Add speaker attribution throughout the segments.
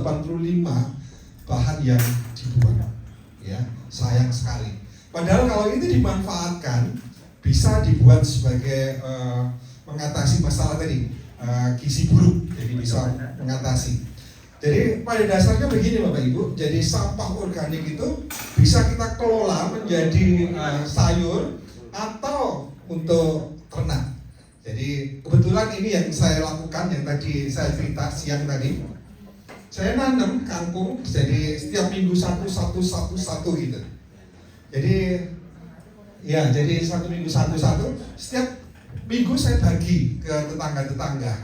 Speaker 1: 85 bahan yang dibuang, ya sayang sekali. Padahal kalau itu dimanfaatkan bisa dibuat sebagai mengatasi masalah tadi gizi buruk, jadi bisa mengatasi. Jadi pada dasarnya begini Bapak Ibu, jadi sampah organik itu bisa kita kelola menjadi sayur atau untuk ternak. Jadi kebetulan ini yang saya lakukan, yang tadi saya cerita siang tadi. Saya nanam kangkung, jadi setiap minggu satu gitu. Jadi ya, jadi 1 minggu satu. Setiap minggu saya bagi ke tetangga-tetangga.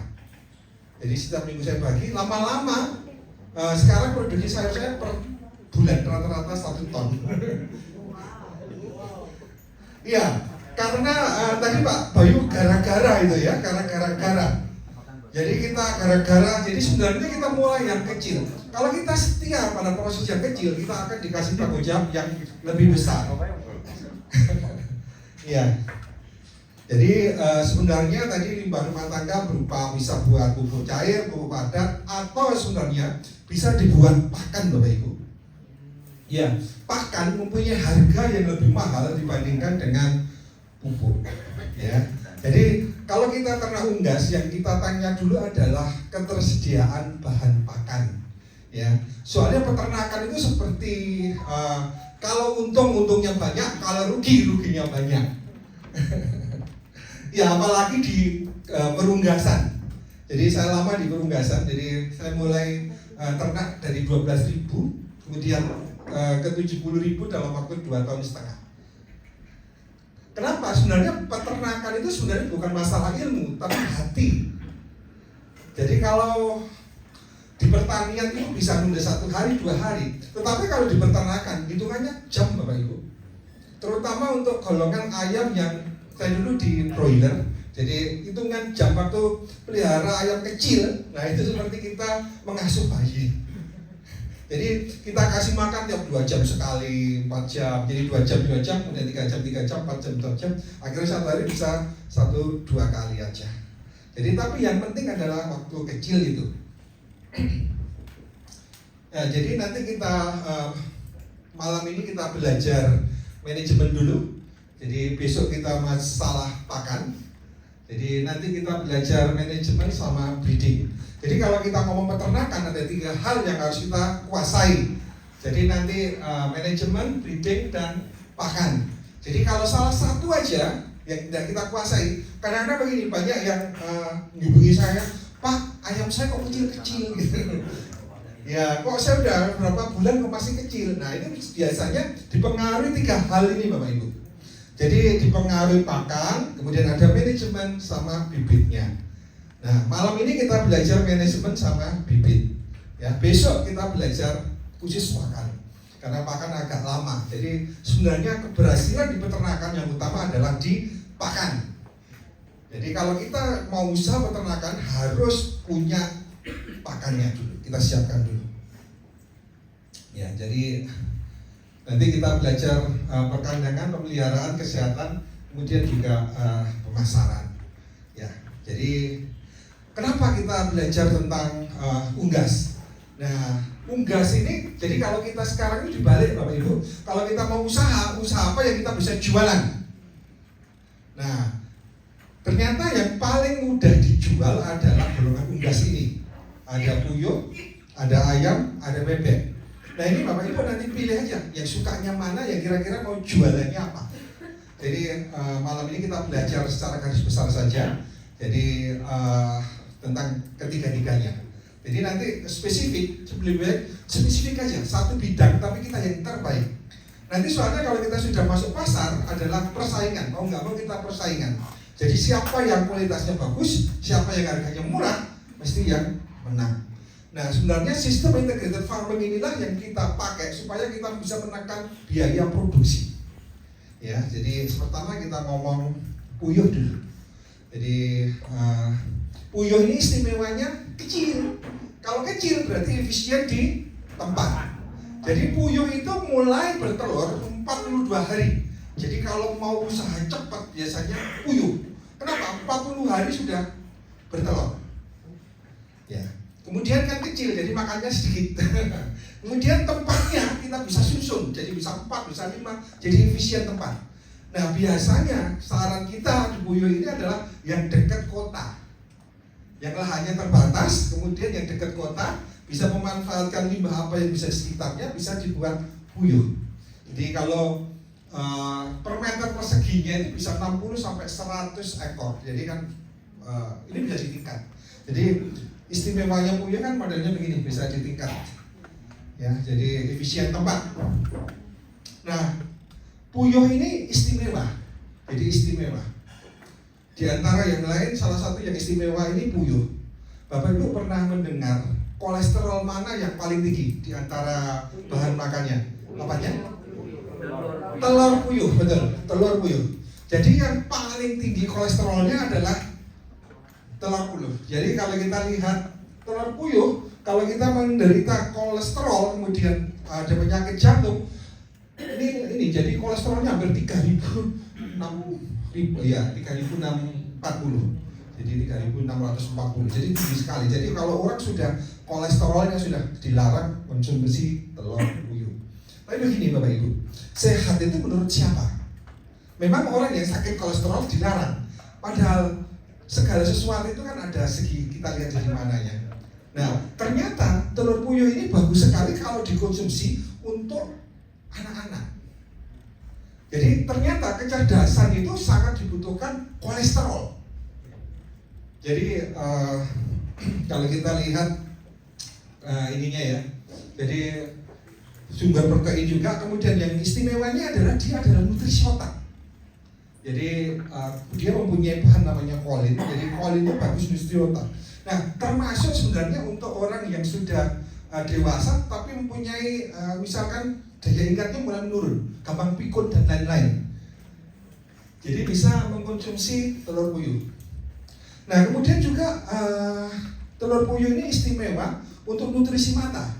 Speaker 1: Jadi setiap minggu saya bagi. Lama-lama sekarang produksi sayur saya per bulan rata-rata 1 ton. Iya, karena tadi Pak Bayu gara-gara itu ya, gara-gara. Jadi kita gara-gara, jadi sebenarnya kita mulai yang kecil. Kalau kita setia pada proses yang kecil, kita akan dikasih tanggung jawab yang lebih besar. Iya. Jadi sebenarnya tadi limbah rumah tangga berupa bisa buat pupuk cair, pupuk padat, atau sebenarnya bisa dibuat pakan Bapak Ibu. Ya, pakan mempunyai harga yang lebih mahal dibandingkan dengan pupuk. Ya. Jadi kalau kita ternak unggas, yang kita tanya dulu adalah ketersediaan bahan pakan. Ya, soalnya peternakan itu seperti kalau untungnya banyak, kalau ruginya banyak. Ya, apalagi di perunggasan. Jadi saya lama di perunggasan, jadi saya mulai ternak dari 12.000, kemudian ke 70.000 dalam waktu 2,5 tahun. Kenapa? Sebenarnya peternakan itu sebenarnya bukan masalah ilmu, tapi hati. Jadi kalau di pertanian itu bisa nunda 1 hari, 2 hari. Tetapi kalau di peternakan, hitungannya jam Bapak Ibu. Terutama untuk golongan ayam yang saya dulu di broiler. Jadi hitungan jam waktu pelihara ayam kecil. Nah itu seperti kita mengasuh bayi. Jadi kita kasih makan tiap 2 jam sekali, 4 jam. Jadi 2 jam, kemudian 3 jam, 4 jam. Akhirnya 1 hari bisa 1-2 kali aja. Jadi tapi yang penting adalah waktu kecil itu. Ya, jadi nanti kita malam ini kita belajar manajemen dulu. Jadi besok kita masalah pakan. Jadi nanti kita belajar manajemen sama breeding. Jadi kalau kita ngomong peternakan ada 3 hal yang harus kita kuasai. Jadi nanti manajemen, breeding, dan pakan. Jadi kalau salah satu aja yang tidak kita kuasai, kadang-kadang begini, banyak yang menghubungi saya, Pak, ayam saya kok kecil-kecil gitu. Ya, kok saya udah berapa bulan kok masih kecil. Nah ini biasanya dipengaruhi 3 hal ini Bapak Ibu. Jadi dipengaruhi pakan, kemudian ada manajemen sama bibitnya. Nah, malam ini kita belajar manajemen sama bibit. Ya, besok kita belajar khusus pakan. Karena pakan agak lama. Jadi sebenarnya keberhasilan di peternakan yang utama adalah di pakan. Jadi kalau kita mau usaha peternakan harus punya pakannya dulu. Kita siapkan dulu. Ya, jadi nanti kita belajar perkandangan, pemeliharaan, kesehatan, kemudian juga pemasaran. Ya, jadi kenapa kita belajar tentang unggas? Nah, unggas ini, jadi kalau kita sekarang ini dibalik Bapak Ibu, kalau kita mau usaha apa yang kita bisa jualan? Nah, ternyata yang paling mudah dijual adalah golongan unggas ini. Ada puyuh, ada ayam, ada bebek. Nah ini Bapak Ibu nanti pilih aja yang sukanya mana, yang kira-kira mau jualannya apa. Jadi malam ini kita belajar secara garis besar saja. Jadi tentang ketiga-tiganya. Jadi nanti spesifik, lebih baik spesifik aja, satu bidang, tapi kita yang terbaik. Nanti soalnya kalau kita sudah masuk pasar adalah persaingan, mau nggak mau kita persaingan. Jadi siapa yang kualitasnya bagus, siapa yang harganya murah, mesti yang menang. Nah sebenarnya sistem integrated farming inilah yang kita pakai supaya kita bisa menekan biaya produksi. Ya, jadi pertama kita ngomong puyuh dulu. Jadi puyuh ini istimewanya kecil. Kalau kecil berarti efisien di tempat. Jadi puyuh itu mulai bertelur 42 hari. Jadi kalau mau usaha cepat biasanya puyuh. Kenapa? 40 hari sudah bertelur. Ya. Kemudian kan kecil, jadi makannya sedikit. Kemudian tempatnya kita bisa susun, jadi bisa 4, bisa 5, jadi efisien tempat. Nah biasanya saran kita di Puyuh ini adalah yang dekat kota, yang lahannya terbatas, kemudian yang dekat kota bisa memanfaatkan limbah apa yang bisa di sekitarnya, bisa dibuat puyuh. Jadi kalau per meter perseginya itu bisa 60 sampai 100 ekor. Jadi kan ini bisa ditingkat. Jadi istimewanya puyuh kan modelnya begini, bisa ditingkat. Ya, jadi efisien tempat. Nah, puyuh ini istimewa. Jadi istimewa. Di antara yang lain, salah satu yang istimewa ini puyuh. Bapak Ibu pernah mendengar kolesterol mana yang paling tinggi di antara bahan makannya? Apanya? Telur puyuh, betul. Telur puyuh. Jadi yang paling tinggi kolesterolnya adalah telur puyuh. Jadi kalau kita lihat telur puyuh, kalau kita menderita kolesterol kemudian ada penyakit jantung, ini jadi kolesterolnya hampir 3.640 ya, 3.640. Jadi 3.640. Jadi tinggi sekali. Jadi kalau orang sudah kolesterolnya sudah dilarang konsumsi telur puyuh. Tapi begini Bapak Ibu, sehat itu menurut siapa? Memang orang yang sakit kolesterol dilarang. Padahal segala sesuatu itu kan ada segi, kita lihat dari mananya. Nah, ternyata telur puyuh ini bagus sekali kalau dikonsumsi untuk anak-anak. Jadi ternyata kecerdasan itu sangat dibutuhkan kolesterol. Jadi kalau kita lihat ininya ya, jadi sumber protein juga. Kemudian yang istimewanya adalah dia adalah nutrisi otak. Jadi dia mempunyai bahan namanya kolin. Jadi kolin itu bagus nutrisi otak. Nah, termasuk sebenarnya untuk orang yang sudah dewasa tapi mempunyai misalkan daya ingatnya mulai menurun, gampang pikun dan lain-lain. Jadi bisa mengkonsumsi telur puyuh. Nah, kemudian juga telur puyuh ini istimewa untuk nutrisi mata.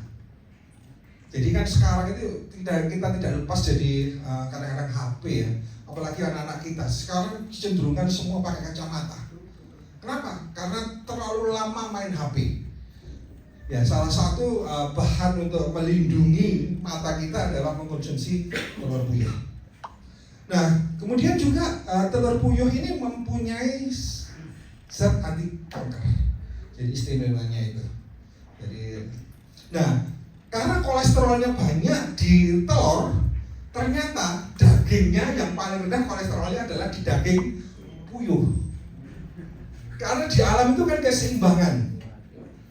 Speaker 1: Jadi kan sekarang itu kita tidak lepas jadi kadang-kadang HP ya, apalagi anak-anak kita. Sekarang cenderungan semua pakai kacamata. Kenapa? Karena terlalu lama main HP. Ya, salah satu bahan untuk melindungi mata kita adalah mengkonsumsi telur puyuh. Nah, kemudian juga telur puyuh ini mempunyai zat anti kanker. Jadi istimewanya itu. Jadi, nah, karena kolesterolnya banyak di telur, ternyata dagingnya yang paling rendah kolesterolnya adalah di daging puyuh. Karena di alam itu kan keseimbangan.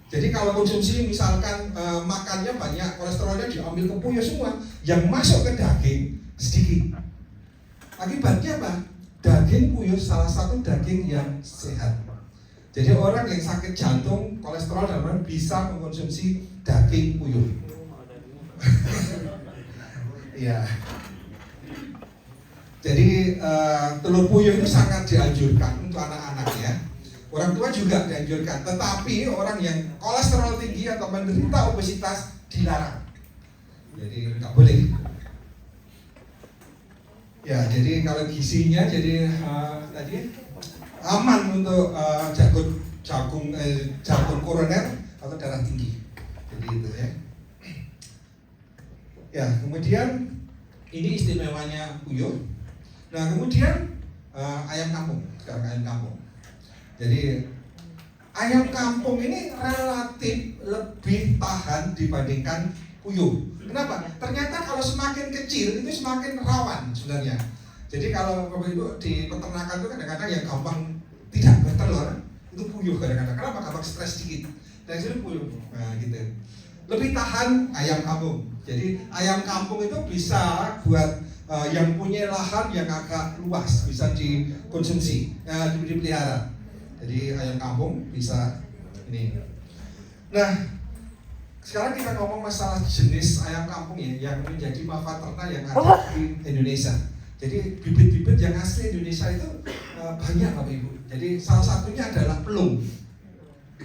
Speaker 1: Jadi kalau konsumsi misalkan makannya banyak, kolesterolnya diambil ke puyuh semua, yang masuk ke daging sedikit. Akibatnya apa? Daging puyuh salah satu daging yang sehat. Jadi orang yang sakit jantung, kolesterol dan lain-lain bisa mengkonsumsi daging puyuh. Iya. Jadi telur puyuh itu sangat dianjurkan untuk anak-anak ya. Orang tua juga dianjurkan, tetapi orang yang kolesterol tinggi atau menderita obesitas dilarang. Jadi nggak boleh. Ya, jadi kalau gizinya jadi tadi aman untuk jantung koroner atau darah tinggi. Jadi itu ya. Ya, kemudian ini istimewanya puyuh. Nah, kemudian ayam kampung, sekarang ayam kampung. Jadi ayam kampung ini relatif lebih tahan dibandingkan puyuh. Kenapa? Ternyata kalau semakin kecil itu semakin rawan sebenarnya. Jadi kalau Bapak Ibu di peternakan itu kadang-kadang yang gampang tidak bertelur itu puyuh kadang-kadang. Kenapa? Gampang stres sedikit. Dan itu puyuh. Nah, gitu. Lebih tahan ayam kampung. Jadi ayam kampung itu bisa buat yang punya lahan yang agak luas, bisa dikonsumsi, dipelihara. Jadi ayam kampung bisa ini. Nah, sekarang kita ngomong masalah jenis ayam kampung ya, yang menjadi mafa ternak yang ada di Indonesia. Jadi bibit-bibit yang asli Indonesia itu banyak Bapak Ibu. Jadi salah satunya adalah pelung.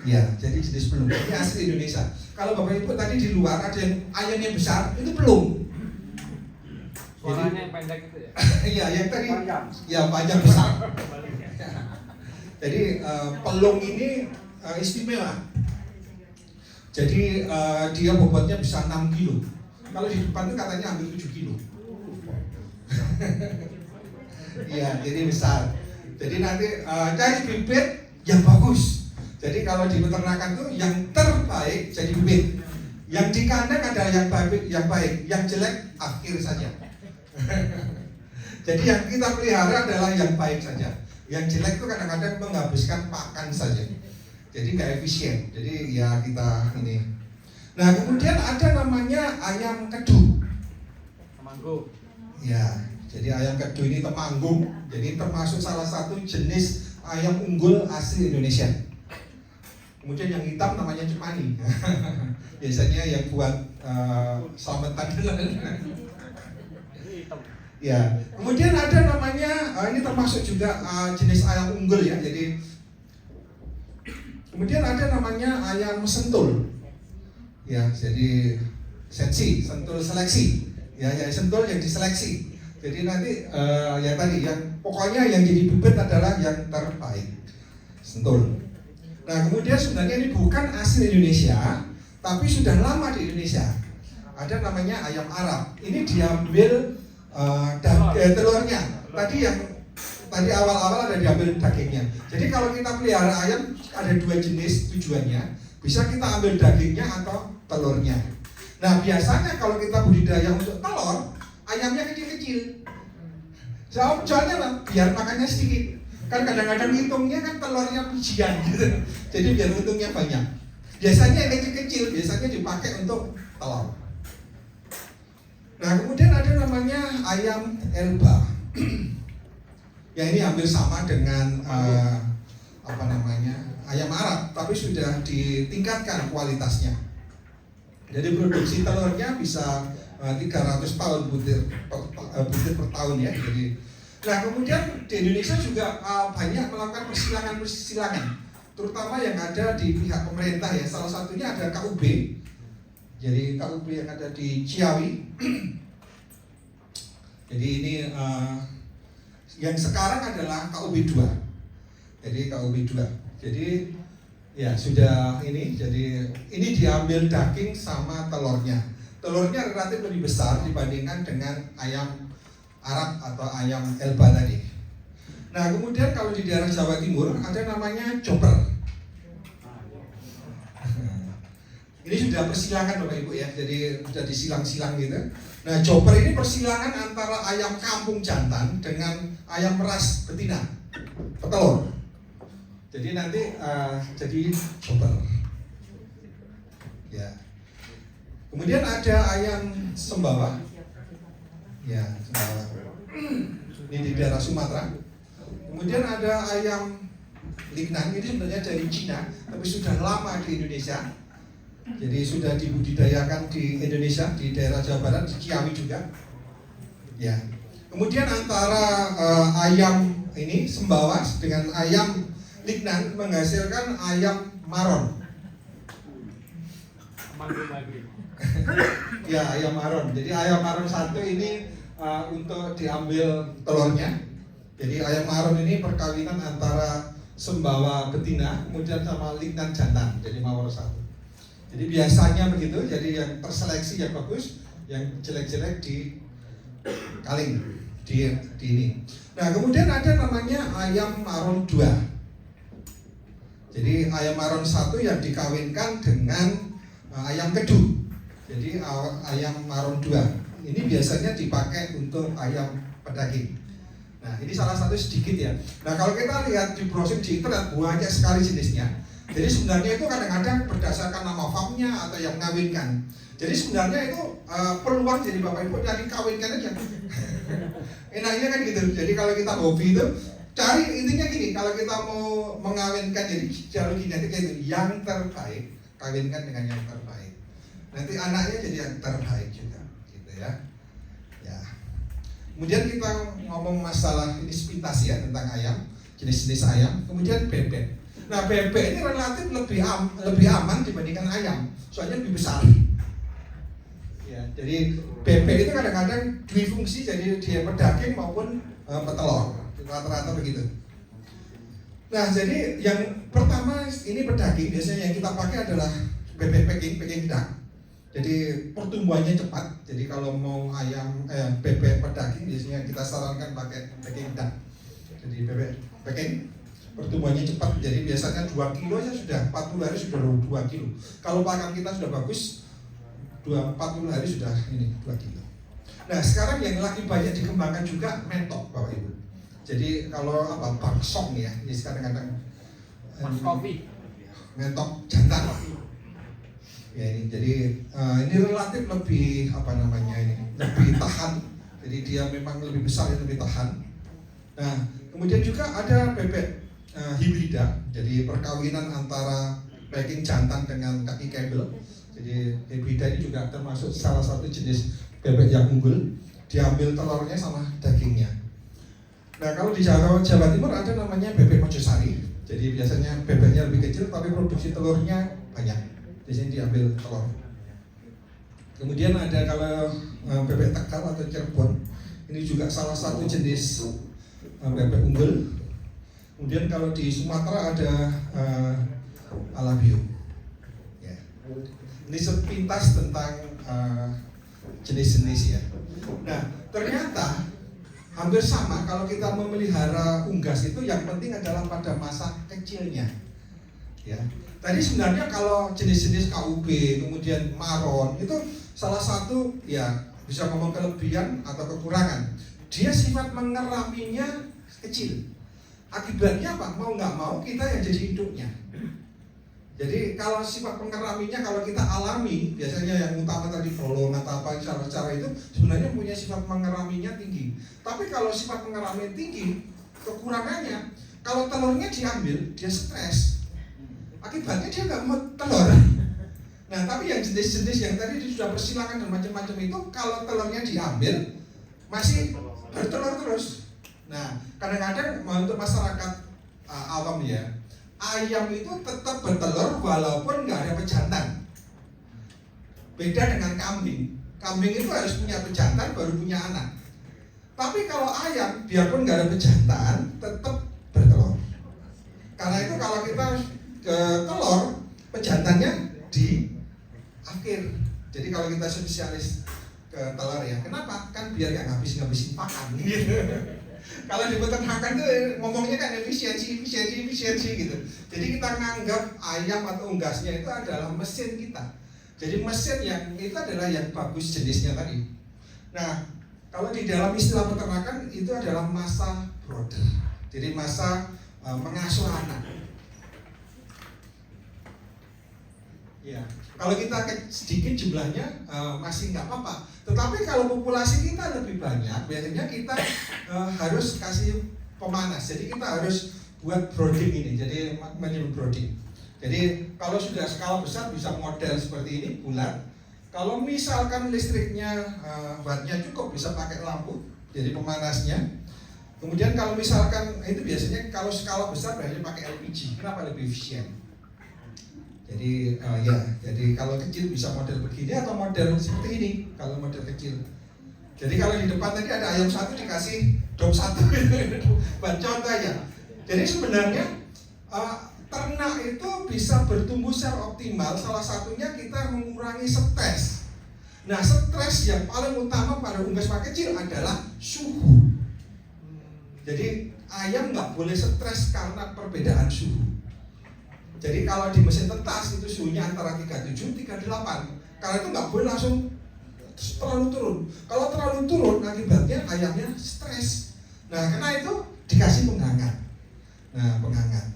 Speaker 1: Ya, jadi jenis pelung. Ini asli Indonesia. Kalau Bapak Ibu tadi di luar ada yang ayamnya besar, itu pelung.
Speaker 2: Suaranya yang pendek itu ya?
Speaker 1: Iya, yang tadi ya panjang besar. Jadi pelung ini istimewa. Jadi dia bobotnya bisa 6 kilo. Kalau di depan itu katanya ambil 7 kilo. Iya, jadi besar. Jadi nanti cari bibit yang bagus. Jadi kalau di peternakan tuh yang terbaik jadi bibit. Yang di kandang adalah yang baik, yang jelek akhir saja. Jadi yang kita pelihara adalah yang baik saja. Yang jelek itu kadang-kadang menghabiskan pakan saja. Jadi nggak efisien. Jadi ya kita ini. Nah kemudian ada namanya ayam kedu.
Speaker 2: Temanggung.
Speaker 1: Ya, jadi ayam kedu ini Temanggung. Jadi termasuk salah satu jenis ayam unggul asli Indonesia. Kemudian yang hitam namanya cemani. Biasanya yang buat selamatan. Ya, kemudian ada namanya ini termasuk juga jenis ayam unggul ya. Jadi kemudian ada namanya ayam sentul. Ya, jadi sentul seleksi. Ya, sentul yang diseleksi. Jadi nanti yang tadi yang pokoknya yang jadi bibit adalah yang terbaik. Sentul. Nah, kemudian sebenarnya ini bukan asli Indonesia, tapi sudah lama di Indonesia. Ada namanya ayam Arab. Ini diambil telurnya. Tadi awal-awal ada diambil dagingnya. Jadi kalau kita pelihara ayam ada dua jenis tujuannya. Bisa kita ambil dagingnya atau telurnya. Nah biasanya kalau kita budidaya untuk telur, ayamnya kecil-kecil. Soalnya lah, biar makannya sedikit. Kan kadang-kadang hitungnya kan telurnya bijian gitu. Jadi biar untungnya banyak. Biasanya yang kecil-kecil biasanya dipakai untuk telur. Nah kemudian ada namanya ayam Elba. Ya ini hampir sama dengan ayam Arab, tapi sudah ditingkatkan kualitasnya. Jadi produksi telurnya bisa 300 tahun butir per tahun ya. Jadi, nah kemudian di Indonesia juga banyak melakukan persilangan, terutama yang ada di pihak pemerintah ya. Salah satunya ada KUB. Jadi KUB yang ada di Ciawi. Jadi ini yang sekarang adalah KUB 2. Jadi KUB 2. Jadi ya sudah ini. Jadi ini diambil daging sama telurnya. Telurnya relatif lebih besar dibandingkan dengan ayam Arab atau ayam Elba tadi. Nah kemudian kalau di daerah Jawa Timur ada namanya chopper. Ini sudah persilangan Bapak Ibu ya, jadi sudah disilang-silang gitu. Nah chopper ini persilangan antara ayam kampung jantan dengan ayam ras betina petelur. Jadi nanti jadi chopper. Ya. Kemudian ada ayam Sembawa. Ya, Sembawa. Ini di daerah Sumatera. Kemudian ada ayam Lignan, ini sebenarnya dari Cina, tapi sudah lama di Indonesia. Jadi sudah dibudidayakan di Indonesia, di daerah Jawa Barat, di Ciawi juga. Ya. Kemudian antara ayam ini Sembawa dengan ayam Lignan menghasilkan ayam maron. Ya, ayam maron. Jadi ayam maron satu ini untuk diambil telurnya. Jadi ayam maron ini perkawinan antara Sembawa betina kemudian sama Lignan jantan. Jadi mawar satu. Jadi biasanya begitu, jadi yang terseleksi yang bagus, yang jelek-jelek di kaling di ini. Nah kemudian ada namanya ayam maron 2. Jadi ayam maron 1 yang dikawinkan dengan ayam kedu. Jadi ayam maron 2 ini biasanya dipakai untuk ayam pedaging. Nah ini salah satu sedikit ya. Nah kalau kita lihat di browsing di internet banyak sekali jenisnya. Jadi sebenarnya itu kadang-kadang berdasarkan nama farmnya atau yang mengawinkan. Jadi sebenarnya itu peluang jadi Bapak Ibu dari kawinkan aja. Enaknya kan gitu. Jadi kalau kita hobi itu cari intinya gini. Kalau kita mau mengawinkan jadi jalur genetik itu yang terbaik, kawinkan dengan yang terbaik. Nanti anaknya jadi yang terbaik juga, gitu ya. Ya. Kemudian kita ngomong masalah ini spitasi ya tentang ayam, jenis-jenis ayam. Kemudian bebek. Nah bebek ini relatif lebih aman dibandingkan ayam, soalnya lebih besar. Ya, jadi bebek itu kadang-kadang difungsi, jadi dia pedaging maupun petelur, rata-rata begitu. Nah jadi yang pertama ini pedaging biasanya yang kita pakai adalah bebek Peking duck. Jadi pertumbuhannya cepat. Jadi kalau mau bebek pedaging biasanya kita sarankan pakai Peking duck. Jadi bebek Peking pertumbuhannya cepat. Jadi biasanya 2 kilo ya sudah 40 hari sudah 2 kilo. Kalau pakan kita sudah bagus 40 hari sudah 2 kilo. Nah sekarang yang lagi banyak dikembangkan juga mentok Bapak Ibu. Jadi kalau bangsong ya, ini kadang-kadang mentok jantan. Ya ini jadi ini relatif lebih lebih tahan. Jadi dia memang lebih besar dan lebih tahan. Nah kemudian juga ada bebek hibrida. Jadi perkawinan antara Peking jantan dengan kaki kabel. Jadi hibrida ini juga termasuk salah satu jenis bebek yang unggul. Diambil telurnya sama dagingnya. Nah kalau di Jawa Timur ada namanya bebek Mojosari. Jadi biasanya bebeknya lebih kecil tapi produksi telurnya banyak. Di sini diambil telur. Kemudian ada kalau bebek Tegal atau Cirebon, ini juga salah satu jenis bebek unggul. Kemudian kalau di Sumatera ada Alabio. Ya. Ini sepintas tentang jenis-jenis ya. Nah ternyata hampir sama kalau kita memelihara unggas itu yang penting adalah pada masa kecilnya. Ya. Tadi sebenarnya kalau jenis-jenis KUB, kemudian maron itu salah satu ya bisa ngomong kelebihan atau kekurangan. Dia sifat mengeraminya kecil. Akibatnya apa? Mau nggak mau kita yang jadi induknya. Jadi kalau sifat pengeraminya kalau kita alami, biasanya yang utama tadi bolong atau apa cara-cara itu sebenarnya punya sifat mengeraminya tinggi. Tapi kalau sifat mengeraminya tinggi, kekurangannya kalau telurnya diambil, dia stres. Akibatnya dia nggak mau telur. Nah tapi yang jenis-jenis yang tadi sudah persilakan dan macam-macam itu kalau telurnya diambil masih bertelur terus. Nah kadang-kadang untuk masyarakat awam ya, ayam itu tetap bertelur walaupun nggak ada pejantan. Beda dengan kambing. Kambing itu harus punya pejantan baru punya anak. Tapi kalau ayam biarpun nggak ada pejantan tetap bertelur. Karena itu kalau kita telur pejantannya di akhir. Jadi kalau kita spesialis ke telur ya, kenapa? Kan biar nggak ngabisin pakan gitu. Kalau di peternakan tuh ngomongnya kan efisiensi gitu. Jadi kita nganggap ayam atau unggasnya itu adalah mesin kita. Jadi mesin yang itu adalah yang bagus jenisnya tadi. Nah, kalau di dalam istilah peternakan itu adalah masa brooder. Jadi masa mengasuh anak. Ya, kalau kita sedikit jumlahnya masih nggak apa-apa. Tetapi kalau populasi kita lebih banyak, biasanya kita harus kasih pemanas. Jadi kita harus buat brooding ini. Jadi menyebut brooding. Jadi kalau sudah skala besar bisa model seperti ini bulat. Kalau misalkan listriknya wattnya cukup bisa pakai lampu. Jadi pemanasnya. Kemudian kalau misalkan itu biasanya kalau skala besar biasanya pakai LPG. Kenapa lebih efisien? Jadi jadi kalau kecil bisa model begini atau model seperti ini kalau model kecil. Jadi kalau di depan tadi ada ayam satu dikasih dom satu, buat contoh ya. Jadi sebenarnya ternak itu bisa bertumbuh secara optimal. Salah satunya kita mengurangi stres. Nah stres yang paling utama pada unggas kecil adalah suhu. Jadi ayam nggak boleh stres karena perbedaan suhu. Jadi kalau di mesin tetas itu suhunya antara 37, 38. Karena itu nggak boleh langsung terlalu turun. Kalau terlalu turun akibatnya ayamnya stres. Nah karena itu dikasih penghangat. Nah penghangat.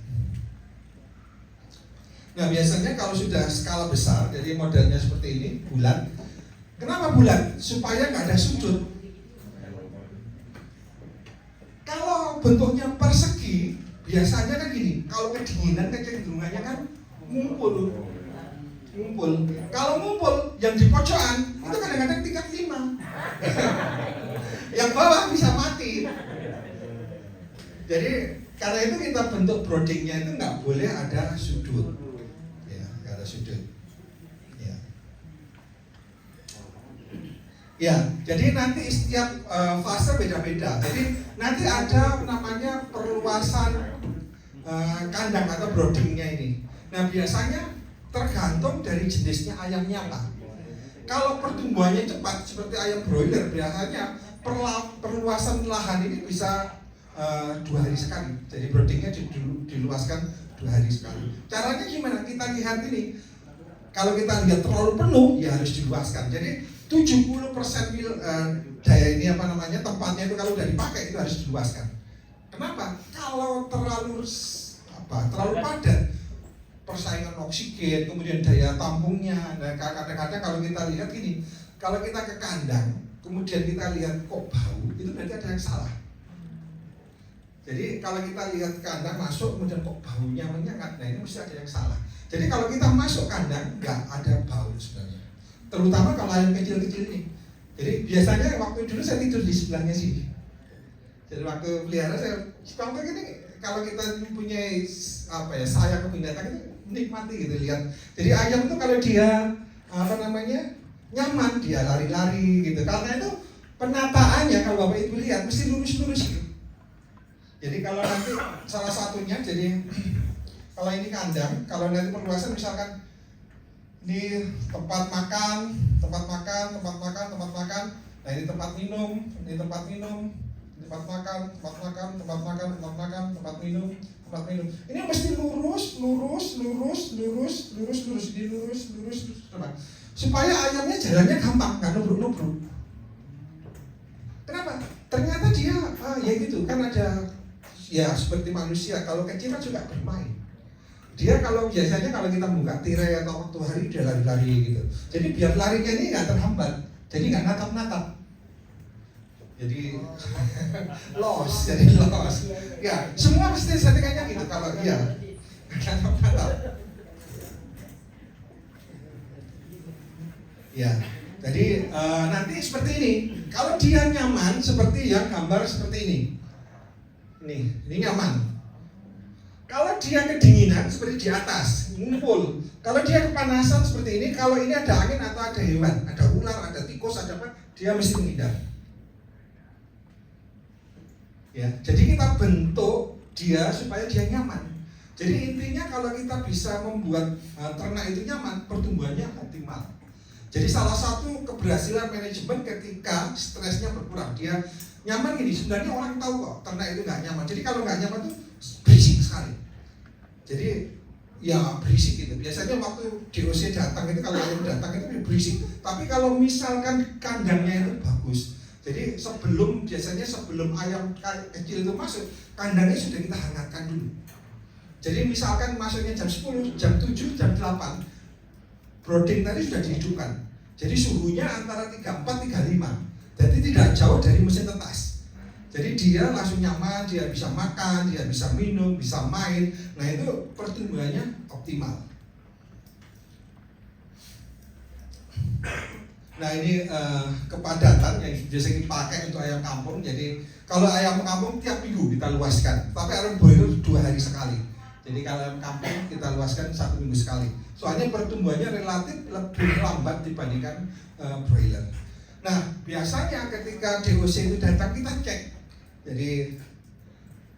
Speaker 1: Nah biasanya kalau sudah skala besar, jadi modelnya seperti ini, bulat. Kenapa bulat? Supaya nggak ada sudut. Kalau bentuknya persegi, biasanya kan gini, kalau kedinginan kecenderungannya kan ngumpul. Kalau ngumpul yang di pojokan itu kadang-kadang tingkat 5. Yang bawah bisa mati. Jadi karena itu kita bentuk broodingnya itu nggak boleh ada sudut. Ya, nggak ada sudut. Ya, jadi nanti setiap fase beda-beda. Jadi nanti ada namanya perluasan kandang atau broodingnya ini. Nah biasanya tergantung dari jenisnya ayamnya apa. Kalau pertumbuhannya cepat seperti ayam broiler, biasanya perluasan lahan ini bisa 2 hari sekali. Jadi broodingnya diluaskan 2 hari sekali. Caranya gimana? Kita lihat ini. Kalau kita lihat terlalu penuh, ya harus diluaskan. Jadi 70% daya ini tempatnya itu kalau udah dipakai itu harus diluaskan. Kenapa? Kalau terlalu padat, persaingan oksigen, kemudian daya tampungnya. Nah, kadang-kadang kalau kita lihat gini, kalau kita ke kandang, kemudian kita lihat kok bau, itu berarti ada yang salah. Jadi kalau kita lihat kandang masuk, kemudian kok baunya menyengat, nah ini mesti ada yang salah. Jadi kalau kita masuk kandang, nggak ada bau sebenarnya. Terutama kalau ayam kecil-kecil ini. Jadi biasanya waktu dulu saya tidur di sebelahnya sini. Jadi waktu pelihara saya, waktu ini kalau kita mempunyai sayang ke binatang itu nikmati gitu lihat. Jadi ayam itu kalau dia nyaman, dia lari-lari gitu. Karena itu penataannya kalau Bapak Ibu lihat mesti lurus-lurus gitu. Jadi kalau nanti salah satunya, jadi kalau ini kandang, kalau nanti perluasan misalkan ini tempat makan. Nah ini tempat minum, tempat makan, tempat minum. Ini mesti lurus, supaya ayamnya jalannya gampang, nggak nubruk. Kenapa? Ternyata dia, ya gitu kan ada, ya seperti manusia. Kalau kecil kan juga bermain. Dia biasanya kalau kita buka tirai atau waktu hari dia lari-lari gitu. Jadi biar larinya ini nggak terhambat. Jadi nggak natap-natap. Jadi los. Ya semua mesti settingannya gitu kalau dia natap-natap. Ya, jadi nanti seperti ini. Kalau dia nyaman seperti yang gambar seperti ini. Ini nyaman. Kalau dia kedinginan seperti di atas, ngumpul. Kalau dia kepanasan seperti ini, kalau ini ada angin atau ada hewan, ada ular, ada tikus, ada apa, dia mesti menghindar. Ya, jadi kita bentuk dia supaya dia nyaman. Jadi intinya kalau kita bisa membuat ternak itu nyaman, pertumbuhannya optimal. Jadi salah satu keberhasilan manajemen ketika stresnya berkurang, dia nyaman gini. Sebenarnya orang tahu kok ternak itu nggak nyaman. Jadi kalau nggak nyaman tuh berisik sekali. Jadi ya berisik gitu. Biasanya waktu DOC datang itu, kalau ayam datang itu berisik. Tapi kalau misalkan kandangnya itu bagus, jadi biasanya sebelum ayam kecil itu masuk, kandangnya sudah kita hangatkan dulu. Jadi misalkan masuknya jam 10, jam 7, jam 8, brooding tadi sudah dihidupkan. Jadi suhunya antara 34, 35. Jadi tidak jauh dari mesin tetas. Jadi dia langsung nyaman, dia bisa makan, dia bisa minum, bisa main. Nah itu pertumbuhannya optimal. Nah ini kepadatan yang biasa dipakai untuk ayam kampung. Jadi kalau ayam kampung tiap minggu kita luaskan. Tapi ayam broiler 2 hari sekali. Jadi kalau ayam kampung kita luaskan 1 minggu sekali. Soalnya pertumbuhannya relatif lebih lambat dibandingkan broiler. Nah biasanya ketika DOC itu datang kita cek. Jadi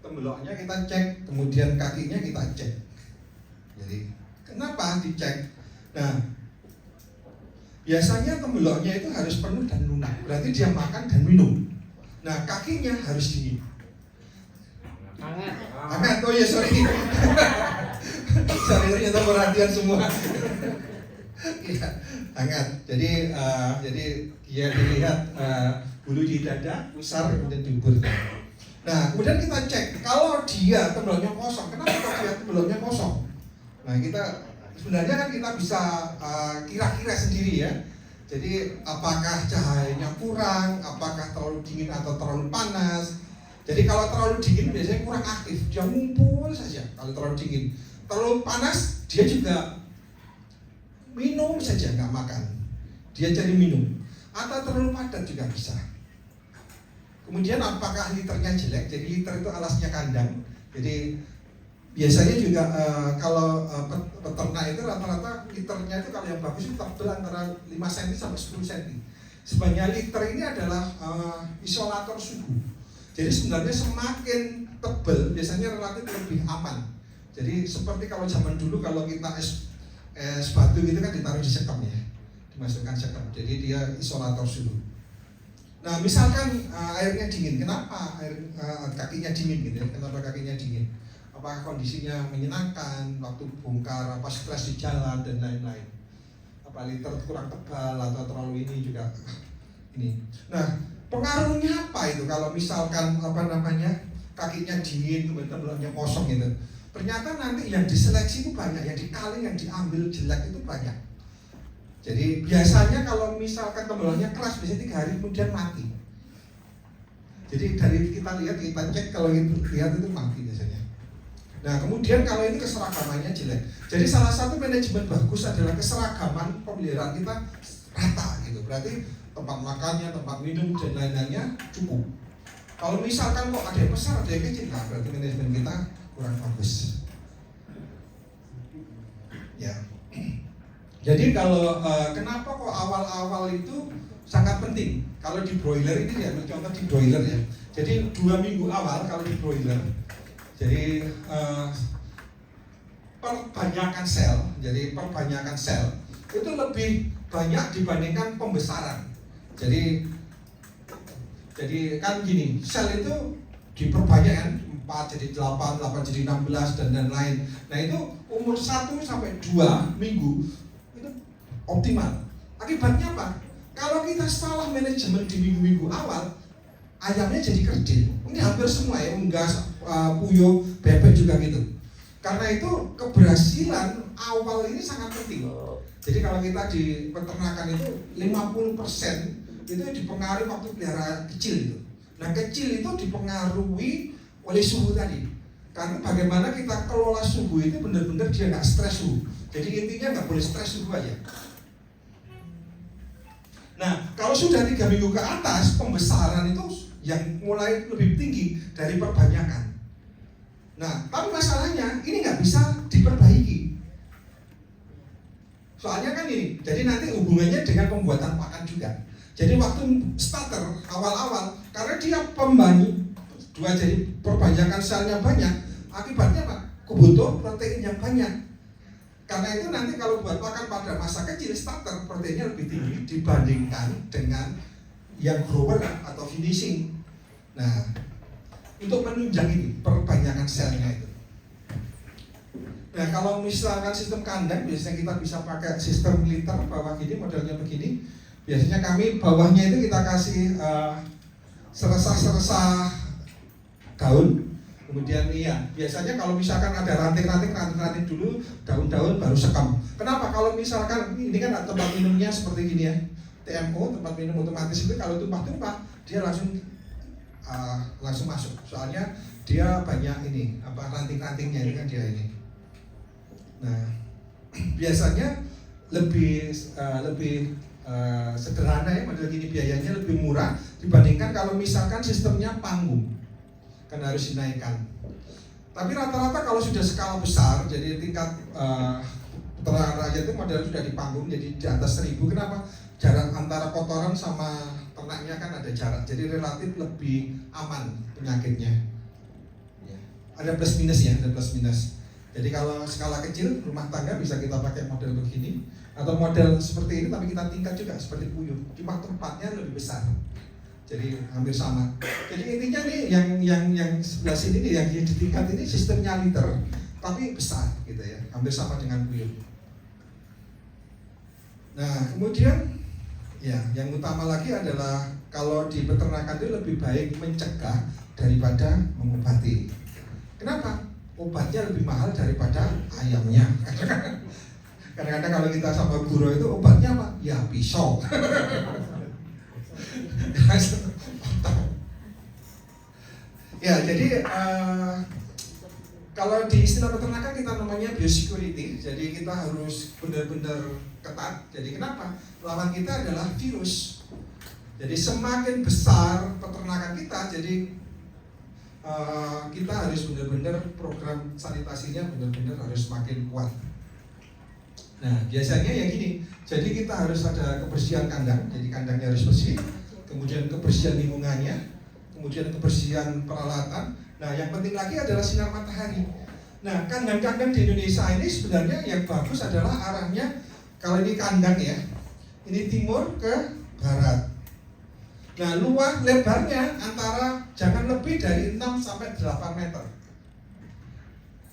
Speaker 1: temboloknya kita cek, kemudian kakinya kita cek. Jadi kenapa dicek? Nah biasanya temboloknya itu harus penuh dan lunak. Berarti dia makan dan minum. Nah kakinya harus dingin. Hangat. Oh ya sorry. Sorry ternyata perhatian semua. Ya, hangat. Jadi dia dilihat bulu di dada, pusar, kemudian diubur. Nah, kemudian kita cek kalau dia temboloknya kosong. Kenapa kalau dia temboloknya kosong? Nah, kita sebenarnya kan kita bisa kira-kira sendiri ya. Jadi apakah cahayanya kurang, apakah terlalu dingin atau terlalu panas. Jadi kalau terlalu dingin biasanya kurang aktif, dia ngumpul saja kalau terlalu dingin. Terlalu panas, dia juga minum saja, nggak makan. Dia cari minum. Atau terlalu padat juga bisa. Kemudian apakah liternya jelek? Jadi liter itu alasnya kandang. Jadi biasanya juga kalau peternak itu rata-rata liternya itu kalau yang bagus itu tebal antara 5 cm sampai 10 cm. Sebenarnya liter ini adalah isolator suhu. Jadi sebenarnya semakin tebal biasanya relatif lebih aman. Jadi seperti kalau zaman dulu kalau kita es batu gitu kan ditaruh di sekam ya, dimasukkan sekam, jadi dia isolator suhu. Nah misalkan airnya dingin, kenapa kakinya dingin gitu ya? Kenapa kakinya dingin? Apakah kondisinya menyenangkan, waktu bongkar, apa stres di jalan dan lain-lain? Apa liter kurang tebal atau terlalu ini juga ini. Nah pengaruhnya apa itu kalau misalkan kakinya dingin, teman-temannya kosong gitu? Ternyata nanti yang diseleksi itu banyak, yang dikaling, yang diambil jelek itu banyak. Jadi biasanya kalau misalkan tembelannya keras, biasanya 3 hari kemudian mati. Jadi dari kita lihat, kita cek kalau itu lihat itu mati biasanya. Nah kemudian kalau ini keseragamannya jelek. Jadi salah satu manajemen bagus adalah keseragaman pemeliharaan kita rata gitu. Berarti tempat makannya, tempat minum dan lain-lainnya cukup. Kalau misalkan kok ada yang besar, ada yang kecil, nah berarti manajemen kita kurang bagus. Ya. Jadi kalau kenapa kok awal-awal itu sangat penting? Kalau di broiler ini ya, contoh di broiler ya. Jadi 2 minggu awal kalau di broiler, jadi perbanyakan sel, itu lebih banyak dibandingkan pembesaran. Jadi kan gini, sel itu diperbanyak kan, 4 jadi 8, 8 jadi 16 dan lain-lain. Nah itu umur 1 sampai 2 minggu itu optimal. Akibatnya apa? Kalau kita salah manajemen di minggu-minggu awal, ayamnya jadi kerdil. Ini hampir semua ya, unggas, puyuh, bebek juga gitu. Karena itu keberhasilan awal ini sangat penting. Jadi kalau kita di peternakan itu 50% itu dipengaruhi waktu pelihara kecil itu. Nah kecil itu dipengaruhi oleh suhu tadi. Karena bagaimana kita kelola suhu itu benar-benar dia nggak stres suhu. Jadi intinya nggak boleh stres suhu aja. Nah kalau sudah 3 minggu ke atas, pembesaran itu yang mulai lebih tinggi dari perbanyakan. Nah tapi masalahnya ini nggak bisa diperbaiki. Soalnya kan ini, jadi nanti hubungannya dengan pembuatan pakan juga. Jadi waktu starter awal-awal, karena dia jadi perbanyakan selnya banyak, akibatnya apa? Kebutuhan protein yang banyak. Karena itu nanti kalau buat pakan pada masa kecil, starter proteinnya lebih tinggi dibandingkan dengan yang grower atau finishing. Nah, untuk menunjang ini perbanyakan selnya itu. Nah, kalau misalkan sistem kandang, biasanya kita bisa pakai sistem liter bawah gini, modelnya begini. Biasanya kami bawahnya itu kita kasih seresah-seresah daun. Kemudian biasanya kalau misalkan ada ranting-ranting dulu, daun-daun baru sekam. Kenapa? Kalau misalkan ini kan tempat minumnya seperti gini ya, TMO, tempat minum otomatis itu kalau tumpah-tumpah dia langsung masuk. Soalnya dia banyak ini ranting-rantingnya ini kan dia ini. Nah biasanya lebih sederhana ya model gini, biayanya lebih murah dibandingkan kalau misalkan sistemnya panggung. Kan harus dinaikkan. Tapi rata-rata kalau sudah skala besar, jadi tingkat peternakan rakyat itu model sudah di panggung, jadi di atas 1000. Kenapa? Jarak antara kotoran sama ternaknya kan ada jarak, jadi relatif lebih aman penyakitnya. Ada plus minus ya, ada plus minus. Jadi kalau skala kecil rumah tangga bisa kita pakai model begini, atau model seperti ini tapi kita tingkat juga seperti puyuh, cuma tempatnya lebih besar. Jadi hampir sama. Jadi intinya nih yang sebelah sini nih yang di tingkat ini sistemnya liter tapi besar gitu ya, hampir sama dengan puyuh. Nah kemudian ya yang utama lagi adalah kalau di peternakan itu lebih baik mencegah daripada mengobati. Kenapa? Obatnya lebih mahal daripada ayamnya. Kadang-kadang kalau kita sama guru itu obatnya apa? Ya pisau. Ya jadi kalau di istilah peternakan kita namanya biosecurity. Jadi kita harus benar-benar ketat. Jadi kenapa? Lawan kita adalah virus. Jadi semakin besar peternakan kita, jadi kita harus benar-benar program sanitasinya benar-benar harus semakin kuat. Nah biasanya ya gini, jadi kita harus ada kebersihan kandang. Jadi kandangnya harus bersih. Kemudian kebersihan lingkungannya, kemudian kebersihan peralatan. Nah yang penting lagi adalah sinar matahari. Nah, kandang-kandang di Indonesia ini sebenarnya yang bagus adalah arahnya, kalau ini kandang ya, ini timur ke barat. Nah, luas lebarnya antara jangan lebih dari 6 sampai 8 meter.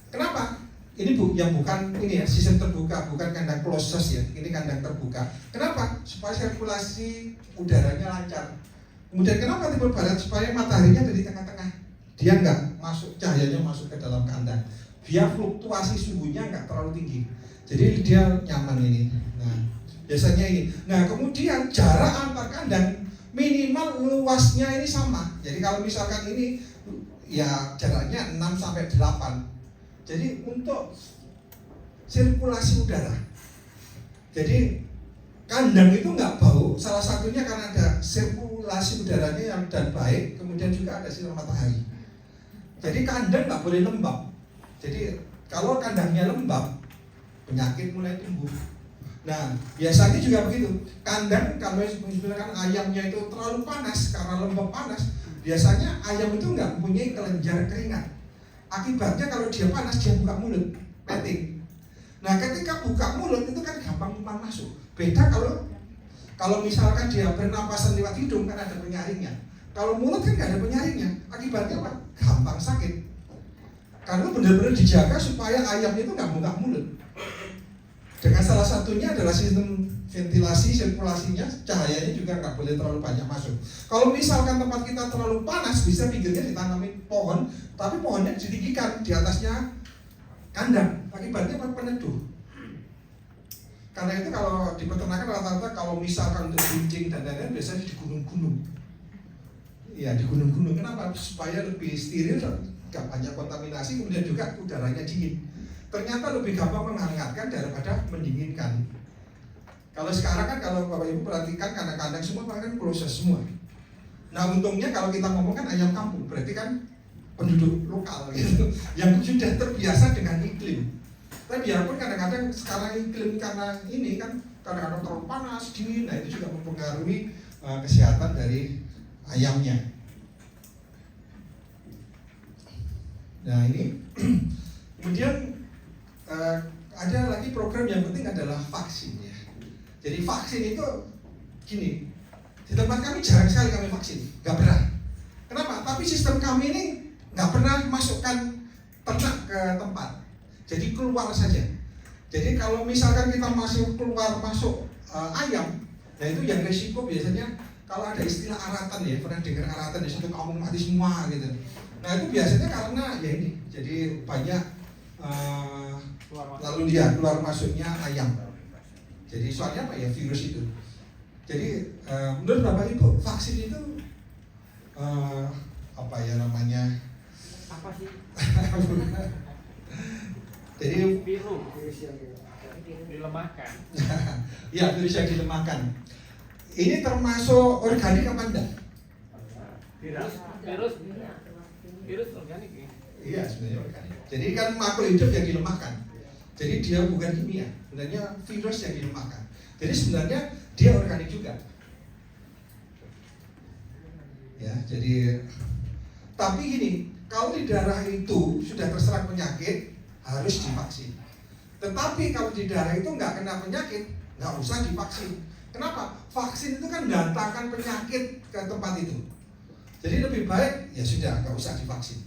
Speaker 1: Kenapa? Ini yang bukan ini ya, sistem terbuka, bukan kandang closed ya. Ini kandang terbuka. Kenapa? Supaya sirkulasi udaranya lancar. Kemudian kenapa timur barat? Supaya mataharinya dari tengah-tengah. Dia nggak masuk, cahayanya masuk ke dalam kandang. Biar fluktuasi suhunya nggak terlalu tinggi. Jadi dia nyaman ini. Nah, biasanya ini. Nah, kemudian jarak antar kandang minimal luasnya ini sama. Jadi kalau misalkan ini ya jaraknya 6 sampai 8. Jadi untuk sirkulasi udara. Jadi kandang itu nggak bau. Salah satunya karena ada sirkulasi udaranya yang dan baik. Kemudian juga ada sinar matahari. Jadi kandang nggak boleh lembab. Jadi kalau kandangnya lembab, penyakit mulai tumbuh. Nah, biasanya juga begitu. Kandang kalau misalkan ayamnya itu terlalu panas karena lembab panas, biasanya ayam itu nggak mempunyai kelenjar keringat. Akibatnya kalau dia panas dia buka mulut, peting. Nah, ketika buka mulut itu kan gampang kuman masuk. Beda kalau misalkan dia bernapasan lewat hidung kan ada penyaringnya. Kalau mulut kan nggak ada penyaringnya. Akibatnya apa? Gampang sakit. Karena benar-benar dijaga supaya ayam itu nggak buka mulut. Dengan salah satunya adalah sistem ventilasi, sirkulasinya, cahayanya juga nggak boleh terlalu banyak masuk. Kalau misalkan tempat kita terlalu panas, bisa pinggirnya ditanami pohon, tapi pohonnya ditinggikan di atasnya kandang, akibatnya peneduh. Karena itu kalau di peternakan rata-rata kalau misalkan untuk kucing dan lain-lain biasanya di gunung-gunung. Ya di gunung-gunung, kenapa? Supaya lebih steril, nggak banyak kontaminasi, kemudian juga udaranya dingin. Ternyata lebih gampang menghangatkan daripada mendinginkan. Kalau sekarang kan kalau Bapak Ibu perhatikan kandang-kandang semua kan proses semua. Nah untungnya kalau kita ngomong kan ayam kampung, berarti kan penduduk lokal gitu, yang sudah terbiasa dengan iklim. Tapi biarpun kadang-kadang sekarang iklim karena ini kan kadang-kadang terlalu panas, dingin, nah itu juga mempengaruhi kesehatan dari ayamnya. Nah ini kemudian ada lagi program yang penting adalah vaksin ya. Jadi vaksin itu gini, di tempat kami jarang sekali kami vaksin, nggak pernah. Kenapa? Tapi sistem kami ini nggak pernah masukkan ternak ke tempat, jadi keluar saja. Jadi kalau misalkan kita masuk ayam, nah itu yang resiko biasanya kalau ada istilah aratan ya, pernah dengar aratan di satu kampung mati semua gitu. Nah itu biasanya karena ya ini, jadi banyak lalu dia keluar masuknya ayam. Jadi soalnya apa ya, virus itu. Jadi menurut Bapak Ibu vaksin itu apa ya namanya?
Speaker 2: Apa sih?
Speaker 1: Jadi
Speaker 2: virus yang dilemahkan.
Speaker 1: ya virus yang dilemahkan. Ini termasuk organik apa enggak?
Speaker 2: Virus organik ya?
Speaker 1: Iya sebenarnya organik. Jadi kan makhluk hidup yang dilemahkan. Jadi dia bukan kimia, sebenarnya virus yang dilemahkan. Jadi sebenarnya dia organik juga. Ya, jadi tapi gini, kalau di darah itu sudah terserang penyakit harus divaksin. Tetapi kalau di darah itu nggak kena penyakit, nggak usah divaksin. Kenapa? Vaksin itu kan datangkan penyakit ke tempat itu. Jadi lebih baik ya sudah nggak usah divaksin.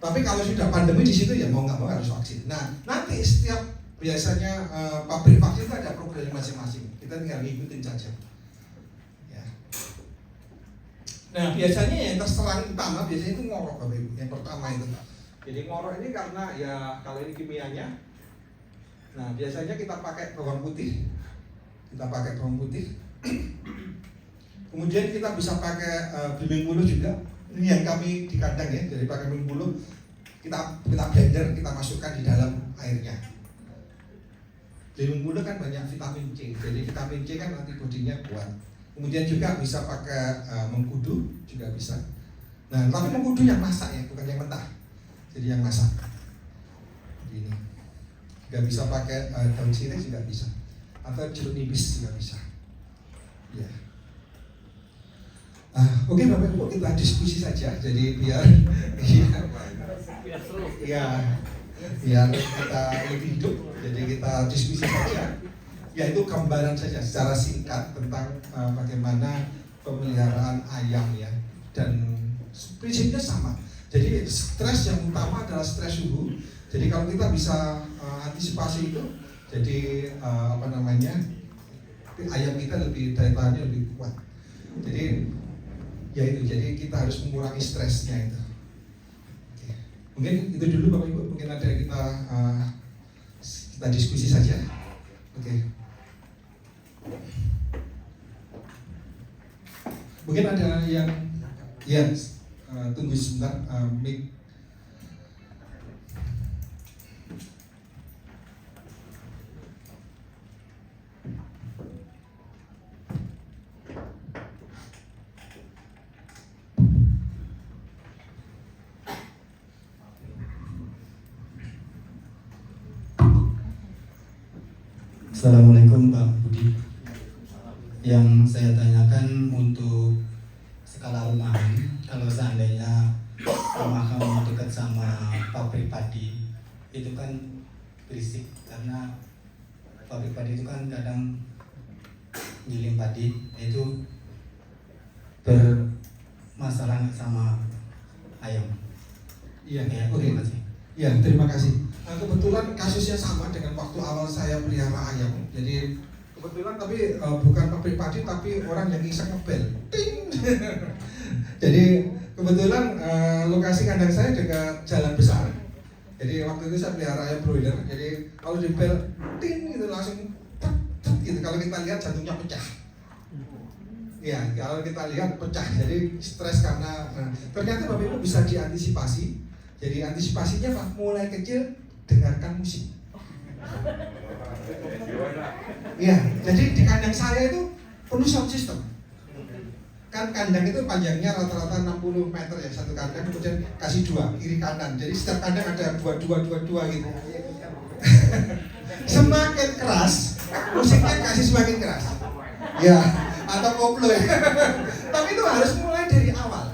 Speaker 1: Tapi kalau sudah pandemi di situ ya mau nggak mau harus vaksin. Nah nanti setiap biasanya pabrik vaksin itu ada programnya masing-masing. Kita tinggal ngikutin saja. Ya. Nah biasanya yang terserang utama biasanya itu ngorok Bapak Ibu. Yang pertama itu. Jadi ngorok ini karena ya kalau ini kimianya. Nah biasanya kita pakai bawang putih. Kemudian kita bisa pakai belimbing bulu juga. Ini yang kami di kandang ya, jadi pakai belimbing bulu kita blender, kita masukkan di dalam airnya. Belimbing bulu kan banyak vitamin C, jadi vitamin C kan antibodinya kuat. Kemudian juga bisa pakai mengkudu juga bisa. Nah, tapi mengkudu yang masak ya, bukan yang mentah. Jadi yang masak. Ini juga bisa pakai daun sirih juga bisa, atau jeruk nipis juga bisa. Ya. Oke Bapak Ibu, kita diskusi saja. Jadi biar
Speaker 2: Biar seru.
Speaker 1: biar kita lebih hidup. Jadi kita diskusi saja. Ya itu gambaran saja secara singkat tentang bagaimana pemeliharaan ayam ya. Dan prinsipnya sama. Jadi stres yang utama adalah stres suhu. Jadi kalau kita bisa antisipasi itu, jadi ayam kita lebih daya tahannya lebih kuat. Jadi ya itu, jadi kita harus mengurangi stresnya itu. Oke. Mungkin itu dulu Bapak Ibu, mungkin ada kita diskusi saja. Oke. Mungkin ada yang tunggu sebentar, mic.
Speaker 3: Assalamualaikum Pak Budi. Yang saya tanyakan untuk skala rumahan, kalau seandainya rumah kamu dekat sama pabrik padi, itu kan berisik karena pabrik padi itu kan kadang giling padi, itu bermasalah sama ayam.
Speaker 1: Iya,
Speaker 3: Ya,
Speaker 1: oke.
Speaker 3: terima kasih.
Speaker 1: Ya, terima kasih. Kebetulan kasusnya sama dengan waktu awal saya pelihara ayam. Jadi kebetulan tapi bukan pabrik padi tapi orang yang iseng ngebel. Ting. Jadi kebetulan lokasi kandang saya dekat jalan besar. Jadi waktu itu saya pelihara ayam broiler. Jadi kalau dibel ting gitu langsung tet, tet, gitu. Kalau kita lihat jantungnya pecah. Ya, kalau kita lihat pecah. Jadi stres karena ternyata Bapak Ibu bisa diantisipasi. Jadi antisipasinya Pak, mulai kecil dengarkan musik. Iya, jadi di kandang saya itu penuh sound system. Kan kandang itu panjangnya rata-rata 60 meter ya satu kandang, kemudian kasih dua kiri kanan. Jadi setiap kandang ada dua gitu. Semakin keras musiknya kasih semakin keras. Ya, atau koplo ya. Tapi itu harus mulai dari awal.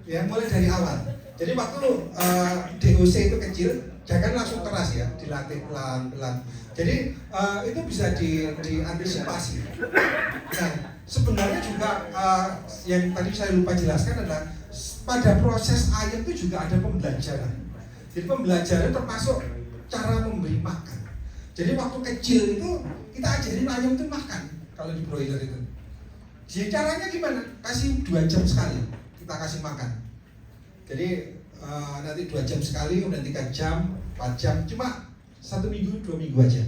Speaker 1: Ya, mulai dari awal. Jadi waktu DOC itu kecil, jangan langsung keras ya, dilatih pelan-pelan. Jadi itu bisa diantisipasi. Nah, sebenarnya juga yang tadi saya lupa jelaskan adalah pada proses ayam itu juga ada pembelajaran. Jadi pembelajaran termasuk cara memberi makan. Jadi waktu kecil itu kita ajarin ayam itu makan kalau di broiler itu. Jadi caranya gimana? Kasih 2 jam sekali kita kasih makan. Jadi nanti 2 jam sekali, kemudian 3 jam, 4 jam, cuma 1 minggu, 2 minggu aja.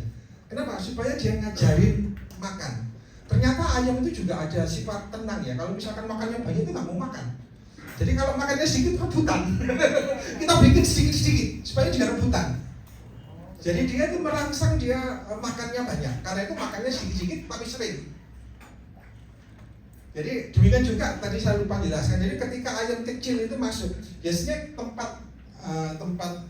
Speaker 1: Kenapa? Supaya dia ngajarin makan. Ternyata ayam itu juga ada sifat tenang ya. Kalau misalkan makannya banyak itu nggak mau makan. Jadi kalau makannya sedikit rebutan. Kita bikin sedikit-sedikit supaya dia rebutan. Jadi dia itu merangsang dia makannya banyak. Karena itu makannya sedikit-sedikit tapi sering. Jadi demikian juga tadi saya lupa jelaskan. Jadi ketika ayam kecil itu masuk, biasanya tempat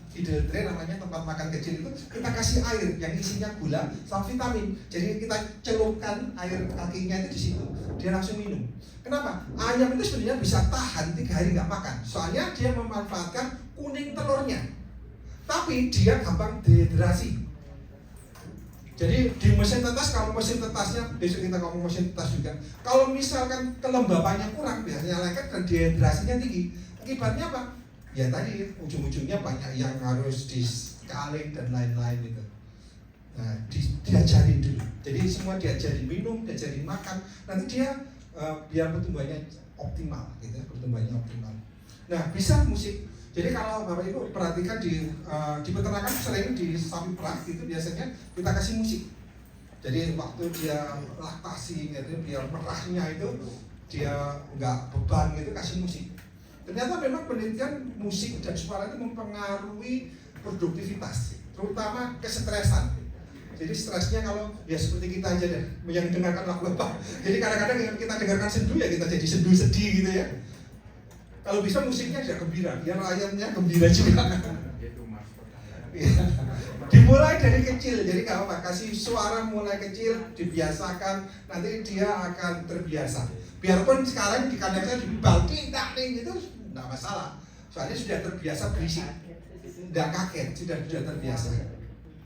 Speaker 1: feeder tray namanya, tempat makan kecil itu kita kasih air yang isinya gula sama vitamin. Jadi kita celupkan air kakinya itu di situ, dia langsung minum. Kenapa? Ayam itu sebenarnya bisa tahan 3 hari nggak makan. Soalnya dia memanfaatkan kuning telurnya. Tapi dia gampang dehidrasi. Jadi di mesin tetes, kalau mesin tetasnya, besok kita ngomong mesin tetes juga. Kalau misalkan kelembabannya kurang, biasanya lengket dan dehidrasinya tinggi. Akibatnya apa? Ya tadi ujung-ujungnya banyak yang harus diskaling dan lain-lain itu. Nah, diajarin dulu. Jadi semua diajarin minum, diajarin makan. Nanti dia biar pertumbuhannya optimal, gitu, pertumbuhannya optimal. Nah, bisa musik. Jadi kalau Bapak Ibu perhatikan di peternakan sering di sapi perah itu biasanya kita kasih musik. Jadi waktu dia laktasi gitu, biar perahnya itu dia nggak beban gitu, kasih musik. Ternyata memang penelitian musik dan suara itu mempengaruhi produktivitas, terutama kesetresan. Jadi stresnya kalau ya seperti kita aja deh, yang dengarkan lagu apa. Jadi kadang-kadang kita dengarkan sendu ya kita jadi sendu sedih gitu ya. Kalau bisa musiknya tidak gembira, biar ayamnya gembira juga. Iya. Dimulai dari kecil, jadi nggak apa-apa, kasih suara mulai kecil, dibiasakan, nanti dia akan terbiasa. Biarpun sekarang di kandangnya dibanting, gitu, nggak masalah. Soalnya sudah terbiasa berisik, nggak kaget, sudah terbiasa.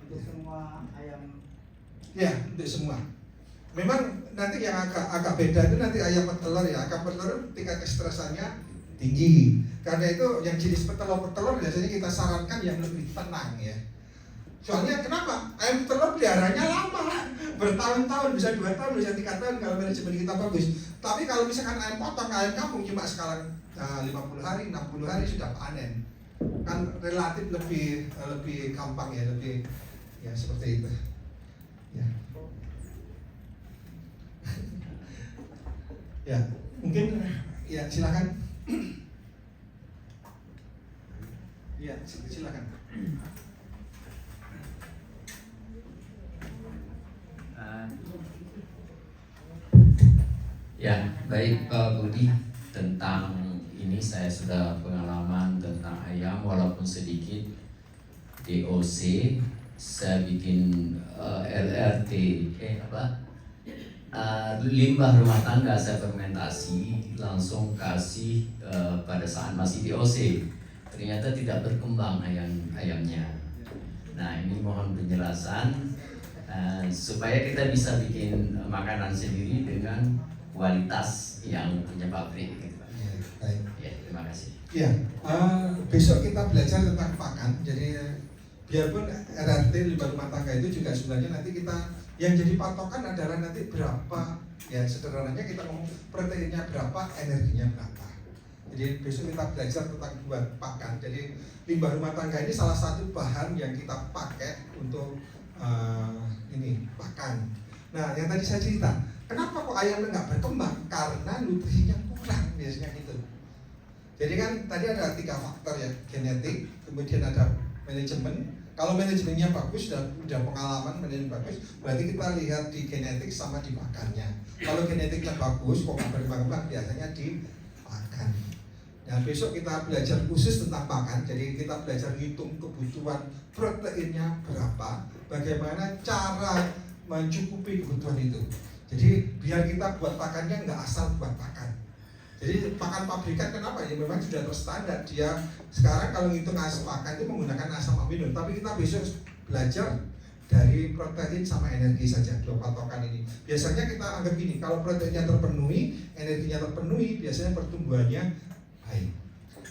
Speaker 3: Untuk semua ayam.
Speaker 1: Ya, untuk semua. Memang nanti yang agak beda itu nanti ayam petelur ya, ayam petelur tingkat kestresannya tinggi. Karena itu yang jenis petelur biasanya kita sarankan yang lebih tenang ya. Soalnya kenapa? Ayam telur peliharanya lama, bertahun-tahun, bisa 2 tahun, bisa 3 tahun kalau manajemen kita bagus. Tapi kalau misalkan ayam potong, ayam kampung cuma sekarang 50 hari, 60 hari sudah panen. Kan relatif lebih gampang ya, lebih ya seperti itu. Ya. Ya, mungkin ya silakan. Ya, silakan.
Speaker 2: Ya, baik Pak Budi, tentang ini saya sudah pengalaman tentang ayam walaupun sedikit. DOC saya bikin LRT limbah rumah tangga saya fermentasi langsung kasih pada saat masih DOC. Ternyata tidak berkembang ayamnya. Nah, ini mohon penjelasan supaya kita bisa bikin makanan sendiri dengan kualitas yang punya pabrik. Gitu.
Speaker 1: Ya, baik.
Speaker 2: Ya, terima kasih.
Speaker 1: Ya, besok kita belajar tentang pakan. Jadi biarpun RRT limbah rumah tangga itu juga sebenarnya nanti kita yang jadi patokan adalah nanti berapa ya, sederhananya kita ngomong proteinnya berapa, energinya berapa. Jadi besok kita belajar tentang buat pakan. Jadi limbah rumah tangga ini salah satu bahan yang kita pakai untuk ini pakan. Nah, yang tadi saya cerita, kenapa kok ayamnya nggak berkembang? Karena nutrisinya kurang biasanya gitu. Jadi kan tadi ada 3 faktor ya, genetik, kemudian ada manajemen. Kalau manajemennya bagus, udah pengalaman manajemen bagus, berarti kita lihat di genetik sama di makannya. Kalau genetiknya bagus, kok nggak berkembang, biasanya di makan. Nah, besok kita belajar khusus tentang makan. Jadi kita belajar hitung kebutuhan proteinnya berapa, bagaimana cara mencukupi kebutuhan itu. Jadi biar kita buat pakannya nggak asal buat pakan. Jadi pakan pabrikan kenapa? Ya memang sudah terstandar. Dia sekarang kalau ngitung asam pakan itu menggunakan asam amino. Tapi kita besok belajar dari protein sama energi saja, 2 patokan ini. Biasanya kita anggap gini, kalau proteinnya terpenuhi, energinya terpenuhi, biasanya pertumbuhannya baik.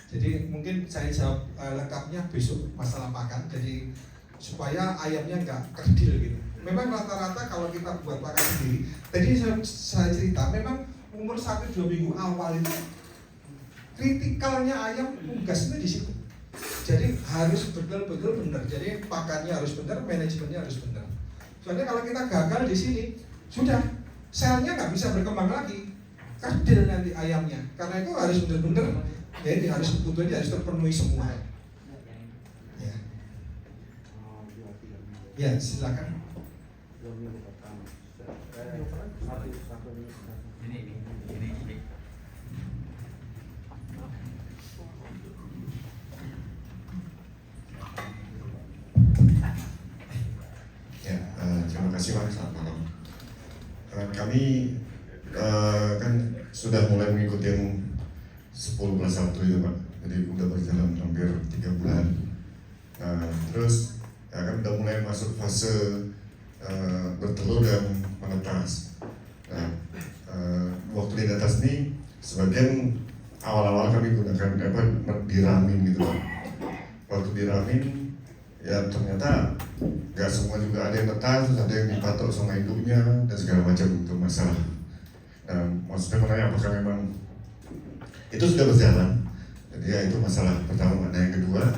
Speaker 1: Jadi mungkin saya jawab lengkapnya besok masalah pakan. Jadi supaya ayamnya nggak kerdil gitu. Memang rata-rata kalau kita buat pakan sendiri, tadi saya cerita, memang umur 1-2 minggu awal itu kritikalnya ayam unggas itu di situ. Jadi harus betul-betul benar. Jadi pakannya harus benar, manajemennya harus benar. Soalnya kalau kita gagal di sini, sudah selnya nggak bisa berkembang lagi, kerdil nanti ayamnya. Karena itu harus benar-benar. Jadi harus kebutuhannya harus terpenuhi semua. Ya, ya silakan.
Speaker 4: Ya, terima kasih Pak, selamat malam. Kami kan sudah mulai mengikuti yang 10+1 itu Pak, jadi udah berjalan hampir 3 bulan. Terus ya kan udah mulai masuk fase bertelur dan menetas. Nah, waktu di atas ini sebagian awal-awal kami gunakan diramin gitu Pak. Waktu diramin ya ternyata nggak semua juga, ada yang netas, terus ada yang dipatok sama induknya dan segala macam untuk masalah. Nah, maksudnya menanya apakah memang itu sudah berjalan? Jadi ya itu masalah pertama. Nah, yang kedua,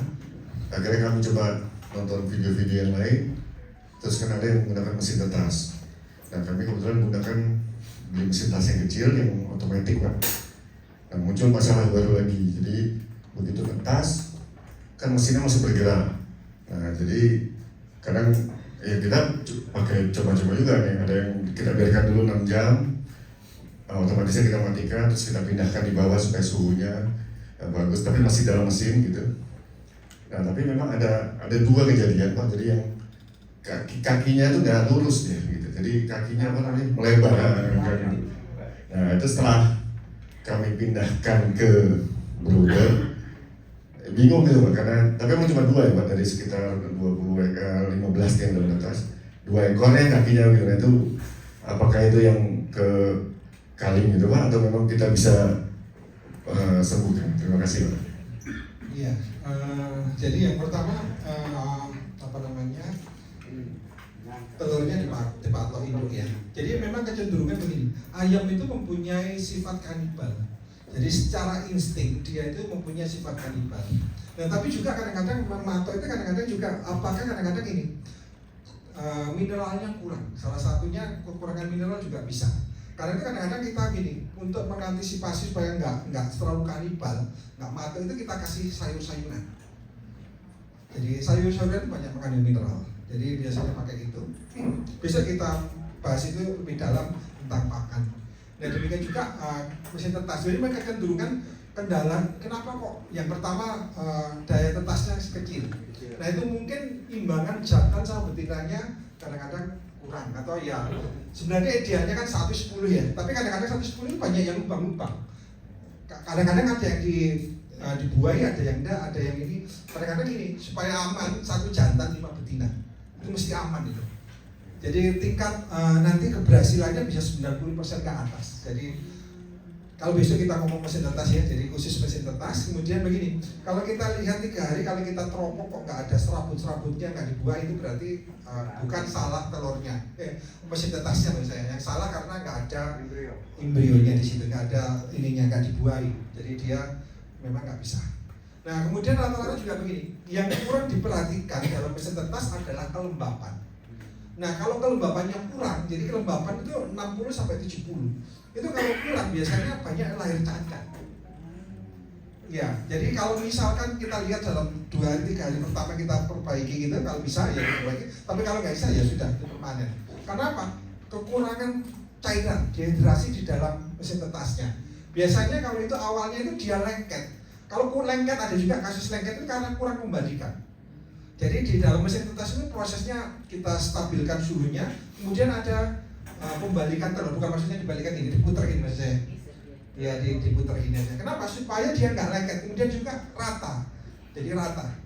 Speaker 4: akhirnya kami coba nonton video-video yang lain, terus kan ada yang menggunakan mesin tetas. Nah, kami kebetulan menggunakan beli mesin tas yang kecil yang otomatis Pak. Nah, muncul masalah baru lagi. Jadi begitu tetas kan mesinnya masih bergerak. Nah, jadi kadang ya kita pakai coba-coba juga nih, ada yang kita biarkan dulu 6 jam, otomatisnya kita matikan, terus kita pindahkan di bawah supaya suhunya bagus, tapi masih dalam mesin gitu. Nah tapi memang ada dua kejadian Pak. Jadi yang kakinya itu nggak lurus dia gitu. Jadi kakinya apa namanya melebar. Nah itu setelah kami pindahkan ke brooder, bingung gitu Pak, karena tapi emang cuma dua ya Pak, dari sekitar 15 yang menetas, 2 ekornya kakinya gitu. Nah, itu apakah itu yang ke kaling gitu Pak, atau memang kita bisa sembuhkan? Terima kasih Pak.
Speaker 1: Iya, jadi yang pertama apa namanya, telurnya dipatok induk ya. Jadi memang kecenderungan begini, ayam itu mempunyai sifat kanibal. Jadi secara insting dia itu mempunyai sifat kanibal. Nah tapi juga kadang-kadang mematok itu kadang-kadang juga apakah kadang-kadang ini mineralnya kurang. Salah satunya kekurangan mineral juga bisa. Karena itu kadang-kadang kita gini, untuk mengantisipasi supaya nggak terlalu kanibal, nggak matok itu kita kasih sayur-sayuran. Jadi sayur-sayuran banyak mengandung mineral. Jadi biasanya pakai itu. Besok kita bahas itu lebih dalam tentang pakan. Nah demikian juga mesin tetas. Jadi mereka kecenderungan kendala. Kenapa kok? Yang pertama daya tetasnya kecil. Nah itu mungkin imbangan jantan sama betinanya kadang-kadang kurang, atau ya sebenarnya idealnya kan 1:10 ya. Tapi kadang-kadang 1:10 itu banyak yang lubang-lubang. Kadang-kadang ada yang dibuahi, ada yang enggak, ada yang ini. Kadang-kadang ini supaya aman 1 jantan 5 betina. Itu mesti aman itu. Jadi tingkat nanti keberhasilannya bisa 90% ke atas. Jadi kalau besok kita ngomong mesin tetas ya, jadi khusus mesin tetas. Kemudian begini, kalau kita lihat 3 hari, kalau kita teropong kok nggak ada serabut-serabutnya, nggak dibuah, itu berarti bukan salah telurnya, mesin tetasnya menurut saya. Yang salah karena nggak ada embrionya di situ, nggak ada ininya, nggak dibuahi. Jadi dia memang nggak bisa. Nah kemudian rata-rata juga begini, yang kurang diperhatikan dalam mesin tetas adalah kelembapan. Nah kalau kelembapannya kurang, jadi kelembapan itu 60-70. Itu kalau kurang biasanya banyak lahir cacat. Ya, jadi kalau misalkan kita lihat dalam 2-3 hari pertama kita perbaiki gitu, kalau bisa ya perbaiki. Tapi kalau nggak bisa ya sudah, itu permanen. Karena apa? Kekurangan cairan, dehidrasi di dalam mesin tetasnya. Biasanya kalau itu awalnya itu dia lengket. Kalau lengket, ada juga kasus lengket itu karena kurang membalikan. Jadi di dalam mesin tetas itu prosesnya kita stabilkan suhunya, kemudian ada pembalikan telur, bukan maksudnya dibalikan ini, diputerin maksudnya. Ya diputerin aja. Kenapa? Supaya dia nggak lengket, kemudian juga rata. Jadi rata.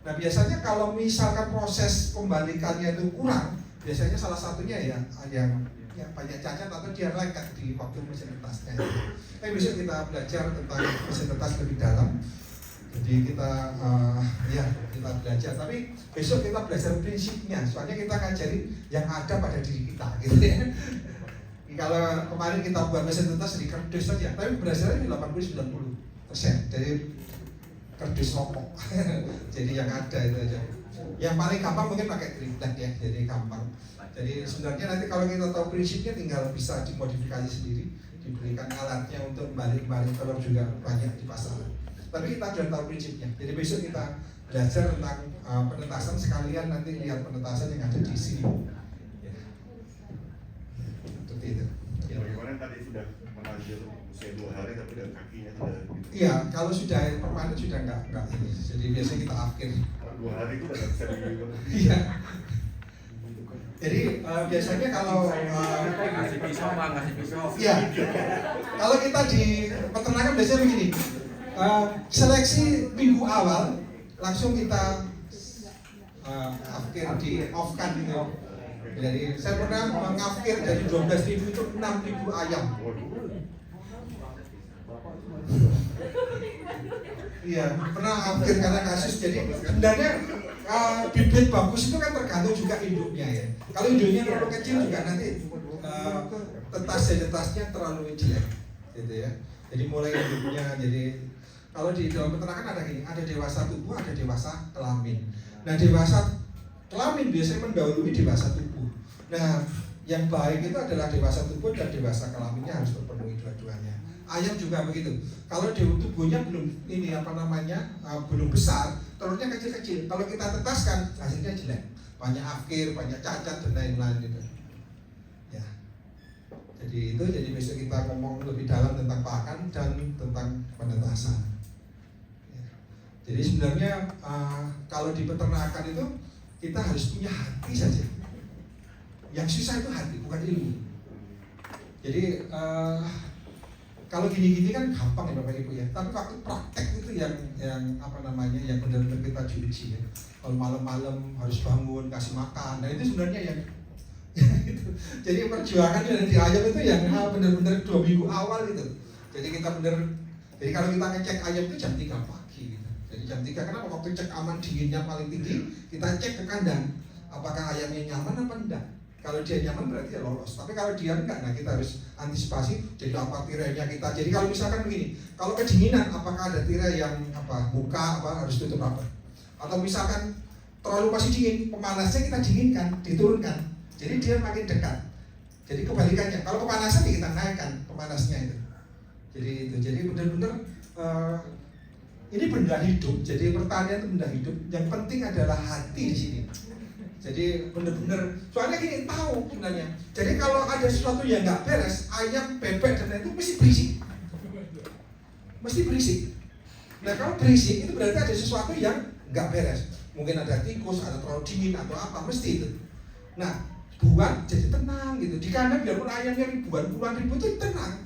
Speaker 1: Nah biasanya kalau misalkan proses pembalikannya itu kurang, biasanya salah satunya ya yang banyak cacat atau dia lengket di waktu mesin tetasnya. Besok kita belajar tentang mesin tetas lebih dalam. Jadi kita kita belajar, tapi besok kita belajar prinsipnya. Soalnya kita ngajarin yang ada pada diri kita, gitu ya. Kalau kemarin kita buat mesin tetas di kardus saja, tapi berhasilnya 80-90%. Jadi kardus rokok. Jadi yang ada itu aja. Yang paling gampang mungkin pakai triplek ya, jadi gampang. Jadi sebenarnya nanti kalau kita tahu prinsipnya tinggal bisa dimodifikasi sendiri, diberikan alatnya untuk balik telur juga banyak di pasaran. Tapi kita sudah tahu prinsipnya. Jadi besok kita belajar tentang penetasan, sekalian nanti lihat penetasan yang ada di sini. Ya. Seperti itu. Ya.
Speaker 4: Bagaimana tadi sudah menanjur usia 2 hari tapi dari kakinya sudah gitu.
Speaker 1: Iya, kalau sudah permanen sudah enggak ini. Jadi biasanya kita akhir.
Speaker 4: 2 hari itu udah bisa digigit.
Speaker 1: Iya. Jadi biasanya kalau
Speaker 3: ngasih pisau bang, ngasih pisau.
Speaker 1: iya, kalau kita di peternakan biasanya begini. Seleksi minggu awal langsung kita akhir di off kan gitu. Jadi saya pernah mengafkir dari 12.000 itu 6.000 ayam. Iya, pernah akhir karena kasus. Jadi sebenarnya bibit bagus itu kan tergantung juga induknya ya. Kalau induknya terlalu kecil juga nanti tetasnya terlalu jelek, gitu ya. Jadi mulai induknya jadi kalau di dalam peternakan ada gini, ada dewasa tubuh, ada dewasa kelamin. Nah dewasa kelamin biasanya mendahului dewasa tubuh. Nah yang baik itu adalah dewasa tubuh dan dewasa kelaminnya harus terpenuhi dua-duanya. Ayam juga begitu. Kalau tubuhnya belum belum besar, telurnya kecil-kecil. Kalau kita tetaskan hasilnya jelek, banyak akhir, banyak cacat dan lain-lain gitu. Ya. Jadi besok kita ngomong lebih dalam tentang pakan dan tentang penetasan. Jadi sebenarnya kalau di peternakan itu kita harus punya hati saja. Yang susah itu hati, bukan ilmu. Jadi kalau gini-gini kan gampang ya Bapak Ibu ya. Tapi waktu praktek itu yang apa namanya, yang benar-benar kita diuji ya. Kalau malam-malam harus bangun kasih makan. Nah itu sebenarnya yang gitu. Jadi perjuangan yang di ayam itu yang benar-benar 2 minggu awal itu. Jadi kita jadi kalau kita ngecek ayam itu jam 3 pagi gitu. Jadi jam 3 kenapa? Waktu cek aman dinginnya paling tinggi, kita cek ke kandang. Apakah ayamnya nyaman apa enggak? Kalau dia nyaman berarti ya lolos. Tapi kalau dia enggak, nah kita harus antisipasi. Jadi apa tirainya kita. Jadi kalau misalkan begini, kalau kedinginan, apakah ada tirai yang buka, harus tutup rapat? Atau misalkan terlalu masih dingin, pemanasnya kita dinginkan, diturunkan. Jadi dia makin dekat. Jadi kebalikannya. Kalau kepanasan kita naikkan pemanasnya itu. Jadi benar-benar ini benda hidup. Jadi pertanian itu benda hidup. Yang penting adalah hati di sini. Jadi benar-benar, soalnya gini, tahu sebenarnya. Jadi kalau ada sesuatu yang nggak beres, ayam, bebek dan lain itu mesti berisik. Mesti berisik. Nah kalau berisik itu berarti ada sesuatu yang nggak beres. Mungkin ada tikus, ada terlalu dingin atau apa, mesti itu. Nah buat jadi tenang gitu. Di kandang biarpun ayamnya ribuan, puluhan ribu itu tenang.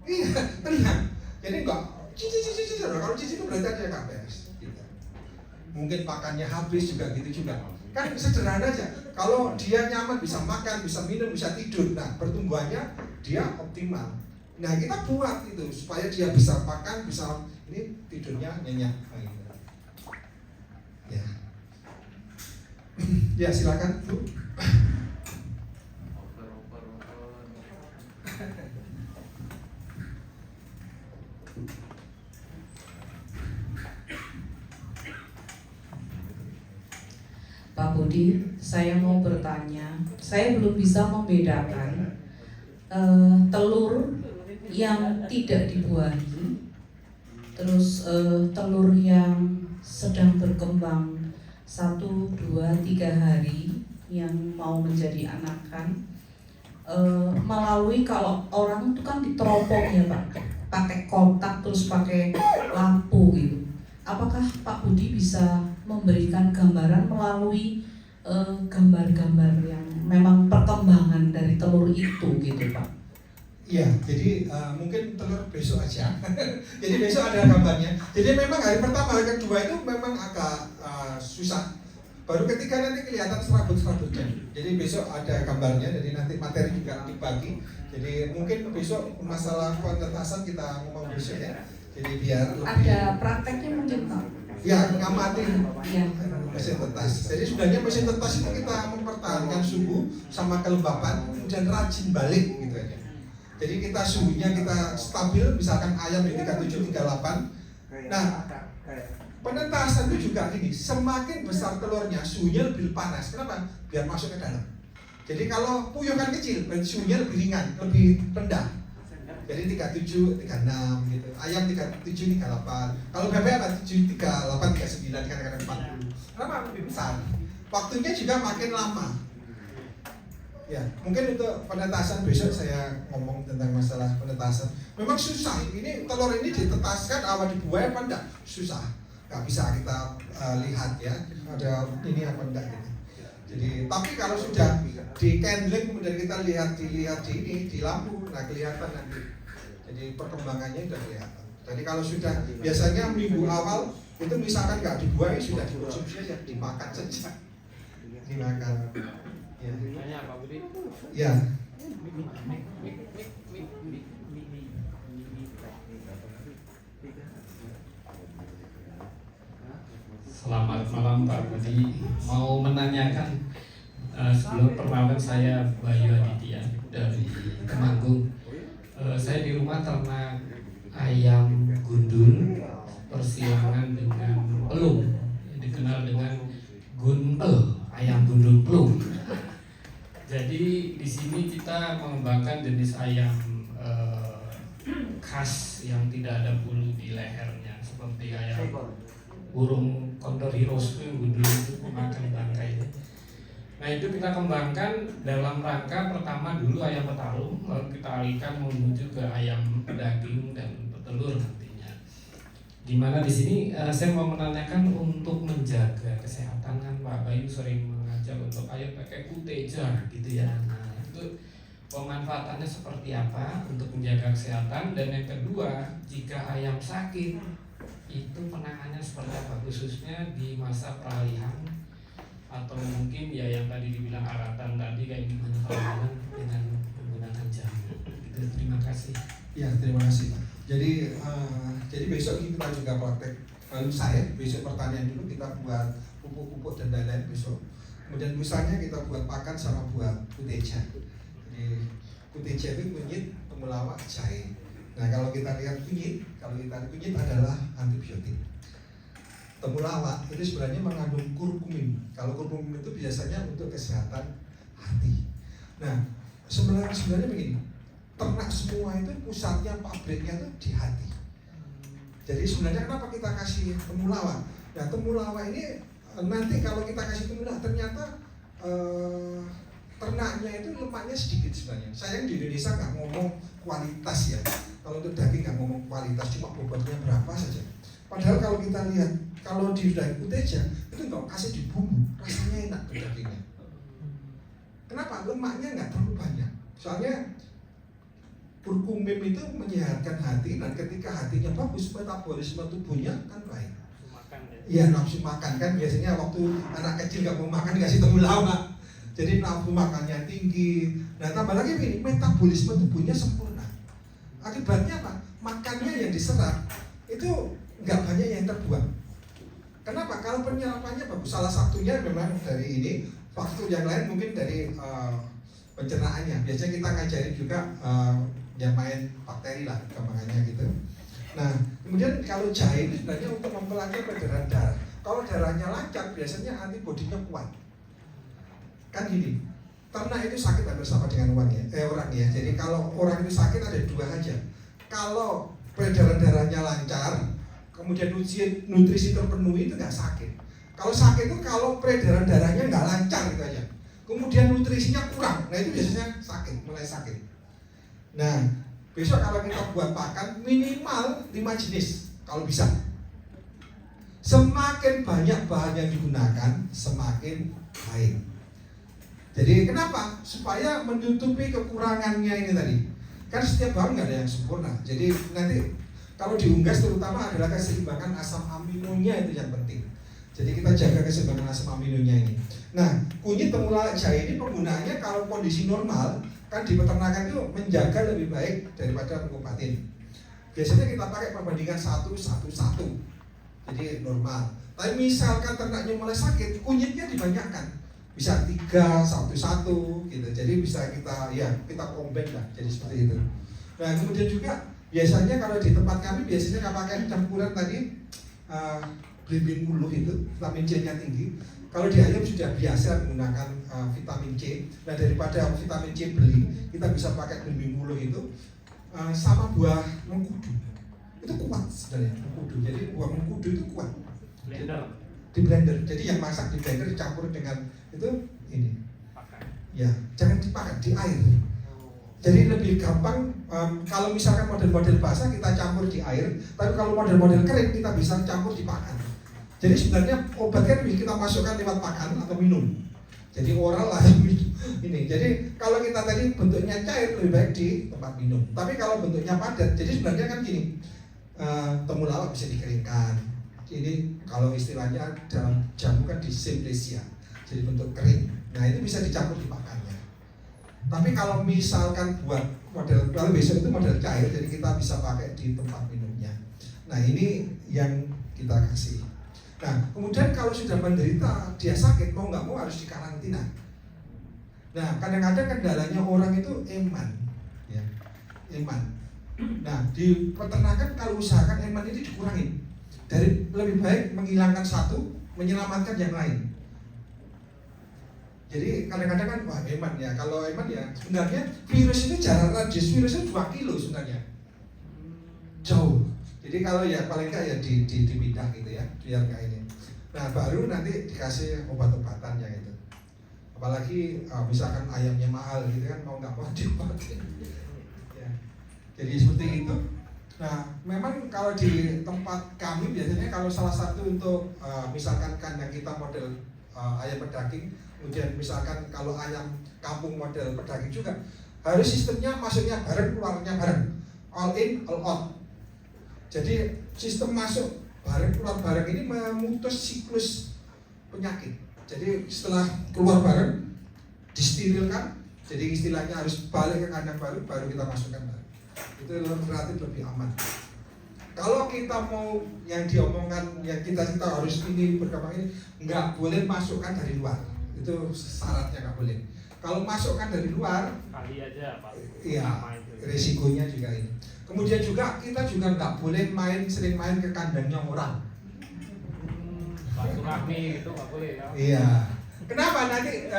Speaker 1: Iya, tenang. Jadi enggak cici. Kalau cici itu berarti ada yang nggak beres. Gitu. Mungkin pakannya habis juga gitu juga. Kan sederhana aja. Kalau dia nyaman bisa makan, bisa minum, bisa tidur. Nah pertumbuhannya dia optimal. Nah kita buat itu supaya dia bisa makan, bisa ini tidurnya nyenyak. Ya. Ya silakan Bu.
Speaker 5: Pak Budi, saya mau bertanya. Saya belum bisa membedakan telur yang tidak dibuahi, terus telur yang sedang berkembang 1, 2, 3 hari yang mau menjadi anakan, melalui, kalau orang itu kan diteropong ya Pak, pakai kotak terus pakai lampu gitu. Apakah Pak Budi bisa memberikan gambaran melalui gambar-gambar yang memang perkembangan dari telur itu gitu Pak?
Speaker 1: Iya, jadi mungkin telur besok aja. Jadi besok ada gambarnya. Jadi memang hari pertama, hari kedua itu memang agak susah. Baru ketiga nanti kelihatan serabut-serabutnya. Jadi besok ada gambarnya. Jadi nanti materi juga dibagi. Jadi mungkin besok masalah kuantitasan kita ngomong besok ya. Jadi biar lebih
Speaker 5: ada prakteknya mungkin Pak?
Speaker 1: Ya, ngamatin
Speaker 5: ya.
Speaker 1: Mesin tetas. Jadi sebenarnya mesin tetas itu kita mempertahankan suhu sama kelembapan, kemudian rajin balik gitu aja. Jadi kita suhunya kita stabil, misalkan ayam di 37, 38. Nah, penetasan itu juga gini, semakin besar telurnya, suhunya lebih panas. Kenapa? Biar masuk ke dalam. Jadi kalau puyuh kan kecil, berarti suhunya lebih ringan, lebih rendah. Jadi 37, 36 gitu. Ayam 37, 38. Kalau bebek apa? 7, 38, 39, kadang-kadang 40. Kenapa lebih besar? Waktunya juga makin lama. Ya, mungkin untuk penetasan besok saya ngomong tentang masalah penetasan. Memang susah. Ini telur ini ditetaskan awal dibuai apa enggak? Susah. Nggak bisa kita lihat ya. Ada ini apa enggak gitu. Jadi, tapi kalau sudah di candling kemudian kita dilihat di lampu, nah kelihatan nanti. Jadi perkembangannya sudah kelihatan. Jadi kalau sudah biasanya minggu awal itu misalkan nggak dibuai sudah dikonsumsi saja, dimakan saja. Dimakan. Ya.
Speaker 3: Tanya Pak Budi.
Speaker 1: Ya.
Speaker 6: Selamat malam Pak Budi. Mau menanyakan sebelum perkenalan, saya Bayu Aditya dari Temanggung. Saya di rumah ternak ayam gundul persilangan dengan pelung, dikenal dengan guntel, ayam gundul pelung. Jadi di sini kita mengembangkan jenis ayam khas yang tidak ada bulu di lehernya, seperti ayam burung kondor hiros itu gundul itu memakan bangkainya. Nah itu kita kembangkan dalam rangka pertama dulu ayam petarung, lalu kita alihkan menuju ke ayam daging dan petelur nantinya. Dimana di sini saya mau menanyakan untuk menjaga kesehatan kan Pak Bayu sering mengajak untuk ayo pakai kuteja gitu ya. Nah itu pemanfaatannya seperti apa untuk menjaga kesehatan, dan yang kedua jika ayam sakit itu penanganannya seperti apa khususnya di masa peralihan atau mungkin ya yang tadi dibilang aratan tadi kayak gimana penanganan dengan menggunakan jamu. Gitu. Terima kasih.
Speaker 1: Ya, terima kasih Pak. Jadi besok kita juga praktek. Lalu saya besok pertanian dulu kita buat pupuk-pupuk dan lain-lain besok. Kemudian lusanya kita buat pakan sama buat kuteja. Jadi kuteja itu kunyit, temulawak, jahe. Nah kalau kita lihat kunyit adalah antibiotik. Temulawak itu sebenarnya mengandung kurkumin. Kalau kurkumin itu biasanya untuk kesehatan hati. Nah sebenarnya begini. Ternak semua itu pusatnya, pabriknya itu di hati. Jadi sebenarnya kenapa kita kasih temulawak? Nah temulawak ini nanti kalau kita kasih temulawak ternyata ternaknya itu lemaknya sedikit sebenarnya. Sayang di Indonesia nggak ngomong kualitas ya. Kalau untuk daging nggak ngomong kualitas, cuma bobotnya berapa saja. Padahal kalau kita lihat, kalau di daging kuteja itu nggak kasih di bumbu, rasanya enak tuh dagingnya. Kenapa? Lemaknya nggak terlalu banyak. Soalnya kurkumin itu menyehatkan hati, dan ketika hatinya bagus, metabolisme tubuhnya kan baik. Iya, nafsu makan kan biasanya waktu anak kecil nggak mau makan dikasih temulawak, jadi nafsu makannya tinggi. Nah tambah lagi begini, metabolisme tubuhnya sempurna. Akibatnya apa? Makannya yang diserap itu nggak banyak yang terbuang. Kenapa? Kalau penyerapannya bagus. Salah satunya memang dari ini, faktor yang lain mungkin dari pencernaannya. Biasanya kita ngajarin juga yang main bakteri lah, gampangannya gitu. Nah, kemudian kalau jahe ini sebenarnya untuk memperlancar peredaran darah. Kalau darahnya lancar, biasanya antibodinya kuat. Kan gini, ternak itu sakit hampir sama dengan orang ya. Jadi kalau orang itu sakit ada dua aja. Kalau peredaran darahnya lancar, kemudian nutrisi terpenuhi itu nggak sakit. Kalau sakit itu kalau peredaran darahnya nggak lancar gitu aja. Kemudian nutrisinya kurang, nah itu biasanya sakit, mulai sakit. Nah, besok kalau kita buat pakan minimal 5 jenis kalau bisa. Semakin banyak bahan yang digunakan, semakin baik. Jadi kenapa? Supaya menutupi kekurangannya ini tadi. Kan setiap bahan nggak ada yang sempurna. Jadi nanti kalau diunggas terutama adalah keseimbangan asam aminonya itu yang penting. Jadi kita jaga keseimbangan asam aminonya ini. Nah, kunyit temulawak jahe ini penggunaannya kalau kondisi normal kan di peternakan itu menjaga lebih baik daripada mengobatin. Biasanya kita pakai perbandingan 1:1:1, jadi normal. Tapi misalkan ternaknya mulai sakit, kunyitnya dibanyakkan, bisa 3:1:1 gitu. Jadi bisa kita combine lah, jadi seperti itu. Nah kemudian juga biasanya kalau di tempat kami biasanya nggak pakai campuran tadi belimbing ulu itu, vitamin C-nya tinggi. Kalau di ayam sudah biasa menggunakan vitamin C. Nah daripada vitamin C beli, kita bisa pakai belimbing ulu itu sama buah mengkudu. Itu kuat sebenarnya mengkudu. Jadi buah mengkudu itu kuat. Di blender. Jadi yang masak di blender dicampur dengan itu ini. Ya, jangan dipakai di air. Jadi lebih gampang kalau misalkan model-model basah kita campur di air, tapi kalau model-model kering kita bisa campur di pakan. Jadi sebenarnya obat kan kita masukkan lewat pakan atau minum. Jadi oral lah ini. Jadi kalau kita tadi bentuknya cair lebih baik di tempat minum. Tapi kalau bentuknya padat, jadi sebenarnya kan gini, temulawak bisa dikeringkan. Ini kalau istilahnya dalam jamu kan disymplesia, jadi bentuk kering. Nah itu bisa dicampur di pakannya. Tapi kalau misalkan buat model, kalau besok itu model cair, jadi kita bisa pakai di tempat minumnya. Nah ini yang kita kasih. Nah, kemudian kalau sudah menderita, dia sakit, mau nggak mau harus dikarantina. Nah, kadang-kadang kendalanya orang itu eman, ya, eman. Nah, di peternakan kalau usahakan eman ini dikurangin. Dari lebih baik menghilangkan satu, menyelamatkan yang lain. Jadi kadang-kadang kan, wah eman ya, kalau eman ya sebenarnya virus itu jarak radius virusnya 2 kilo sebenarnya, jauh. Jadi kalau ya paling nggak ya dipindah gitu ya, biar nggak ini. Nah baru nanti dikasih obat-obatan yang itu. Apalagi misalkan ayamnya mahal gitu kan, mau nggak mau diobatin. Ya. Jadi seperti itu. Nah memang kalau di tempat kami biasanya kalau salah satu untuk misalkan kandang kita model ayam pedaging, kemudian misalkan kalau ayam kampung model pedaging juga harus sistemnya masuknya bareng, keluarnya bareng, all in all out. Jadi sistem masuk bareng keluar bareng ini memutus siklus penyakit. Jadi setelah keluar bareng disterilkan, jadi istilahnya harus balik ke kandang baru kita masukkan bareng. Itu relatif lebih aman. Kalau kita mau yang diomongkan, yang kita harus ini berkembang ini, nggak boleh masukkan dari luar. Itu syaratnya nggak boleh. Kalau masukkan dari luar,
Speaker 6: Kali aja Pak.
Speaker 1: iya, risikonya juga ini. Kemudian juga kita juga nggak boleh sering main ke kandangnya orang.
Speaker 6: Silaturahmi gitu nggak boleh ya.
Speaker 1: Iya. Kenapa nanti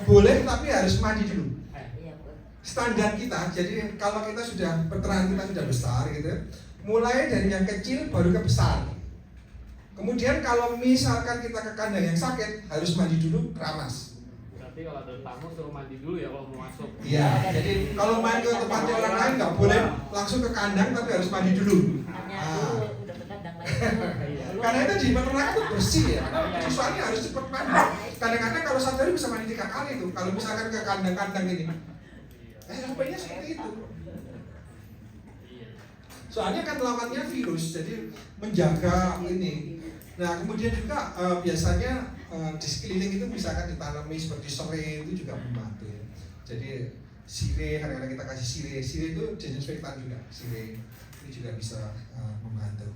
Speaker 1: boleh tapi harus mandi dulu. Standar kita, jadi kalau kita sudah peternakan kita sudah besar gitu, mulai dari yang kecil baru ke besar. Kemudian kalau misalkan kita ke kandang yang sakit harus mandi dulu, keramas.
Speaker 6: Berarti kalau ada tamu suruh mandi dulu ya kalau mau masuk.
Speaker 1: Iya, jadi kalau main ke tempatnya orang lain nggak boleh langsung ke kandang tapi harus mandi dulu.
Speaker 7: Udah ke kandang lain.
Speaker 1: Karena itu di peternakan itu bersih ya, karena siswanya harus cepat mandi. Kadang-kadang kalau satu hari bisa mandi 3 kali tuh. Kalau misalkan ke kandang-kandang ini, sampainya seperti itu. Soalnya kan lawannya virus, jadi menjaga ini. Nah kemudian juga biasanya di sekeliling itu misalkan ditanami seperti serai itu juga membantu ya. Jadi sirih, kadang-kadang kita kasih sirih itu desinfektan juga, sirih itu juga bisa membantu.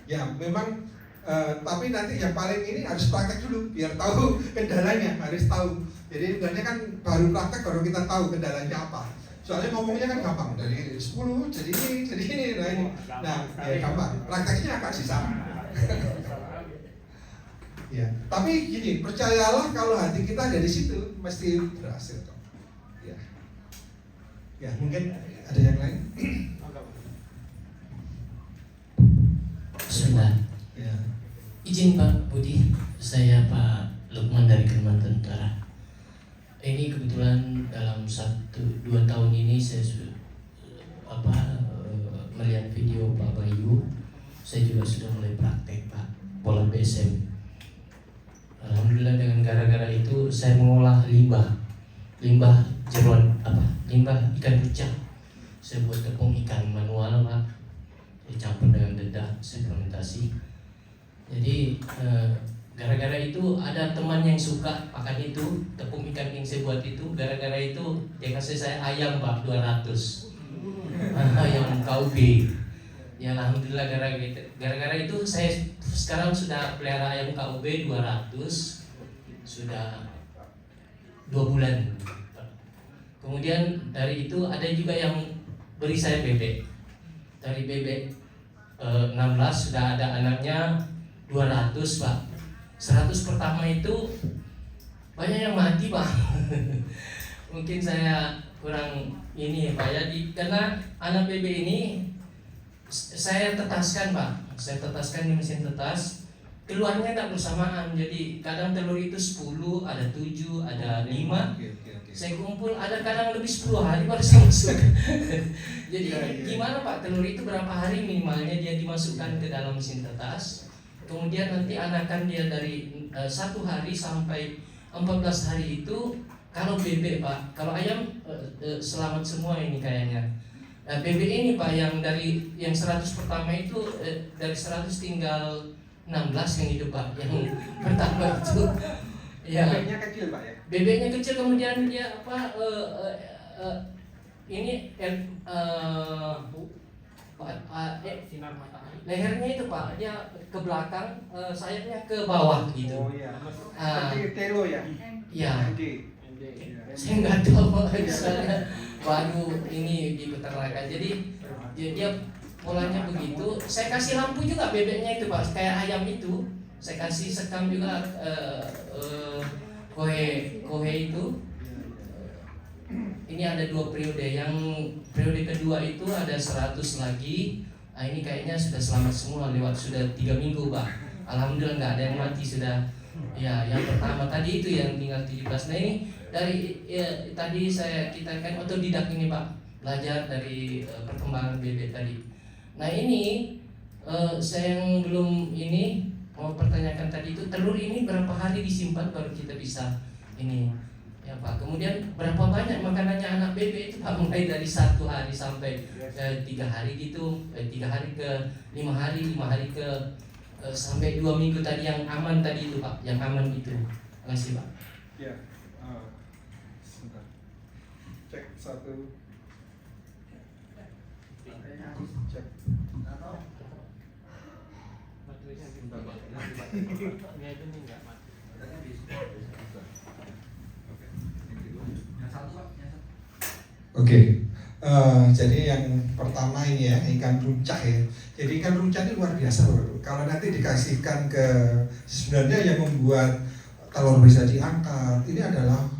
Speaker 1: Ya memang tapi nanti yang paling ini harus praktek dulu biar tahu kendalanya, harus tahu. Jadi sebenarnya kan baru praktek baru kita tahu kendalanya apa. Soalnya ngomongnya kan gampang, dari 10 jadi ini, nah ini. Nah, ya gampang. Prakteknya agak susah. Ya, tapi gini, percayalah kalau hati kita ada di situ mesti berhasil kok. Ya. Ya, mungkin ada yang lain?
Speaker 8: Sebentar.
Speaker 1: Ya.
Speaker 8: Izin Pak Budi, saya Pak Lukman dari Kalimantan Utara. Ini kebetulan dalam 1-2 tahun ini saya melihat video Pak Bayu. Saya juga sudah mulai praktek Pak pola BSM. Alhamdulillah dengan gara-gara itu saya mengolah limbah jeruan limbah ikan rucah. Saya buat tepung ikan manual Pak, dicampur dengan dedak, saya fermentasi. Jadi gara-gara itu ada teman yang suka makan itu tepung ikan yang saya buat itu. Gara-gara itu dia kasih saya ayam Pak 200 ayam KUB. Ya alhamdulillah gara-gara itu saya sekarang sudah pelihara ayam KUB 200 sudah 2 bulan. Kemudian dari itu ada juga yang beri saya bebek. Dari bebek 16 sudah ada anaknya 200 Pak. 100 pertama itu banyak yang mati Pak. Mungkin saya kurang ini Pak ya, karena anak bebek ini saya tetaskan Pak. Saya tetaskan di mesin tetas, keluarnya tak bersamaan. Jadi kadang telur itu 10, ada 7, ada 5. Saya kumpul ada kadang lebih 10 hari baru saya masuk. Jadi gimana Pak, telur itu berapa hari minimalnya dia dimasukkan ke dalam mesin tetas? Kemudian nanti anakan dia dari 1 hari sampai 14 hari itu. Kalau bebek Pak, kalau ayam selamat semua ini kayaknya. Nah, bebek ini Pak yang dari yang 100 pertama itu dari 100 tinggal 16 yang hidup Pak, yang pertama itu. Ya.
Speaker 1: Bebeknya kecil Pak ya?
Speaker 8: Bebeknya kecil kemudian dia ini
Speaker 6: Sinar matahari.
Speaker 8: lehernya itu Pak, dia ke belakang, sayapnya ke bawah gitu.
Speaker 1: Oh iya.
Speaker 8: Ah.
Speaker 1: Seperti telo ya?
Speaker 8: Ya,
Speaker 1: Nanti.
Speaker 8: saya nggak tahu Pak, misalnya baru ini di peternakan. Jadi dia polanya begitu. Saya kasih lampu juga bebeknya itu Pak, kayak ayam itu. Saya kasih sekam juga kohe itu. Ini ada 2 periode. Yang periode kedua itu ada 100 lagi. Nah, ini kayaknya sudah selamat semua lewat sudah 3 minggu Pak. Alhamdulillah nggak ada yang mati sudah. Ya, yang pertama tadi itu yang tinggal 17. Nah ini dari tadi kita kan otodidak ini Pak, belajar dari perkembangan bebek tadi. Nah ini saya yang belum ini mau pertanyakan tadi itu, telur ini berapa hari disimpan baru kita bisa ini ya Pak. Kemudian berapa banyak makanannya anak bebek itu Pak, mulai dari 1 hari sampai 3 hari gitu, 3 hari ke 5 hari, 5 hari ke sampai 2 minggu tadi yang aman tadi itu Pak, yang aman itu. Terima kasih Pak.
Speaker 1: Ya, sebentar. Cek 1. Cek. Oke, jadi yang pertama ini ya, ikan runcak ya. Jadi ikan runcak ini luar biasa loh. Kalau nanti dikasihkan ke, sebenarnya yang membuat telur bisa diangkat ini adalah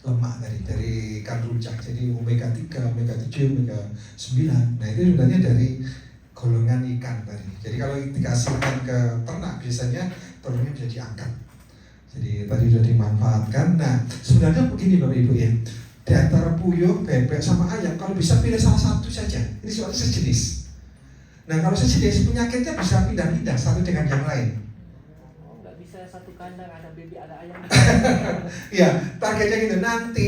Speaker 1: lemak dari ikan runcak. Jadi omega 3, omega 7, omega 9. Nah itu sebenarnya dari golongan ikan tadi. Jadi kalau dikasihkan ke ternak biasanya telurnya bisa diangkat. Jadi tadi sudah dimanfaatkan. Nah sebenarnya begini Bapak Ibu ya, di antara puyuh, bebek sama ayam kalau bisa pilih salah satu saja. Ini soalnya sejenis. Nah kalau sejenis penyakitnya bisa pindah-pindah satu dengan yang lain.
Speaker 7: Nggak bisa satu kandang ada bebek ada ayam.
Speaker 1: Iya, targetnya gitu. Nanti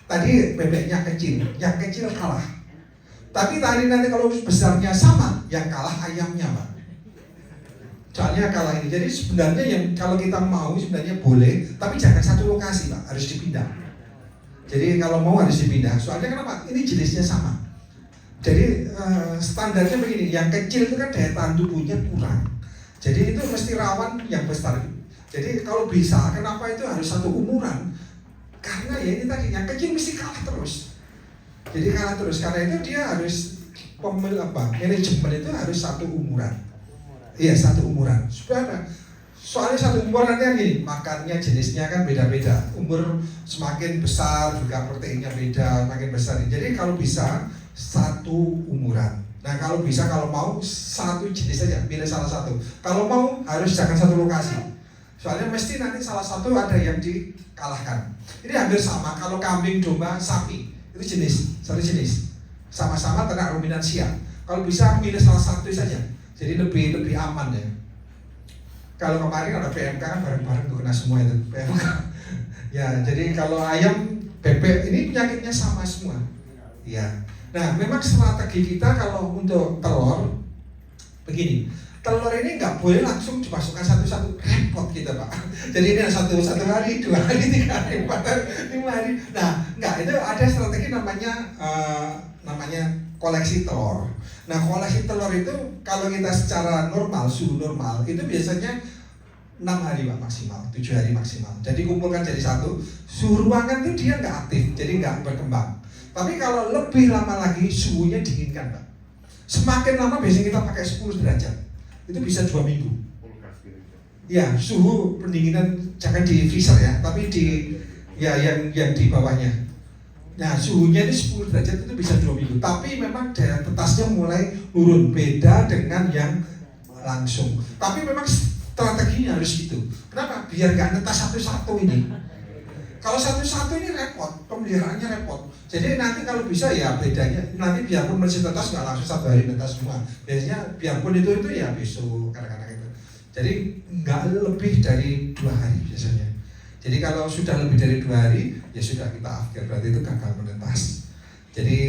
Speaker 1: tadi bebeknya kecil, yang kecil kalah. Tapi tadi nanti kalau besarnya sama, yang kalah ayamnya Pak. Soalnya kalah ini. Jadi sebenarnya yang kalau kita mau sebenarnya boleh, tapi jangan satu lokasi Pak, harus dipindah. Jadi kalau mau harus dipindah. Soalnya kenapa? Ini jenisnya sama. Jadi standarnya begini, yang kecil itu kan daya tahan tubuhnya kurang. Jadi itu mesti rawan yang besar. Jadi kalau bisa, kenapa itu harus satu umuran? Karena ya ini tadi, yang kecil mesti kalah terus. Jadi kalah terus, karena itu dia harus manajemen itu harus satu umuran. Iya, satu umuran. Sudah ada. Soalnya satu umuran kan gini, makannya jenisnya kan beda-beda. Umur semakin besar juga proteinnya beda, makin besar. Jadi kalau bisa satu umuran. Nah kalau bisa, kalau mau satu jenis saja, pilih salah satu. Kalau mau harus jangan satu lokasi. Soalnya mesti nanti salah satu ada yang dikalahkan. Ini hampir sama. Kalau kambing, domba, sapi itu jenis, satu jenis. Sama-sama ternak ruminansia. Kalau bisa pilih salah satu saja. Jadi lebih aman ya. Kalau kemarin ada PMK kan bareng-bareng tuh kena semua itu PMK. Ya, jadi kalau ayam, bebek ini penyakitnya sama semua. Ya. Nah, memang strategi kita kalau untuk telur begini. Telur ini nggak boleh langsung dimasukkan satu-satu, repot kita Pak. Jadi ini satu hari, 2 hari, 3 hari, 4 hari, 5 hari. Nah, nggak, itu ada strategi namanya koleksi telur. Nah, koleksi telur itu kalau kita secara normal, suhu normal itu biasanya 6 hari Pak maksimal, 7 hari maksimal. Jadi kumpulkan jadi satu. Suhu ruangan itu dia nggak aktif, jadi nggak berkembang. Tapi kalau lebih lama lagi suhunya diinginkan Pak. Semakin lama biasanya kita pakai 10 derajat. Itu bisa 2 minggu. Ya, suhu pendinginan jangan di freezer ya, tapi di yang di bawahnya. Nah, suhunya ini 10 derajat itu bisa 2 minggu. Tapi memang daya tetasnya mulai turun, beda dengan yang langsung. Tapi memang strateginya harus gitu. Kenapa? Biar nggak netas satu-satu ini. Kalau satu-satu ini repot, pemeliharaannya repot. Jadi nanti kalau bisa ya bedanya, nanti biarpun masih netas nggak langsung 1 hari netas semua. Biasanya biarpun itu ya besok kadang-kadang itu. Jadi nggak lebih dari 2 hari biasanya. Jadi kalau sudah lebih dari 2 hari ya sudah kita akhir, berarti itu gagal menetas. Jadi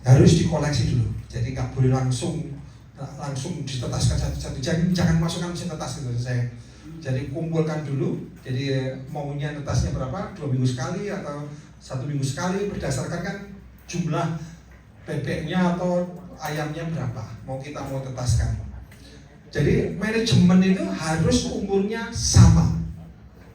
Speaker 1: harus dikoleksi dulu. Jadi nggak boleh langsung ditetaskan satu-satu. Jangan masukkan mesin tetas gitu saya. Jadi kumpulkan dulu. Jadi maunya netasnya berapa? 2 minggu sekali atau 1 minggu sekali, berdasarkan kan jumlah bebeknya atau ayamnya berapa mau tetaskan. Jadi manajemen itu harus umurnya sama,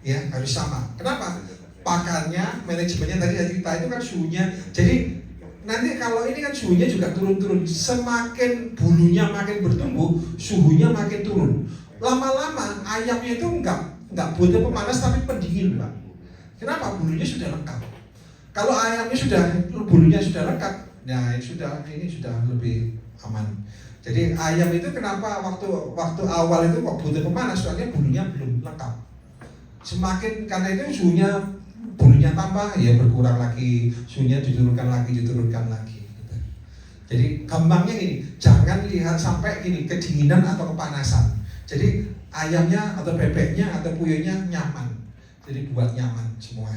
Speaker 1: ya harus sama. Kenapa? Pakannya, manajemennya tadi kita itu kan suhunya. Jadi nanti kalau ini kan suhunya juga turun-turun. Semakin bulunya makin bertumbuh, suhunya makin turun. Lama-lama ayamnya itu nggak butuh pemanas tapi pendingin Pak. Kenapa? Bulunya sudah lengkap. Kalau ayamnya bulunya sudah lengkap, nah ini sudah lebih aman. Jadi ayam itu kenapa waktu awal itu kok butuh pemanas, soalnya bulunya belum lengkap. Semakin karena itu bulunya tambah ya berkurang lagi, suhunya diturunkan lagi gitu. Jadi gampangnya gini, jangan lihat sampai gini kedinginan atau kepanasan. Jadi ayamnya atau bebeknya atau puyuhnya nyaman. Jadi buat nyaman semua.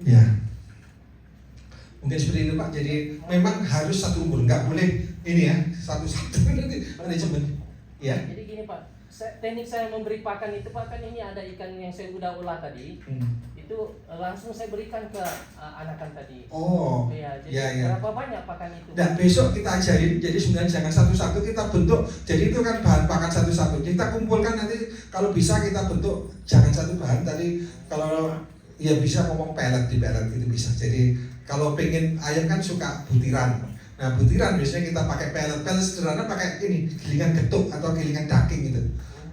Speaker 1: Ya. Mungkin seperti itu Pak. Jadi memang harus satu umur, nggak boleh ini ya satu-satu nanti manajemen. Ya.
Speaker 7: Jadi gini Pak, teknik saya memberi pakan itu Pak, kan ini ada ikan yang saya udah olah tadi. Itu langsung saya berikan ke anakan tadi.
Speaker 1: Oh.
Speaker 7: Iya, jadi
Speaker 1: Ya.
Speaker 7: berapa banyak pakan itu?
Speaker 1: Dan besok kita ajarin, jadi sebenarnya jangan satu-satu kita bentuk. Jadi itu kan bahan pakan satu-satu. Kita kumpulkan nanti kalau bisa kita bentuk jangan satu bahan tadi. Kalau ya bisa ngomong pelet di pelet itu bisa. Jadi kalau pengen ayam kan suka butiran. Nah butiran biasanya kita pakai pelet sederhana pakai ini gilingan getuk atau gilingan daging gitu.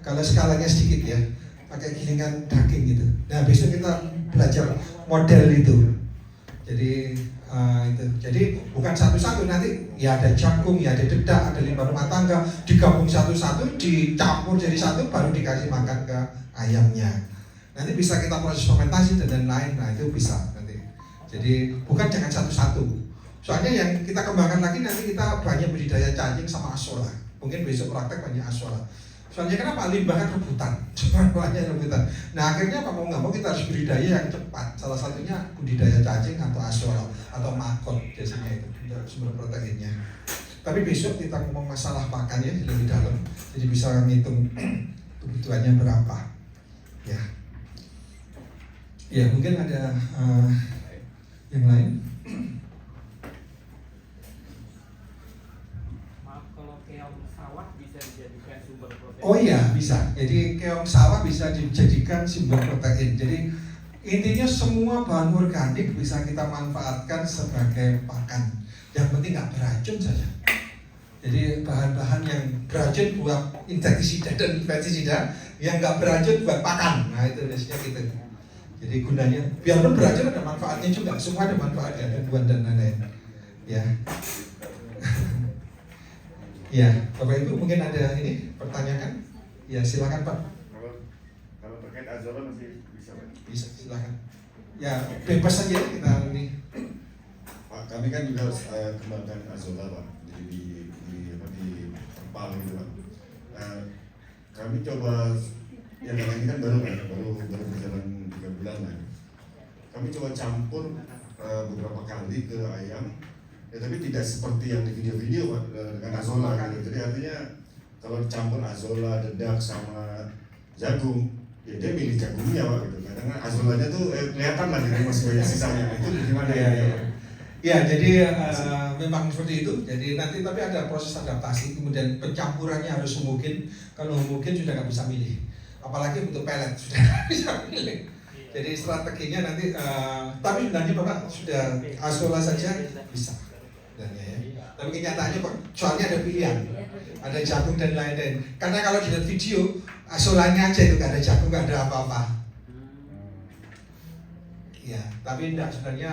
Speaker 1: Kalau skalanya sedikit ya pakai gilingan daging gitu. Nah besok kita belajar model itu. Jadi itu. Jadi bukan satu-satu nanti ya ada jagung, ya ada dedak, ada limbah rumah tangga digabung satu-satu dicampur jadi satu baru dikasih makan ke ayamnya. Nanti bisa kita proses fermentasi dan lain-lain. Nah itu bisa nanti. Jadi bukan jangan satu-satu. Soalnya yang kita kembangkan lagi nanti kita banyak budidaya cacing sama asola. Mungkin besok praktek banyak asola. Soalnya kenapa? Limbah kan rebutan, semuanya rebutan. Nah akhirnya apa mau nggak mau kita harus budidaya yang cepat. Salah satunya budidaya cacing atau asola atau makot biasanya itu untuk sumber proteinnya. Tapi besok kita ngomong masalah pakan ya lebih dalam, jadi bisa ngitung kebutuhannya berapa. Ya, ya mungkin ada yang lain. Oh iya bisa. Jadi keong sawah bisa dijadikan sumber protein. Jadi intinya semua bahan organik bisa kita manfaatkan sebagai pakan. Yang penting nggak beracun saja. Jadi bahan-bahan yang beracun buat insektisida dan pestisida, yang nggak beracun buat pakan. Nah itu biasanya gitu. Jadi gunanya, biarpun beracun ada manfaatnya juga. Semua ada manfaatnya, tumbuhan dan lain-lain. Ya. Ya, Bapak Ibu mungkin ada ini pertanyaan? Ya silakan Pak.
Speaker 4: Kalau terkait azola masih bisa Pak?
Speaker 1: Bisa, silakan. Ya bebas saja kita ini.
Speaker 4: Pak, kami kan juga kembangkan azola Pak, jadi di terpal gitu Pak. Kami coba yang ini kan baru berjalan 3 bulan lah. Kami coba campur beberapa kali ke ayam. Ya tapi tidak seperti yang di video-video Pak, dengan azola gitu. Jadi artinya kalau campur azola, dedak sama jagung, ya dia milih jagungnya Pak gitu. Karena azolanya tuh kelihatan lah jadi masih banyak sisanya. Itu gimana ya?
Speaker 1: Ya jadi memang seperti itu. Jadi nanti tapi ada proses adaptasi. Kemudian pencampurannya harus mungkin. Kalau mungkin sudah nggak bisa milih. Apalagi untuk pelet sudah nggak bisa milih. Jadi strateginya nanti. Tapi sebenarnya Bapak sudah azola saja bisa. Ya. Tapi kenyataannya Pak, soalnya ada pilihan, ada jagung dan lain-lain. Karena kalau dilihat video, asolanya aja itu nggak ada jagung, nggak ada apa-apa. Ya, tapi enggak sebenarnya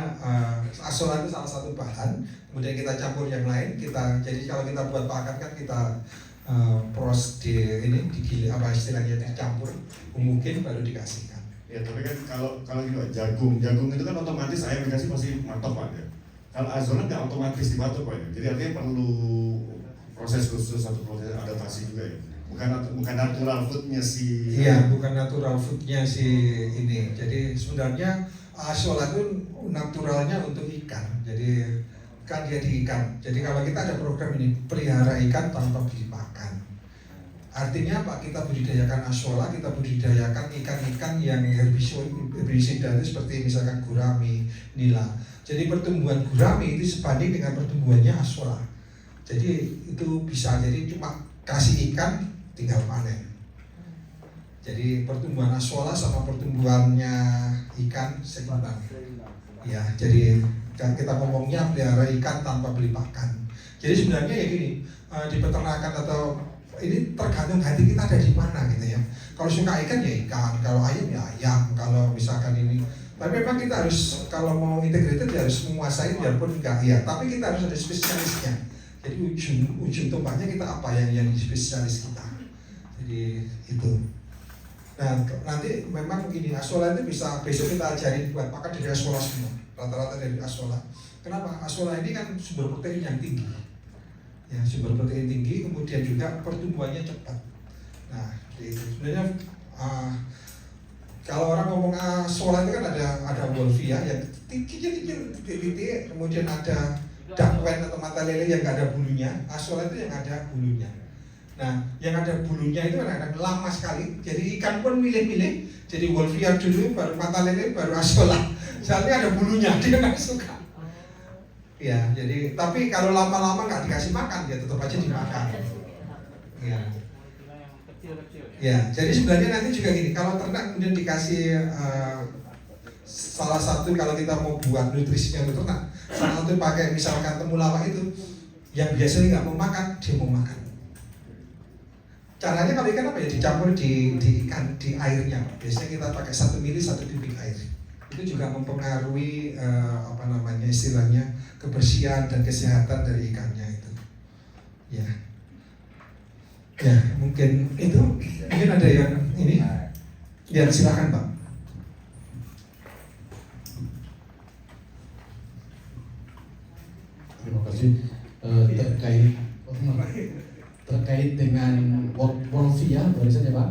Speaker 1: asola itu salah satu bahan. Kemudian kita campur yang lain. Jadi kalau kita buat pakan kan kita pros di ini digili apa istilahnya dicampur, mungkin baru dikasihkan.
Speaker 4: Ya tapi kan kalau gitu jagung itu kan otomatis ayam dikasih pasti mantap Pak ya. Kalau azola nggak otomatis dibatuk Pak ya. Jadi artinya perlu proses khusus atau proses adaptasi juga ya. Bukan natural foodnya si.
Speaker 1: Iya, bukan natural foodnya si ini. Jadi sebenarnya azola itu naturalnya untuk ikan. Jadi kan dia di ikan. Jadi kalau kita ada program ini pelihara ikan tanpa beli pakan. Artinya apa? Kita budidayakan azola, kita budidayakan ikan-ikan yang herbisida itu seperti misalkan gurami, nila. Jadi pertumbuhan gurami itu sebanding dengan pertumbuhannya azola. Jadi itu bisa, jadi cuma kasih ikan tinggal panen. Jadi pertumbuhan azola sama pertumbuhannya ikan seimbang. Ya, jadi kita ngomongnya pelihara ikan tanpa beli pakan. Jadi sebenarnya ya gini, di peternakan atau ini tergantung hati kita ada di mana gitu ya. Kalau suka ikan ya ikan, kalau ayam ya ayam, kalau misalkan ini. Tapi memang kita harus kalau mau integrated ya harus menguasai biarpun enggak ya. Tapi kita harus ada spesialisnya. Jadi ujung tombaknya kita apa yang spesialis kita. Jadi itu. Nah nanti memang begini, azola itu bisa besok kita ajarin buat pakan dari azola semua. rata-rata dari Asola. Kenapa? Asola ini kan sumber protein yang tinggi, ya sumber protein tinggi, kemudian juga pertumbuhannya cepat. Nah, itu sebenarnya kalau orang ngomong Asola itu kan ada wolfia yang titik-titik, kemudian ada dakwen atau mata lele yang nggak ada bulunya. Asola itu yang ada bulunya. Nah, yang ada bulunya itu kadang-kadang lama sekali. Jadi ikan pun milih-milih. Jadi wolfia dulu, baru mata lele, baru Asola. Soalnya ada bulunya, dia nggak suka. Ya, jadi tapi kalau lama-lama nggak dikasih makan, dia tetap aja dimakan. Ya. Ya, jadi sebenarnya nanti juga gini, kalau ternak kemudian dikasih salah satu, kalau kita mau buat nutrisinya untuk ternak, salah satu pakai misalkan temulawak itu, yang biasanya nggak mau makan, dia mau makan. Caranya kalau ikan apa ya, dicampur di ikan, di airnya. Biasanya kita pakai 1 mili 1 kubik air. Itu juga mempengaruhi istilahnya kebersihan dan kesehatan dari ikannya itu. Ya. Ya, mungkin itu. Mungkin ada yang ini. Ya, silakan Pak.
Speaker 9: Terima kasih. Terkait dengan wolfia barusan ya Pak,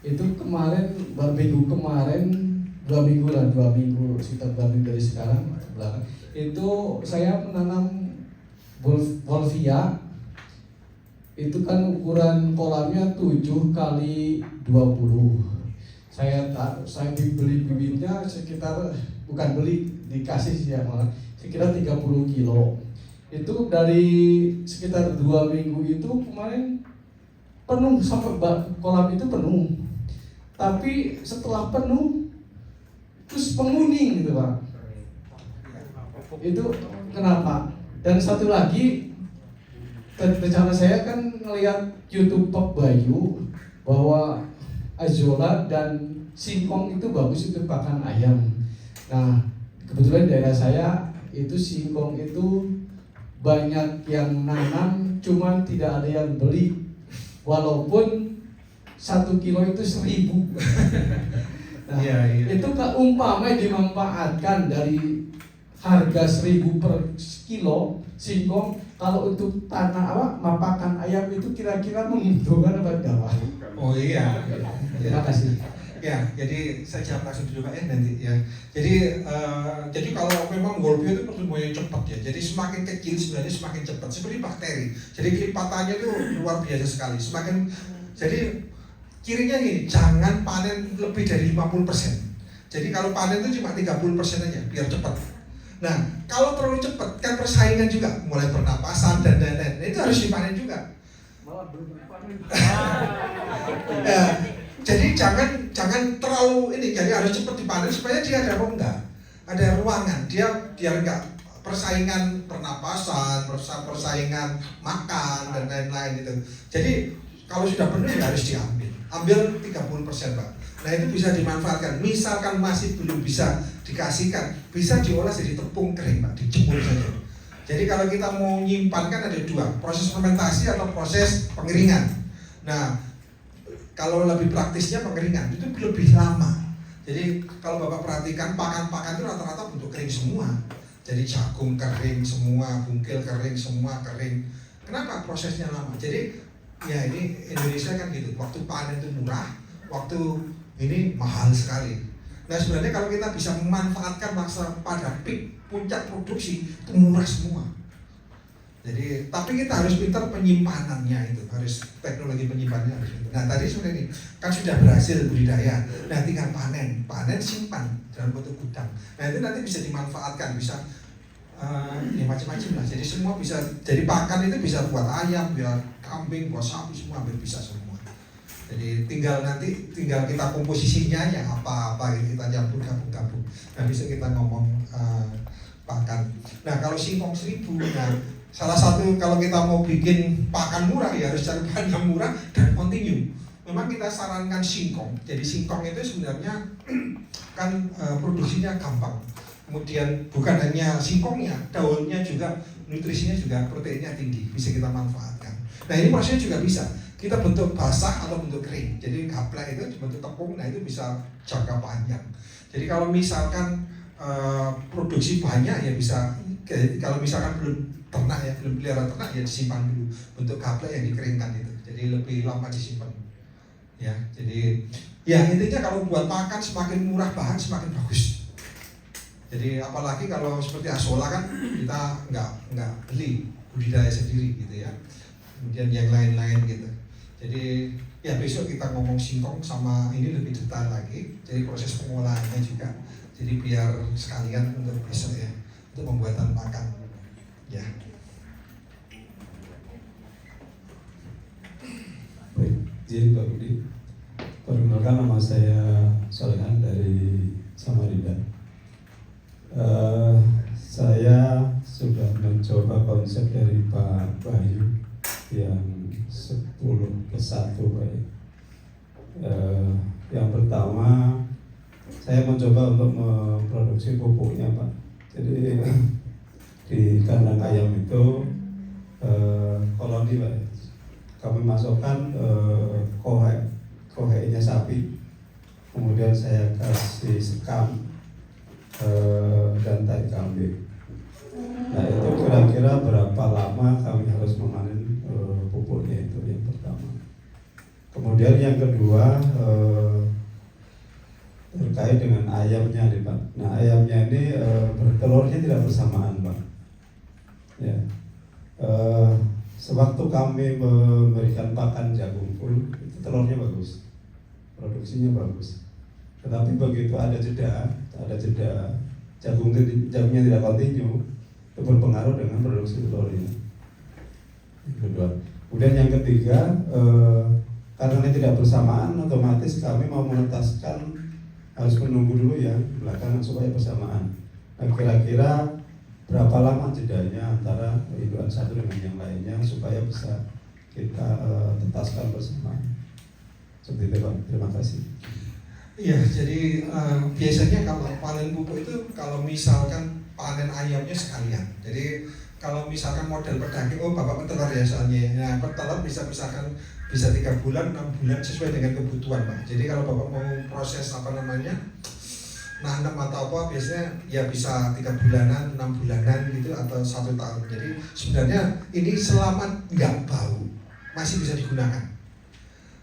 Speaker 9: itu kemarin minggu kemarin 2 minggu lah, 2 minggu sekitar 2 minggu dari sekarang belakang itu saya menanam wolfia. Itu kan ukuran kolamnya 7 kali 20. Saya beli bibitnya sekitar, bukan beli, dikasih ya malah sekitar 30 kilo. Itu dari sekitar 2 minggu itu kemarin penuh, sampai kolam itu penuh. Tapi setelah penuh terus menguning gitu Pak. Itu kenapa? Dan satu lagi, rencana saya kan ngelihat YouTube Pak Bayu bahwa Azolla dan singkong itu bagus untuk pakan ayam. Nah, kebetulan daerah saya itu singkong itu banyak yang nanam, cuman tidak ada yang beli, walaupun 1 kilo itu 1.000. Nah, itu umpamanya dimanfaatkan dari harga 1.000 per kilo singkong, kalau untuk tanah pakan ayam itu kira-kira menguntungkan apa enggak?
Speaker 1: Oh iya.
Speaker 9: Terima kasih.
Speaker 1: Ya, jadi saya jawab langsung dulu Pak ya nanti ya. Jadi kalau memang wolfia itu pertumbuhannya cepat ya. Jadi semakin kecil sebenarnya semakin cepat, seperti bakteri. Jadi kelipatannya itu luar biasa sekali. Jadi cirinya gini, jangan panen lebih dari 50%. Jadi kalau panen itu cuma 30% aja biar cepat. Nah, kalau terlalu cepat kan persaingan juga, mulai pernapasan dan lain-lain. Itu harus dipanen juga. Ya, jadi jangan terlalu ini, jadi harus cepat dipanen supaya dia ada rongga, ada ruangan, dia biar enggak persaingan pernapasan, persaingan makan dan lain-lain itu. Jadi kalau sudah penuh ya harus ambil 30% Pak. Nah itu bisa dimanfaatkan. Misalkan masih belum bisa dikasihkan, bisa diolah jadi tepung kering Pak, dijemur saja. Jadi kalau kita mau nyimpan kan ada 2, proses fermentasi atau proses pengeringan. Nah kalau lebih praktisnya pengeringan itu lebih lama. Jadi kalau Bapak perhatikan pakan-pakan itu rata-rata bentuk kering semua. Jadi jagung kering semua, bungkil kering semua, kering. Kenapa prosesnya lama? Jadi ya ini Indonesia kan gitu. Waktu panen itu murah, waktu ini mahal sekali. Nah sebenarnya kalau kita bisa memanfaatkan masa pada peak puncak produksi itu murah semua. Jadi tapi kita harus pintar penyimpanannya itu, harus teknologi penyimpanannya harus pintar. Nah tadi sudah ini kan sudah berhasil budidaya, nah tinggal panen simpan dalam bentuk gudang. Nah itu nanti bisa dimanfaatkan, bisa ya macam-macam lah. Jadi semua bisa, jadi pakan itu bisa buat ayam, buat kambing, buat sapi, semua hampir bisa semua. Jadi tinggal kita komposisinya aja apa gitu, kita campur gabung. Nah bisa kita ngomong pakan. Nah kalau singkong 1.000, nah salah satu kalau kita mau bikin pakan murah ya harus cari bahan yang murah dan kontinu. Memang kita sarankan singkong. Jadi singkong itu sebenarnya kan produksinya gampang. Kemudian bukan hanya singkongnya, daunnya juga nutrisinya juga proteinnya tinggi, bisa kita manfaatkan. Nah ini prosesnya juga bisa. Kita bentuk basah atau bentuk kering. Jadi gaplek itu bentuk tepung, nah itu bisa jangka panjang. Jadi kalau misalkan produksi banyak ya bisa, kalau misalkan belum ternak ya, belum pelihara ternak ya disimpan dulu untuk gaplek yang dikeringkan itu, jadi lebih lama disimpan ya. Jadi ya intinya kalau buat makan semakin murah bahan semakin bagus. Jadi apalagi kalau seperti Azolla kan kita nggak beli, budidaya sendiri gitu ya. Kemudian yang lain-lain gitu. Jadi ya besok kita ngomong singkong sama ini lebih detail lagi. Jadi proses pengolahannya juga. Jadi biar sekalian untuk besok ya, untuk pembuatan pakan. Ya.
Speaker 10: Baik, izin Pak Budi. Perkenalkan, nama saya Solehan dari Samarinda. Saya sudah mencoba konsep dari Pak Bayu yang 10+1 Pak. Yang pertama, saya mencoba untuk memproduksi pupuknya Pak. Jadi di kandang ayam itu koloni Pak. Kami masukkan koheinya sapi, kemudian saya kasih sekam dan tai kambing. Nah itu kira-kira berapa lama kami harus memanen pupuknya, itu yang pertama. Kemudian yang kedua terkait dengan ayamnya nih Pak. Nah ayamnya ini bertelurnya tidak bersamaan Pak. Ya. Sewaktu kami memberikan pakan jagung full, itu telurnya bagus, produksinya bagus. Tetapi begitu ada jeda jagungnya tidak kontinu, itu berpengaruh dengan produksi telurnya. Kedua. Kemudian yang ketiga, karena ini tidak bersamaan, otomatis kami mau menetaskan harus menunggu dulu ya belakangan supaya bersamaan. Nah kira-kira berapa lama jedanya antara indukan satu dengan yang lainnya supaya bisa kita tetaskan bersama. Seperti itu Pak. Terima kasih.
Speaker 1: Iya, jadi biasanya kalau panen pupuk itu kalau misalkan panen ayamnya sekalian. Jadi kalau misalkan model pedaging, oh bapak petelur ya soalnya. Nah petelur bisa misalkan bisa 3 bulan, 6 bulan sesuai dengan kebutuhan Pak. Jadi kalau bapak mau proses nanam atau apa biasanya ya bisa 3 bulanan, 6 bulanan gitu atau 1 tahun. Jadi sebenarnya ini selama nggak bau masih bisa digunakan.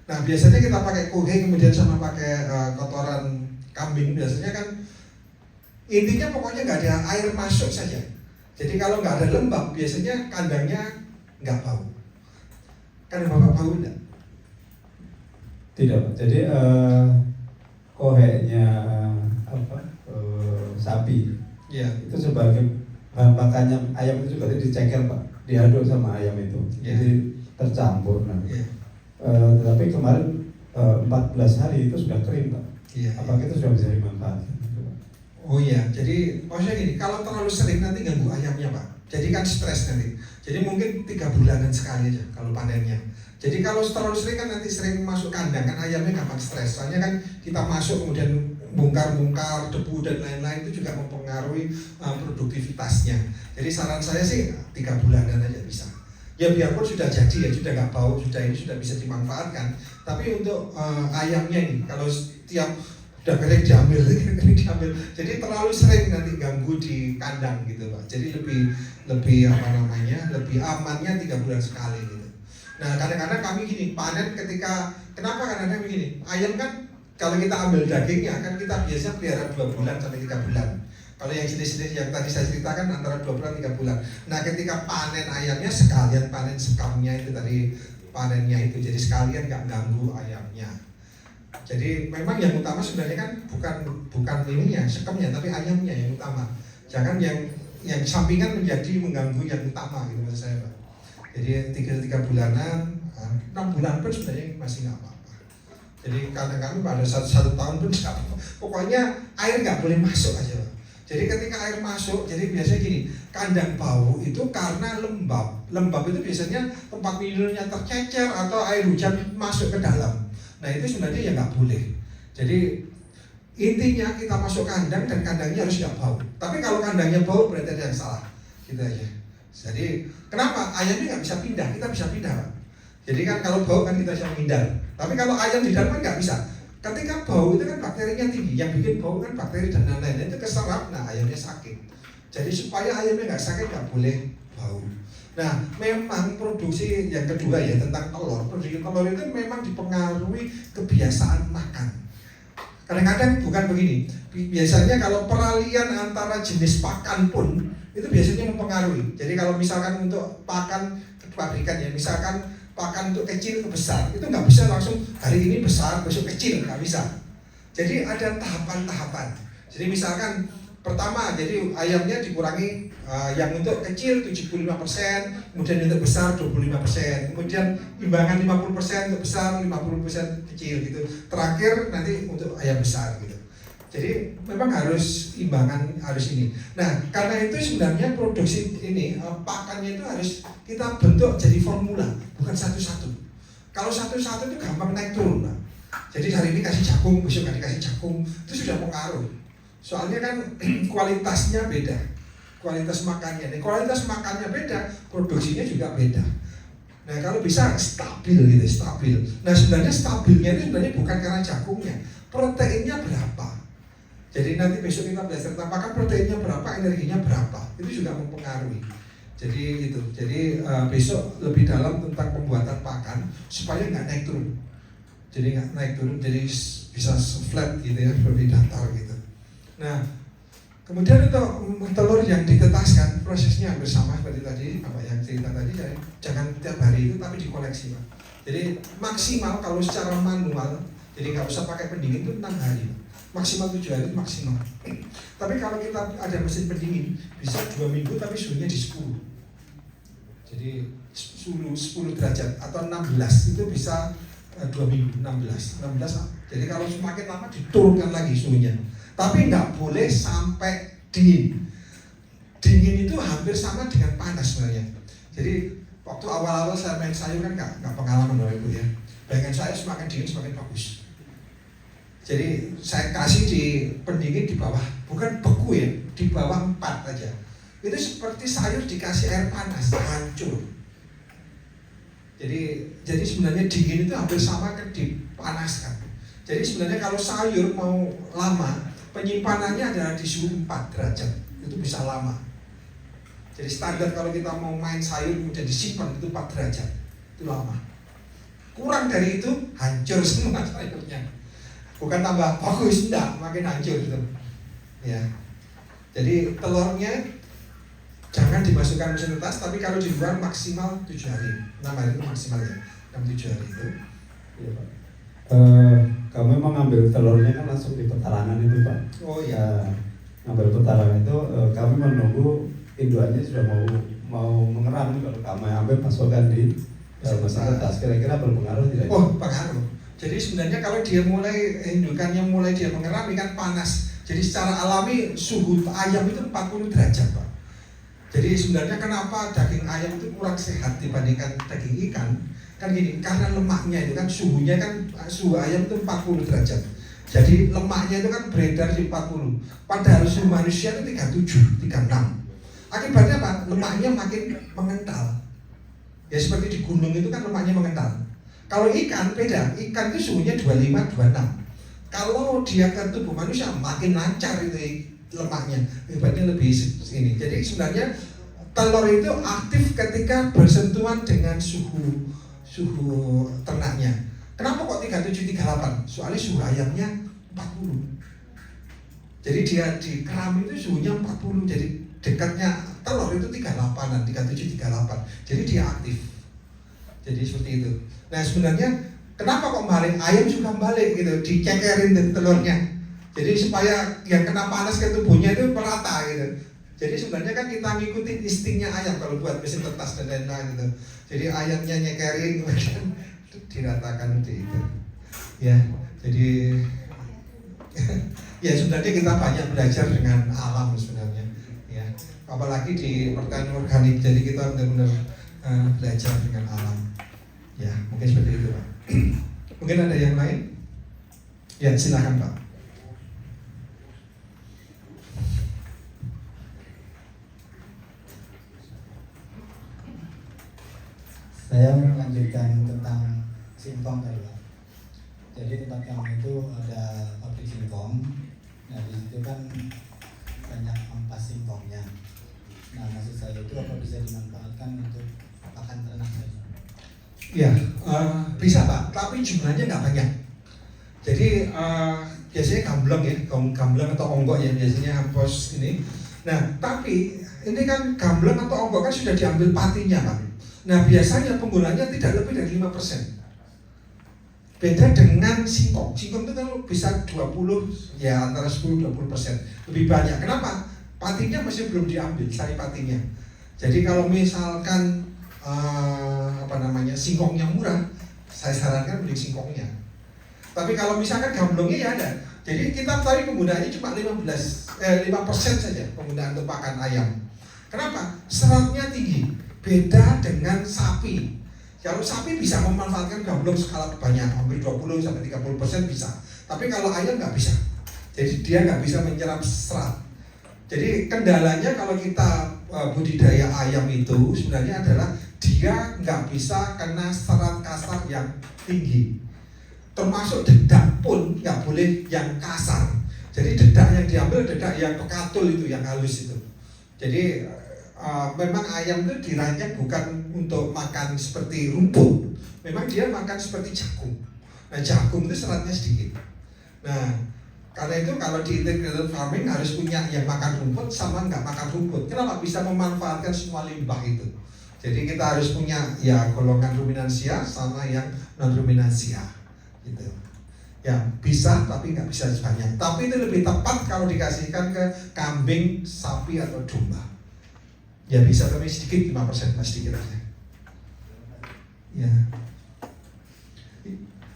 Speaker 1: Nah biasanya kita pakai kohei kemudian sama pakai kotoran kambing biasanya kan intinya pokoknya nggak ada air masuk saja. Jadi kalau nggak ada lembab biasanya kandangnya nggak bau. Kan bapak bau enggak?
Speaker 10: Tidak Pak. Jadi koheinya sapi
Speaker 1: Iya.
Speaker 10: itu sebagai bahan pakannya ayam itu juga diceker Pak, diaduk sama ayam itu, jadi tercampur. Nah, tetapi kemarin 14 hari itu sudah kering Pak. Apakah itu sudah bisa dimanfaatkan?
Speaker 1: Oh iya, jadi maksudnya gini, kalau terlalu sering nanti ganggu ayamnya Pak. Jadi kan stres nanti. Jadi mungkin 3 bulanan sekali aja kalau panennya. Jadi kalau terlalu sering kan nanti sering masuk kandang kan ayamnya gampang stres. Soalnya kan kita masuk kemudian bongkar-bongkar debu dan lain-lain itu juga mempengaruhi produktivitasnya. Jadi saran saya sih 3 bulanan aja bisa. Ya biarpun sudah jadi ya, sudah nggak bau, sudah ini sudah bisa dimanfaatkan. Tapi untuk ayamnya ini kalau tiap udah kering diambil, jadi terlalu sering nanti ganggu di kandang gitu Pak. Jadi lebih lebih amannya 3 bulan sekali gitu. Nah kadang-kadang kami gini panen kenapa kadang-kadang begini, ayam kan kalau kita ambil dagingnya kan kita biasanya pelihara 2 bulan sampai 3 bulan. Kalau yang jenis-jenis yang tadi saya ceritakan antara 2 bulan 3 bulan. Nah ketika panen ayamnya sekalian panen sekamnya itu tadi panennya itu, jadi sekalian nggak ganggu ayamnya. Jadi memang yang utama sebenarnya kan bukan ininya sekemnya tapi ayamnya yang utama. Jangan yang sampingan menjadi mengganggu yang utama gitu maksud saya Pak. Jadi 3 bulanan, 6 bulan pun sebenarnya masih nggak apa-apa. Jadi kadang kami pada 1 tahun pun nggak apa-apa. Pokoknya air nggak boleh masuk aja Pak. Jadi ketika air masuk, jadi biasanya gini, kandang bau itu karena lembab. Lembab itu biasanya tempat minumnya tercecer atau air hujan masuk ke dalam. Nah itu sebenarnya ya nggak boleh. Jadi intinya kita masuk kandang dan kandangnya harus nggak bau. Tapi kalau kandangnya bau berarti ada yang salah. Gitu aja. Jadi kenapa ayamnya nggak bisa pindah? Kita bisa pindah Pak. Jadi kan kalau bau kan kita bisa menghindar. Tapi kalau ayam di dalam kan nggak bisa. Ketika bau itu kan bakterinya tinggi, yang bikin bau kan bakteri dan lain-lain, itu keserap, nah ayamnya sakit. Jadi supaya ayamnya nggak sakit nggak boleh bau. Nah, memang produksi yang kedua ya tentang telur. Produksi telur itu memang dipengaruhi kebiasaan makan. Kadang-kadang bukan begini. Biasanya kalau peralihan antara jenis pakan pun itu biasanya mempengaruhi. Jadi kalau misalkan untuk pakan pabrikan ya, misalkan pakan untuk kecil ke besar, itu nggak bisa langsung hari ini besar, besok kecil, nggak bisa. Jadi ada tahapan-tahapan. Jadi misalkan pertama, jadi ayamnya dikurangi yang untuk kecil 75%, kemudian untuk besar 25%, kemudian imbangan 50% untuk besar, 50% kecil gitu. Terakhir nanti untuk ayam besar gitu. Jadi memang harus imbangan, harus ini. Nah, karena itu sebenarnya produksi ini pakannya itu harus kita bentuk jadi formula, bukan satu-satu. Kalau satu-satu itu gampang naik turun, Pak. Jadi hari ini kasih jagung, besok dikasih jagung, itu sudah pengaruh. Soalnya kan kualitasnya beda, kualitas makannya. Nih, kualitas makannya beda, produksinya juga beda. Nah kalau bisa stabil gitu, stabil. Nah sebenarnya stabilnya itu sebenarnya bukan karena jagungnya, proteinnya berapa. Jadi nanti besok kita belajar tentang makan proteinnya berapa, energinya berapa, itu juga mempengaruhi. Jadi itu, jadi besok lebih dalam tentang pembuatan pakan supaya nggak naik turun. Jadi nggak naik turun, jadi bisa flat gitu ya, lebih datar gitu. Nah, kemudian untuk telur yang ditetaskan prosesnya hampir sama seperti tadi, Bapak yang cerita tadi, jadi jangan tiap hari itu tapi dikoleksi, Pak. Jadi maksimal kalau secara manual, jadi nggak usah pakai pendingin itu 6 hari, Pak. Maksimal 7 hari itu maksimal. Tapi kalau kita ada mesin pendingin bisa 2 minggu tapi suhunya di 10. Jadi suhu 10 derajat atau 16 itu bisa 2 minggu 16. Jadi kalau semakin lama diturunkan lagi suhunya. Tapi nggak boleh sampai dingin. Dingin itu hampir sama dengan panas sebenarnya. Jadi waktu awal-awal saya main sayur kan nggak pengalaman Bapak Ibu ya. Bayangan saya semakin dingin semakin bagus. Jadi saya kasih di pendingin di bawah, bukan beku ya, di bawah 4 aja. Itu seperti sayur dikasih air panas, hancur. Jadi sebenarnya dingin itu hampir sama kan dipanaskan. Jadi sebenarnya kalau sayur mau lama, penyimpanannya adalah di suhu 4 derajat, itu bisa lama. Jadi standar kalau kita mau main sayur kemudian disimpan itu 4 derajat, itu lama. Kurang dari itu hancur semua sayurnya. Bukan tambah bagus, enggak, makin hancur gitu. Ya. Jadi telurnya jangan dimasukkan mesin tetas, tapi kalau di luar maksimal 7 hari. 6 hari itu maksimal ya, 6-7 hari itu.
Speaker 10: Iya, Pak. Kami mau ngambil telurnya kan langsung di petarangan itu, Pak.
Speaker 1: Oh iya.
Speaker 10: Ngambil petarangan itu kami menunggu induannya sudah mau mengeram. Kalau kami ambil masukkan di mesin tetas, kira-kira berpengaruh tidak?
Speaker 1: Oh, pengaruh. Jadi sebenarnya kalau dia mulai indukannya mulai dia mengeram kan panas. Jadi secara alami suhu ayam itu 40 derajat, Pak. Jadi sebenarnya kenapa daging ayam itu kurang sehat dibandingkan daging ikan? Kan gini, karena lemaknya itu kan suhunya kan suhu ayam itu 40 derajat. Jadi lemaknya itu kan beredar di 40. Padahal suhu manusia itu 37, 36. Akibatnya apa? Lemaknya makin mengental. Ya seperti di gunung itu kan lemaknya mengental. Kalau ikan beda, ikan itu suhunya 25, 26. Kalau dia ke tubuh manusia makin lancar itu lemaknya, hebatnya lebih ini. Jadi sebenarnya telur itu aktif ketika bersentuhan dengan suhu ternaknya. Kenapa kok 37, 38? Soalnya suhu ayamnya 40. Jadi dia di keram itu suhunya 40. Jadi dekatnya telur itu 38-an, 37, 38. Jadi dia aktif. Jadi seperti itu. Nah sebenarnya kenapa kok balik? Ayam juga balik gitu, dicekerin telurnya. Jadi supaya yang kena panas ke tubuhnya itu merata gitu. Jadi sebenarnya kan kita ngikutin instingnya ayam kalau buat mesin tetas dan lain-lain gitu. Jadi ayamnya nyekerin kemudian diratakan seperti itu. Ya, jadi ya sebenarnya kita banyak belajar dengan alam sebenarnya. Ya, apalagi di pertanian organik. Jadi kita benar-benar belajar dengan alam. Ya, mungkin seperti itu, Pak. Mungkin ada yang lain? Ya, silakan, Pak.
Speaker 11: Saya melanjutkan tentang singkong tadi, Pak. Jadi tempat kami itu ada pabrik singkong. Nah di situ kan banyak ampas singkongnya. Nah maksud saya itu apa bisa dimanfaatkan untuk pakan ternak saja?
Speaker 1: Ya, bisa Pak, tapi jumlahnya nggak banyak. Jadi biasanya gambleng ya, gambleng atau onggok ya biasanya ampos ini. Nah, tapi ini kan gambleng atau onggok kan sudah diambil patinya Pak. Nah, biasanya penggunanya tidak lebih dari 5%. Beda dengan singkong. Singkong itu kan bisa 20 ya antara 10-20%. Lebih banyak. Kenapa? Patinya masih belum diambil, sari patinya. Jadi kalau misalkan singkongnya murah, saya sarankan beli singkongnya. Tapi kalau misalkan gamblongnya ya ada. Jadi kita tadi penggunaannya cuma 5% saja penggunaan untuk pakan ayam. Kenapa? Seratnya tinggi. Beda dengan sapi. Kalau sapi bisa memanfaatkan gamblong skala banyak, hampir 20-30% bisa. Tapi kalau ayam nggak bisa. Jadi dia nggak bisa menyerap serat. Jadi kendalanya kalau kita budidaya ayam itu sebenarnya adalah dia nggak bisa kena serat kasar yang tinggi. Termasuk dedak pun nggak boleh yang kasar. Jadi dedak yang diambil dedak yang pekatul itu, yang halus itu. Jadi memang ayam itu dirancang bukan untuk makan seperti rumput. Memang dia makan seperti jagung. Nah jagung itu seratnya sedikit. Nah karena itu kalau di integrated farming harus punya yang makan rumput sama nggak makan rumput. Kenapa? Bisa memanfaatkan semua limbah itu. Jadi kita harus punya ya golongan ruminansia sama yang non ruminansia gitu. Ya bisa tapi nggak bisa sebanyak. Tapi itu lebih tepat kalau dikasihkan ke kambing, sapi atau domba. Ya bisa tapi sedikit 5% mas sedikit aja. Ya.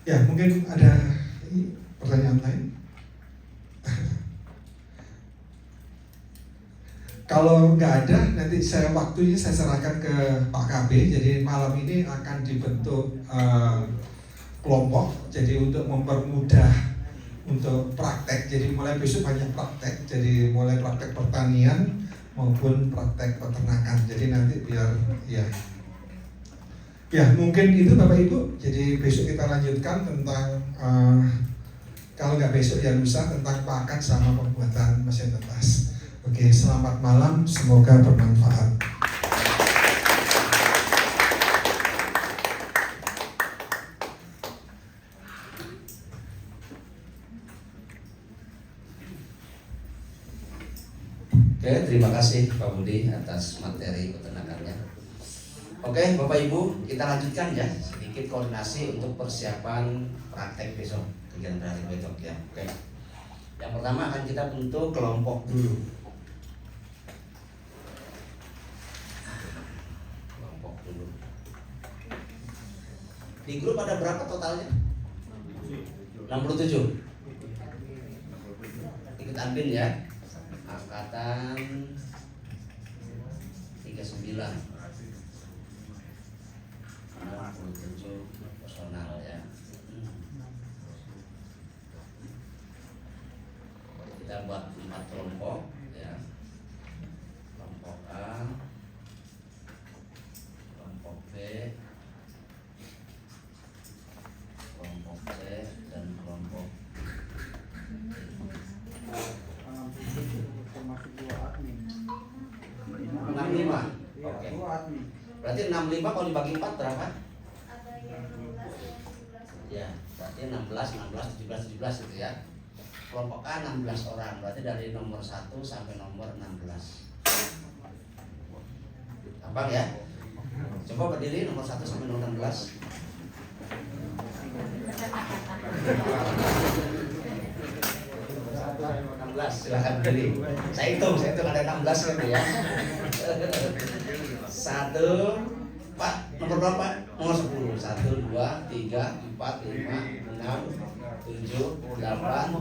Speaker 1: Ya mungkin ada pertanyaan lain. Kalau nggak ada, nanti waktunya saya serahkan ke Pak KB. Jadi malam ini akan dibentuk kelompok. Jadi untuk mempermudah untuk praktek. Jadi mulai besok banyak praktek. Jadi mulai praktek pertanian maupun praktek peternakan. Jadi nanti biar ya mungkin itu Bapak Ibu. Jadi besok kita lanjutkan tentang kalau nggak besok ya lusa tentang pakan sama pembuatan mesin tetas. Oke, selamat malam, semoga bermanfaat.
Speaker 2: Oke, terima kasih Pak Budi atas materi peternakannya. Oke, Bapak Ibu, kita lanjutkan ya sedikit koordinasi untuk persiapan praktek besok, kegiatan hari besok ya. Oke. Yang pertama akan kita bentuk kelompok dulu. Kelompok dulu. Di grup ada berapa totalnya? 67. Ikut admin ya. Angkatan 39. 67 personal ya. Kita buat 4 kelompok ya. Kelompok A, kelompok B, kelompok C dan kelompok D. 65. Oke. Berarti 65 kalau dibagi 4 berapa? Ya, berarti 16, 17 gitu ya. Kelompok A 16 orang, berarti dari nomor 1 sampai nomor 16. Gampang ya? Coba berdiri nomor 1 sampai nomor 16. Silakan berdiri. Saya hitung ada 16 kan ya. 1, Pak, nomor berapa? Nomor 10. 1, 2, 3, 4, 5, 6, 7, 8,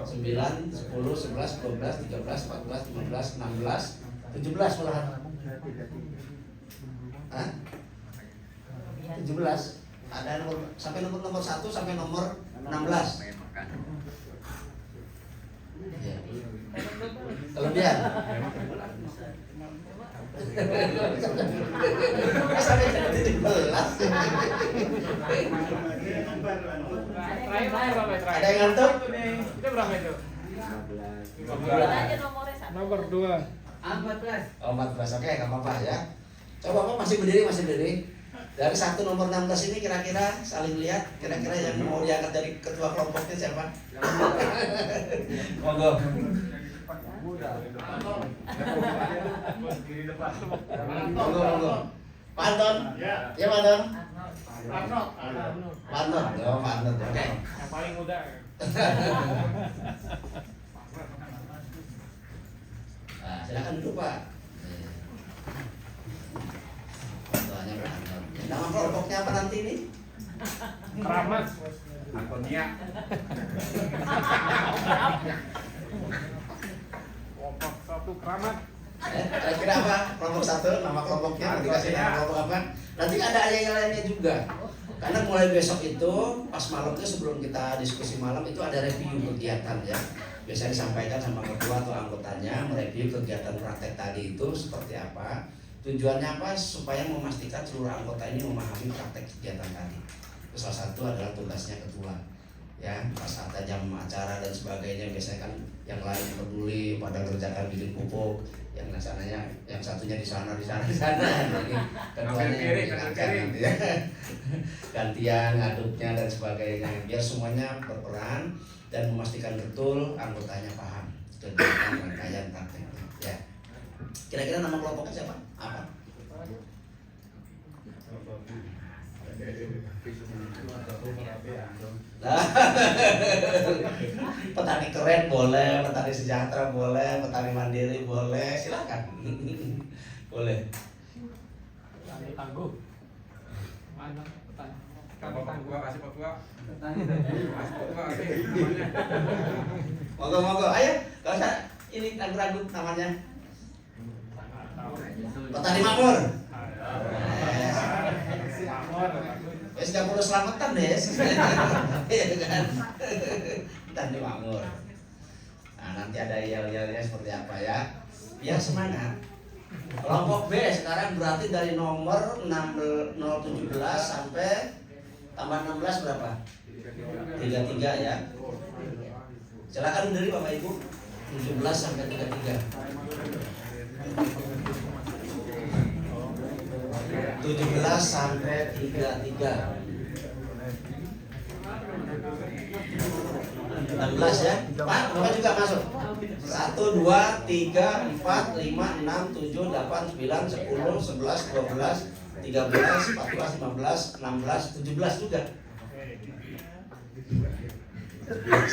Speaker 2: 9, 10, 11, 12, 13, 14, 15, 16. 17 malahan. Hah? 17. Ada nomor sampai nomor 1 sampai nomor 16. Ya. Kelebihan. Sampai 17.
Speaker 3: terakhir?
Speaker 12: Ada yang ngantuk?
Speaker 3: Itu berapa itu?
Speaker 6: Nomor 2.
Speaker 12: 14. Oh 14, oke nggak apa-apa ya. Coba Pak masih berdiri. Dari 1 nomor 16 ini kira-kira saling lihat, kira-kira yang mau diangkat dari ketua kelompoknya siapa? Monggo. Monggo. Pak Anton? Ya Pak Anton? Pak Anton, oh Pak Anton, oke.
Speaker 3: Yang paling muda.
Speaker 12: Nah, silakan duduk Pak. Ketuanya Pak Anton. Nama kelompoknya apa nanti ini?
Speaker 3: Keramat. Antonia. Kelompok 1 Keramat.
Speaker 12: Kira-kira apa? Kelompok 1, nama kelompoknya, dikasih nama kelompok apa? Nanti ada yang lainnya juga. Karena mulai besok itu, pas malamnya sebelum kita diskusi malam itu ada review kegiatan ya. Biasanya disampaikan sama ketua atau anggotanya, mereview kegiatan praktek tadi itu seperti apa. Tujuannya apa? Supaya memastikan seluruh anggota ini memahami praktek kegiatan tadi. Itu salah satu adalah tugasnya ketua. Ya, pas ada jam acara dan sebagainya biasanya kan yang lain peduli pada mengerjakan bikin pupuk, yang sananya, yang satunya di sana. Jadi ketuanya yang mengingatkan nanti ya. Gantian ngaduknya dan sebagainya, biar semuanya berperan dan memastikan betul anggotanya paham kegiatan rangkaian praktek. Ya. Kira-kira nama kelompoknya siapa? Apa? Petani keren boleh, petani sejahtera boleh, petani mandiri boleh, silakan. Boleh.
Speaker 3: Petani tangguh. Mana petani? Kami tangguh kasih petua. Kasih petua kasih namanya.
Speaker 12: Monggo, ayo, gak usah ini ragu-ragu namanya. Petani makmur. Wes gak perlu selamatan deh, iya kan? Petani makmur. Nah nanti ada yel-yelnya seperti apa ya? Biar semangat. Kelompok B sekarang berarti dari nomor 017 sampai tambah 16 berapa? 33 ya. Silakan dari Bapak Ibu. 17 sampai 33. 17 sampai 33. 16 ya. Pak, Bapak juga masuk. 1 2 3 4 5 6 7 8 9 10 11 12 13 14 15 16 17 juga. 17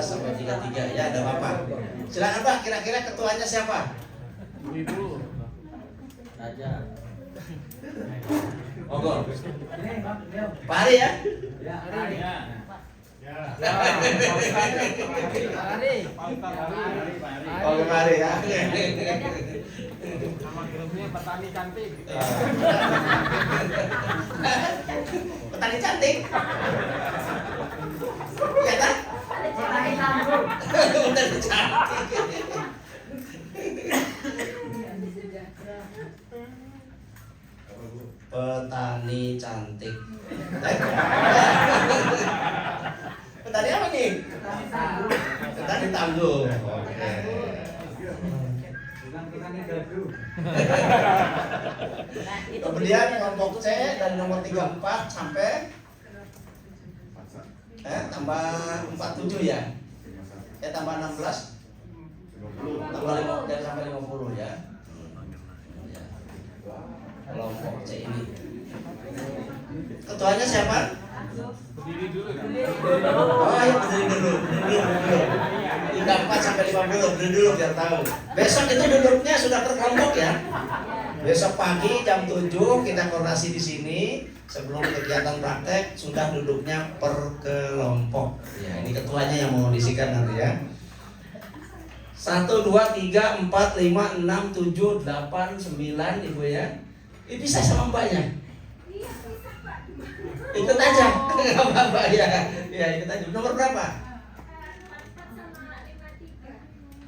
Speaker 12: sampai 33 ya, ada Bapak. Silakan Pak, kira-kira ketuanya siapa?
Speaker 3: Ibu.
Speaker 12: Raja. Monggo. Pak Ari ya?
Speaker 3: Ya, Ari.
Speaker 12: Oh, kemari ya.
Speaker 3: Nama grupnya petani cantik.
Speaker 12: Petani cantik. Ya kan? Petani cantik. Petani cantik. Petani apa nih? Petani tangguh. Oke. Kemudian kelompok C dari nomor 34 sampai tambah 47 ya. Tambah 16. Tambah 5 dari sampai 50 ya. Kelompok C ini. Ketuanya siapa?
Speaker 3: Berdiri dulu.
Speaker 12: Oh iya, berdiri dulu. 34 sampai 50 berdiri dulu biar tahu. Besok itu duduknya sudah terkelompok ya. Besok pagi jam 7 kita koordinasi di sini. Sebelum kegiatan praktek sudah duduknya per kelompok. Ya, ini ketuanya yang mau disikan nanti ya. 1 2 3 4 5 6 7 8 9 Ibu ya. Ini bisa sama mbaknya. Ikut aja, nggak apa-apa ya. Ya ikut aja. Nomor berapa?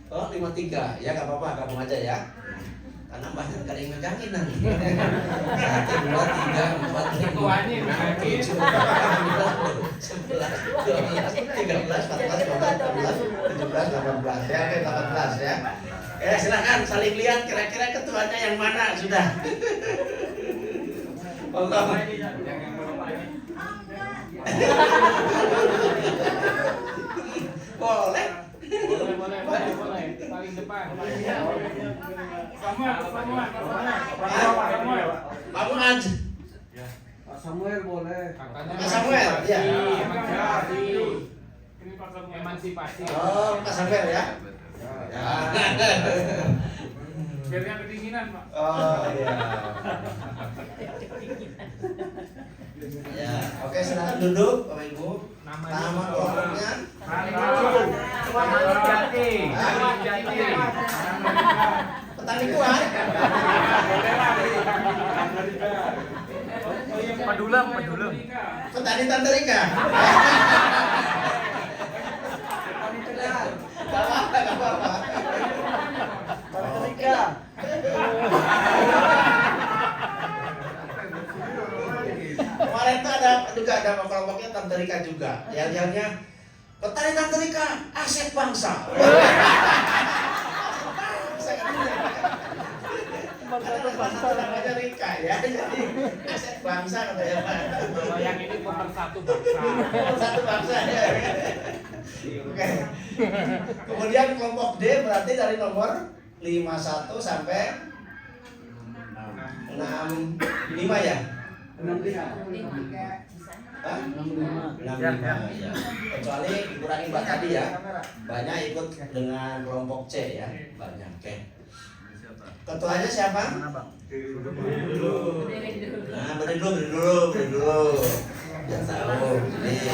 Speaker 12: Oh 53, ya nggak apa-apa, gabung aja ya. Karena mbaknya nggak ada yang megangin nanti. 1 2 3 4 5 6 7 8 9 13, 14, 15, 17, 18 ya, oke 18 ya. Silakan saling lihat kira-kira ketuanya yang mana sudah. Boleh.
Speaker 3: Boleh. Paling depan. Semua.
Speaker 12: Pak Muaj.
Speaker 3: Pak Samuel boleh.
Speaker 12: Pak Samuel, ya.
Speaker 3: Emansipasi.
Speaker 12: Oh, Pak Samuel ya. Ya.
Speaker 3: Biarnya kedinginan, Pak.
Speaker 12: Oh iya. Ya, oke silakan duduk Bapak Ibu. Nama kelompoknya. Petani kuat.
Speaker 3: Padulam.
Speaker 12: Petani Tante Rika. Gak apa-apa. Tante Rika. Kemarin tuh ada kelompoknya Tante Rika juga. Yang petani Tante Rika, aset bangsa. Bangsa namanya Rika ya, jadi aset bangsa katanya Pak.
Speaker 3: Kalau yang ini pemersatu bangsa.
Speaker 12: Satu bangsa ya. Oke. Kemudian kelompok D berarti dari nomor 51 sampai 65 ya? 65. Hah? 65 ya. Kecuali dikurangi Mbak tadi ya. Banyak ikut dengan kelompok C ya. Banyak. Oke. Ketuanya siapa? Berdiri dulu. Nah, berdiri dulu. Ya tahu. Ini.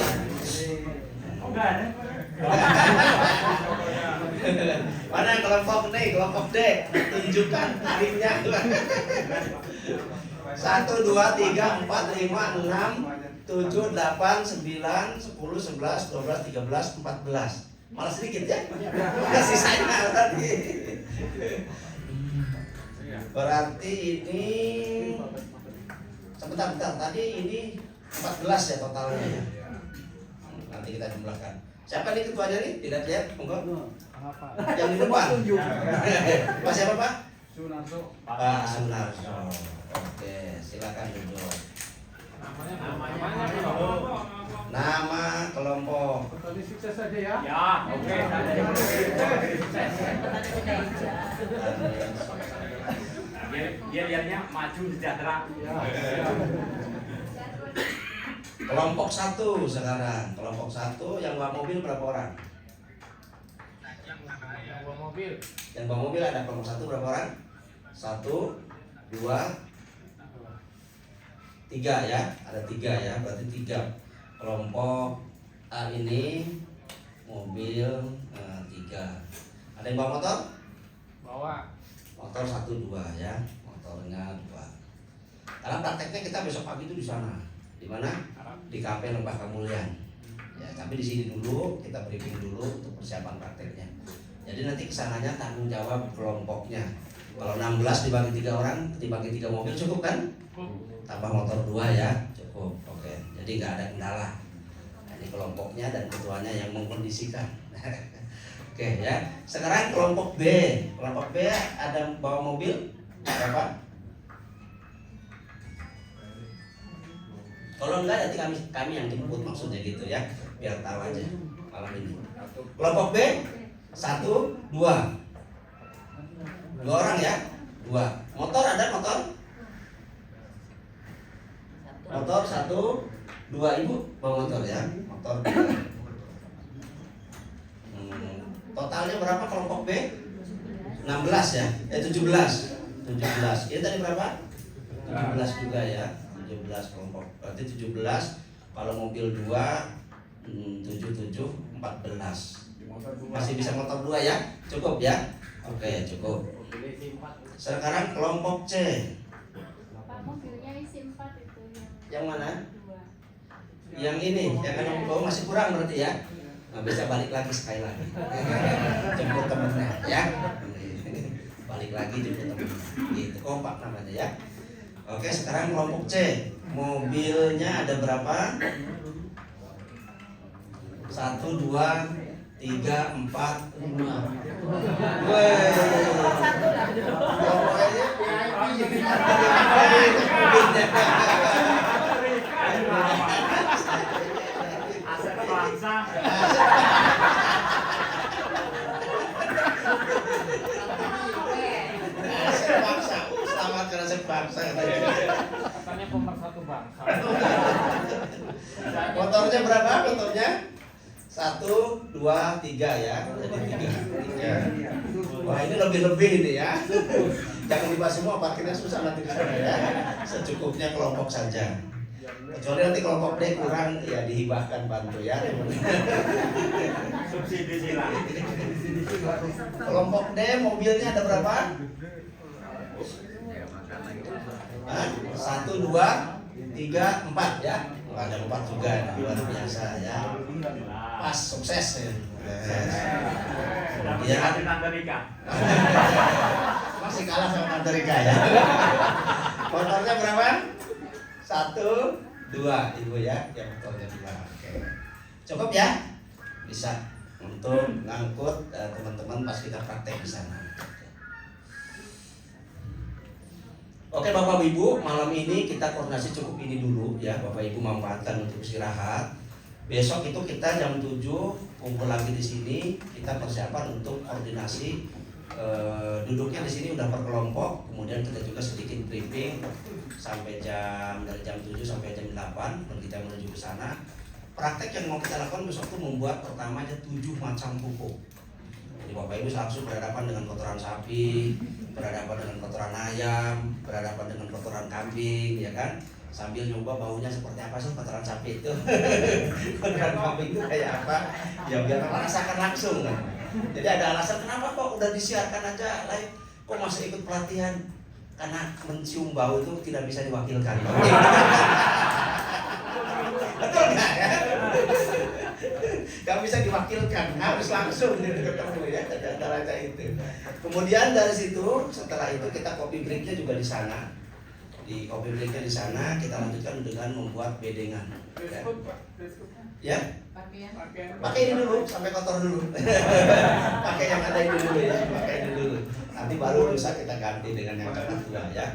Speaker 12: Mana kelompok kelompok D? Tunjukkan timnya. 1, 2, 3, 4, 5, 6, 7, 8, 9, 10, 11, 12, 13, 14. Malah sedikit ya? Sisanya berarti. Berarti ini sebentar. Tadi ini 14 ya totalnya ya. Nanti kita jumlahkan. Siapa nih ketuanya nih? Lihat, monggo. Yang di depan. Pak siapa Pak?
Speaker 3: Sunarso.
Speaker 12: Pak Sunarso. Oke, silakan duduk. Nama kelompok.
Speaker 3: Petani sukses saja ya.
Speaker 7: Ya, oke. Dia lihatnya maju sejahtera.
Speaker 12: Kelompok 1 sekarang. Kelompok 1 yang bawa mobil berapa orang?
Speaker 3: Yang bawa mobil.
Speaker 12: Yang bawa mobil ada kelompok 1 berapa orang? 1, 2, 3 ya. Ada 3 ya. Berarti 3 kelompok A ini mobil 3. Ada yang bawa motor?
Speaker 3: Bawa.
Speaker 12: Motor 1, 2 ya. Motornya 2. Karena prakteknya kita besok pagi itu di sana. Di mana? Di KP Lembah Kamulyan. Ya, tapi di sini dulu kita briefing dulu untuk persiapan prakteknya. Jadi nanti kesananya tanggung jawab kelompoknya. Kalau 16 dibagi 3 orang, dibagi 3 mobil cukup kan? Tambah motor 2 ya, cukup. Oke. Jadi nggak ada kendala. Nah, ini kelompoknya dan ketuanya yang mengkondisikan. Oke ya. Sekarang kelompok B. Kelompok B ada bawa mobil berapa? Kalau enggak nanti kami yang jemput, maksudnya gitu ya, biar tahu aja malam ini. Kelompok B 1, 2. 2 orang ya, 2. Motor ada motor? Motor 1, 2 ibu bawa motor ya, motor 2. Totalnya berapa kelompok B? 16 ya, 17. Ini tadi berapa? 17 juga ya. 17 kelompok, berarti 17 kalau mobil 2 7, 14. Masih bisa motor 2 ya? Cukup ya? Oke, cukup. Sekarang kelompok C.
Speaker 13: Pak, mobilnya isi 4 itu
Speaker 12: yang mana?
Speaker 13: 2.
Speaker 12: Yang ini, yang kan masih kurang berarti ya? Nah, bisa balik lagi sekali lagi. Jemput temennya ya. Balik lagi jemput temennya. Gitu, kompak namanya ya. Oke, sekarang kelompok C. Mobilnya ada berapa? 1, 2, 3, 4, 5. Pokoknya
Speaker 3: Aset bangsa.
Speaker 12: bangsa, selamat karena sebangsa.
Speaker 3: Katanya pemersatu bangsa.
Speaker 12: Motornya berapa? Motornya 1, 2, 3 ya. Jadi 3. Wah ini lebih-lebih ini ya. Jangan dibahas semua, parkirnya susah nanti di sana ya. Secukupnya kelompok saja. Kecuali nanti kelompok D kurang ya dihibahkan bantu ya.
Speaker 3: Subsidi silang.
Speaker 12: Kelompok D mobilnya ada berapa? 1, 2, 3, 4 ya. Ada 4 juga, luar biasa ya. Pas sukses ya.
Speaker 3: Ya, Tante Rika.
Speaker 12: Masih kalah sama Tante Rika ya. Motornya berapa? 1, 2 ibu ya, yang motornya 2. Oke. Cukup ya? Bisa untuk ngangkut teman-teman pas kita praktek di sana. Oke Bapak Ibu, malam ini kita koordinasi cukup ini dulu ya. Bapak Ibu manfaatkan untuk istirahat. Besok itu kita jam 7 kumpul lagi di sini. Kita persiapan untuk koordinasi. Duduknya di sini udah per kelompok. Kemudian kita juga sedikit briefing sampai dari jam 7 sampai jam 8 dan kita menuju ke sana. Praktek yang mau kita lakukan besok itu membuat pertama aja 7 macam pupuk. Jadi Bapak Ibu langsung berhadapan dengan kotoran sapi, berhadapan dengan kotoran ayam, berhadapan dengan kotoran kambing, ya kan? Sambil nyoba baunya seperti apa sih kotoran sapi itu, kotoran kambing itu kayak apa? Ya biar merasakan langsung kan. Jadi ada alasan kenapa kok udah disiarkan aja live, kok masih ikut pelatihan? Karena mencium bau itu tidak bisa diwakilkan. Betul nggak ya? Gak bisa diwakilkan, harus langsung ketemu ya, ada itu. Kemudian dari situ, setelah itu kita copy breaknya juga di sana. Di copy breaknya di sana kita lanjutkan dengan membuat bedengan. Ya? Pakai ini dulu sampai kotor dulu. Pakai yang ada ini dulu ya, pakai ini dulu. Nanti baru bisa kita ganti dengan yang kedua ya.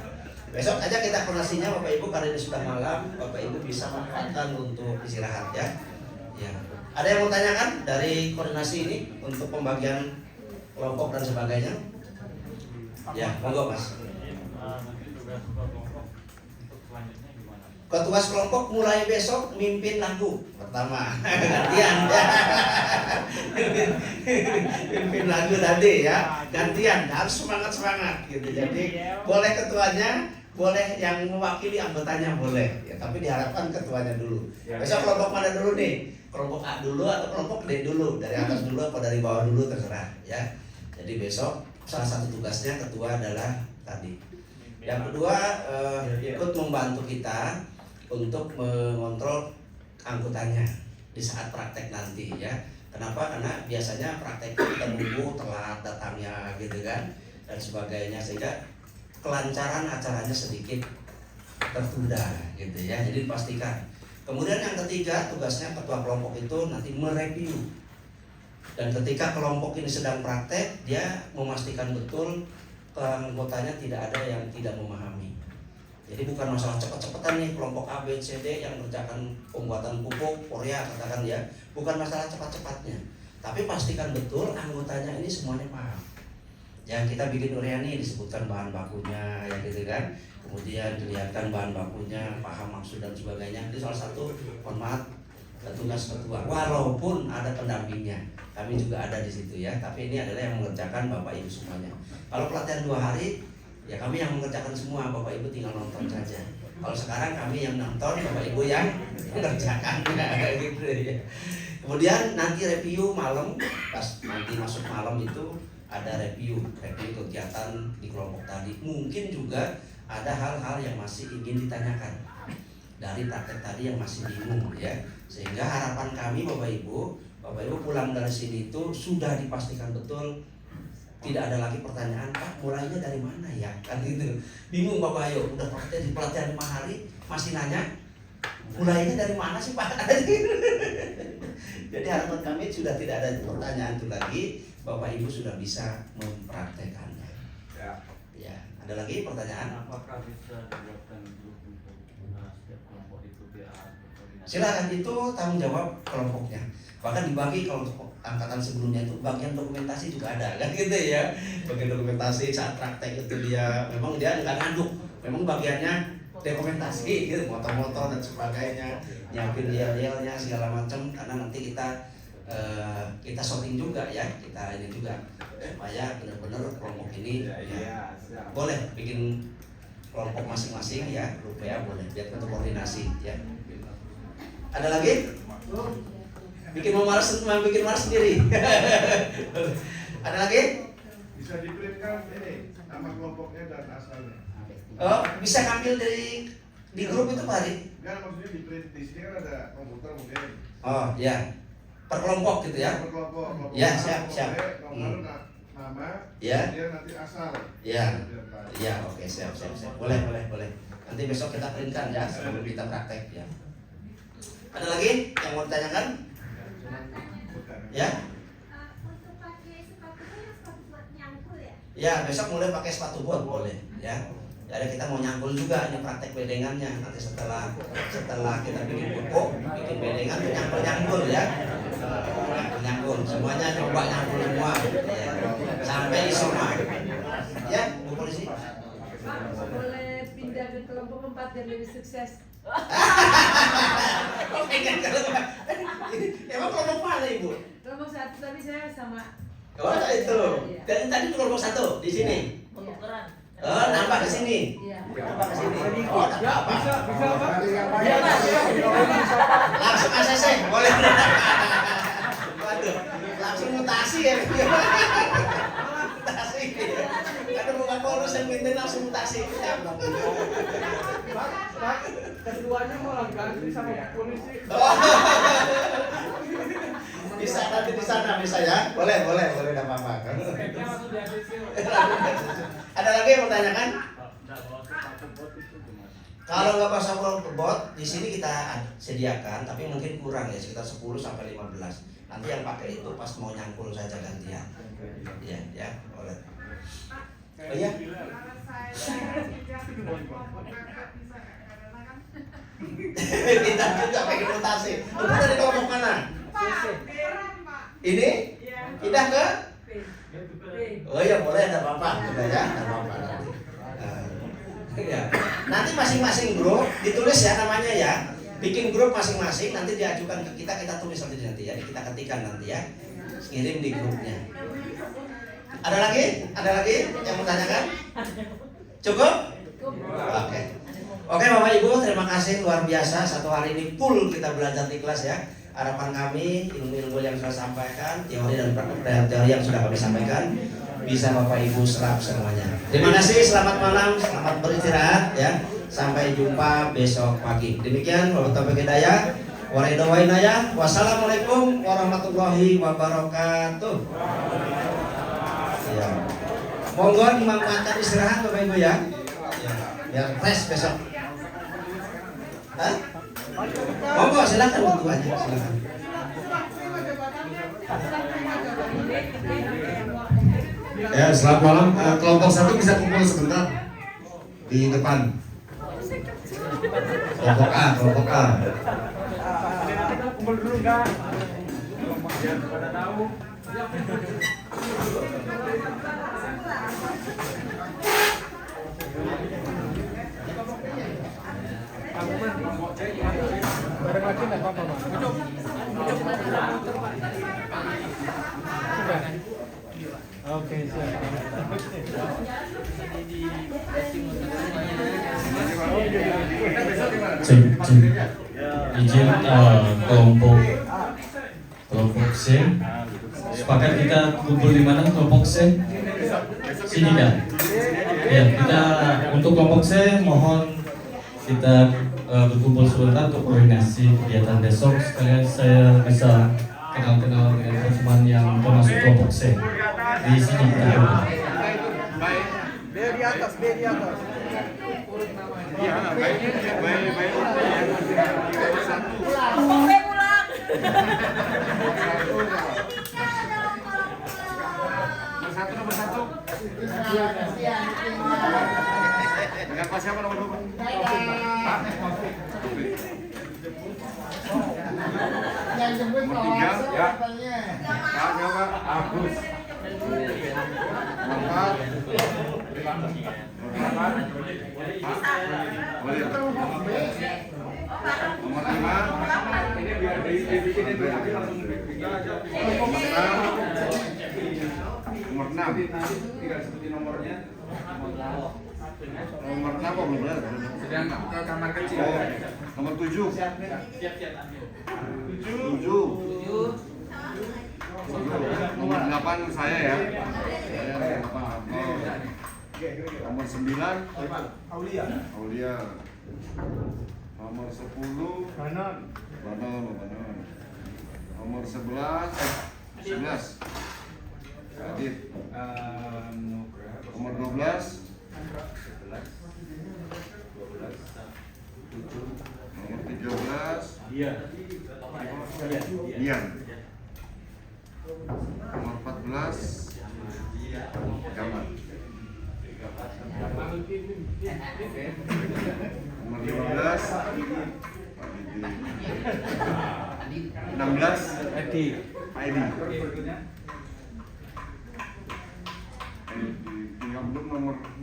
Speaker 12: Besok aja kita koordinasinya Bapak Ibu, karena ini sudah malam, Bapak Ibu bisa manfaatkan untuk istirahat ya. Ya. Ada yang mau tanyakan dari koordinasi ini untuk pembagian kelompok dan sebagainya? Ya, monggo Mas.
Speaker 3: Nanti tugas kelompok untuk selanjutnya gimana?
Speaker 12: Ketua kelompok mulai besok mimpin lagu pertama. Gantian ya. Mimpin lagu tadi ya. Gantian, harus semangat gitu. Jadi boleh ketuanya, boleh yang mewakili anggotanya boleh. Ya, tapi diharapkan ketuanya dulu. Besok kelompok mana dulu nih? Kelompok A dulu atau kelompok D dulu? Dari atas dulu atau dari bawah dulu terserah ya. Jadi besok salah satu tugasnya ketua adalah tadi. Yang kedua ikut membantu kita untuk mengontrol anggotanya di saat praktek nanti ya. Kenapa? Karena biasanya praktek kita nunggu telat datangnya gitu kan dan sebagainya, sehingga kelancaran acaranya sedikit tertunda gitu ya. Jadi pastikan. Kemudian yang ketiga, tugasnya ketua kelompok itu nanti mereview. Dan ketika kelompok ini sedang praktek, dia memastikan betul anggotanya tidak ada yang tidak memahami. Jadi bukan masalah cepet-cepetan nih kelompok A, B, C, D yang mengerjakan pembuatan pupuk, Korea katakan ya. Bukan masalah cepat-cepatnya. Tapi pastikan betul anggotanya ini semuanya paham. Ya kita bikin urea nih disebutkan bahan bakunya ya gitu kan. Kemudian kelihatan bahan bakunya, paham maksud dan sebagainya. Itu salah satu tugas ketua. Walaupun ada pendampingnya, kami juga ada di situ ya. Tapi ini adalah yang mengerjakan Bapak Ibu semuanya. Kalau pelatihan 2 hari, ya kami yang mengerjakan semua, Bapak Ibu tinggal nonton saja. Kalau sekarang kami yang nonton, Bapak Ibu yang mengerjakan gitu ya. Kemudian nanti review malam, pas nanti masuk malam itu ada review kegiatan di kelompok tadi. Mungkin juga ada hal-hal yang masih ingin ditanyakan dari praktek tadi yang masih bingung ya. Sehingga harapan kami Bapak Ibu pulang dari sini itu sudah dipastikan betul tidak ada lagi pertanyaan, Pak mulainya dari mana ya? Kan gitu. Bingung Bapak Ayo, udah praktek di pelatihan 5 hari masih nanya mulainya dari mana sih Pak? Jadi harapan kami sudah tidak ada pertanyaan itu lagi, Bapak Ibu sudah bisa mempraktekannya. Ya, ada lagi pertanyaan?
Speaker 3: Apakah bisa dibuatkan grup untuk setiap kelompok itu biar berkoordinasi?
Speaker 12: Silakan, itu tanggung jawab kelompoknya. Bahkan dibagi kalau untuk angkatan sebelumnya itu bagian dokumentasi juga ada kan gitu ya. Bagian dokumentasi saat praktek itu dia memang dia nggak ngaduk, memang bagiannya dokumentasi gitu, moto-moto dan sebagainya, nyiapin yel-yelnya segala macam, karena nanti kita shooting juga ya, kita ini juga supaya benar-benar kelompok ini ya, boleh bikin kelompok masing-masing ya, grup ya boleh biar untuk koordinasi ya. Ada lagi? Bikin marah sendiri. Ada lagi?
Speaker 14: Bisa diprintkan ini nama kelompoknya dan asalnya.
Speaker 12: Oh, bisa ngambil di grup itu Pak Hari?
Speaker 14: Enggak, maksudnya di print di sini kan ada komputer mungkin.
Speaker 12: Oh ya, per kelompok gitu ya?
Speaker 14: Per kelompok.
Speaker 12: Ya, siap.
Speaker 14: Nomor nama,
Speaker 12: ya.
Speaker 14: dia nanti asal.
Speaker 12: Ya, ya, oke, siap. Boleh. Nanti besok kita printkan ya sebelum kita praktek ya. Ada lagi yang mau ditanyakan? Ya?
Speaker 13: Untuk pakai sepatu kan sepatu buat nyangkul ya?
Speaker 12: Ya, besok mulai pakai sepatu bot boleh ya. Jadi kita mau nyangkul juga ini praktek bedengannya. Nanti setelah kita bikin buku, bikin bedengan nyangkul ya. Nyangkul semuanya coba nyangkul semua ya. Sampai semua. Ya, Bu Polisi.
Speaker 15: Boleh pindah ke kelompok 4 biar lebih sukses.
Speaker 12: Emang kelompok mana Ibu?
Speaker 15: Kelompok 1 tapi saya sama.
Speaker 12: Oh itu. Dan tadi kelompok 1 di sini. Oh, nambah ke sini.
Speaker 15: Iya.
Speaker 12: Nambah ke sini. Oh, tak apa.
Speaker 14: Bisa Pak.
Speaker 12: Langsung ACC, boleh. Waduh, langsung mutasi ya. Mutasi. Karena bukan polus yang minta langsung mutasi.
Speaker 9: Pak, keduanya malah ganti sama polisi.
Speaker 12: Bisa nanti di sana bisa ya? Boleh, enggak apa-apa. Ada lagi yang bertanyakan? Kalau nggak pasang bot, di sini kita sediakan, tapi mungkin kurang ya, sekitar 10 sampai 15. Nanti yang pakai itu pas mau nyangkul saja gantian. Ya, boleh. Oh iya? Kita juga pakai mutasi. Itu dari kelompok mana? Ini? Pindah ke? Oh iya boleh, ada apa-apa. Sudah ya, ada apa-apa nanti. Ya. Nanti masing-masing grup ditulis ya namanya ya. Bikin grup masing-masing, nanti diajukan ke kita tulis nanti ya. Kita ketikkan nanti ya. Kirim di grupnya. Ada lagi yang bertanyakan? Cukup? Oke. Oke Bapak Ibu, terima kasih luar biasa. Satu hari ini full kita belajar di kelas ya. Harapan kami ilmu-ilmu yang saya sampaikan, teori dan praktek teori yang sudah kami sampaikan bisa Bapak Ibu serap semuanya. Terima kasih, selamat malam, selamat beristirahat ya. Sampai jumpa besok pagi. Demikian wabillahi taufiq hidayah. Wassalamualaikum warahmatullahi wabarakatuh. Ya. Monggo dimanfaatkan istirahat Bapak Ibu ya. Biar fresh besok. Hah? Monggo silakan waktu aja, silakan.
Speaker 4: Ya, selamat malam. Kelompok 1 bisa kumpul sebentar di depan. Kelompok A.
Speaker 3: Kumpul dulu enggak? Biar pada tahu.
Speaker 9: Bareng lagi enggak apa-apa, Pak. Oke, siap.
Speaker 16: Izin kelompok C. Sepakat kita kumpul di mana kelompok C? Sini kan? Ya, kita untuk kelompok C mohon kita berkumpul sebentar untuk koordinasi kegiatan besok. Sekalian saya bisa kenal-kenal dengan teman yang termasuk kelompok C. Di sini kita kumpul.
Speaker 9: B di atas.
Speaker 15: Pulang.
Speaker 14: Nomor satu. Dengan Pak siapa nomor 2?
Speaker 15: Yang jemput
Speaker 14: Nomor 3 ya.
Speaker 15: katanya.
Speaker 14: Pak siapa? Agus. Nomor 4. Nomor 5. Ini biar dibikin itu nanti langsung nomor 6. Tinggal sebutin nomornya. Nomor 6 apa belum benar? Sedang ke kamar kecil. Nomor 7. Tujuh. Nomor 8 saya ya. Saya nomor 9 Aulia. Nomor 10 Banon. Nomor 11 Adit. Nomor 12 nomor 13 Dian. Nomor 14 Gamal. Nomor 15 16 Edi. Yang belum nomor 6.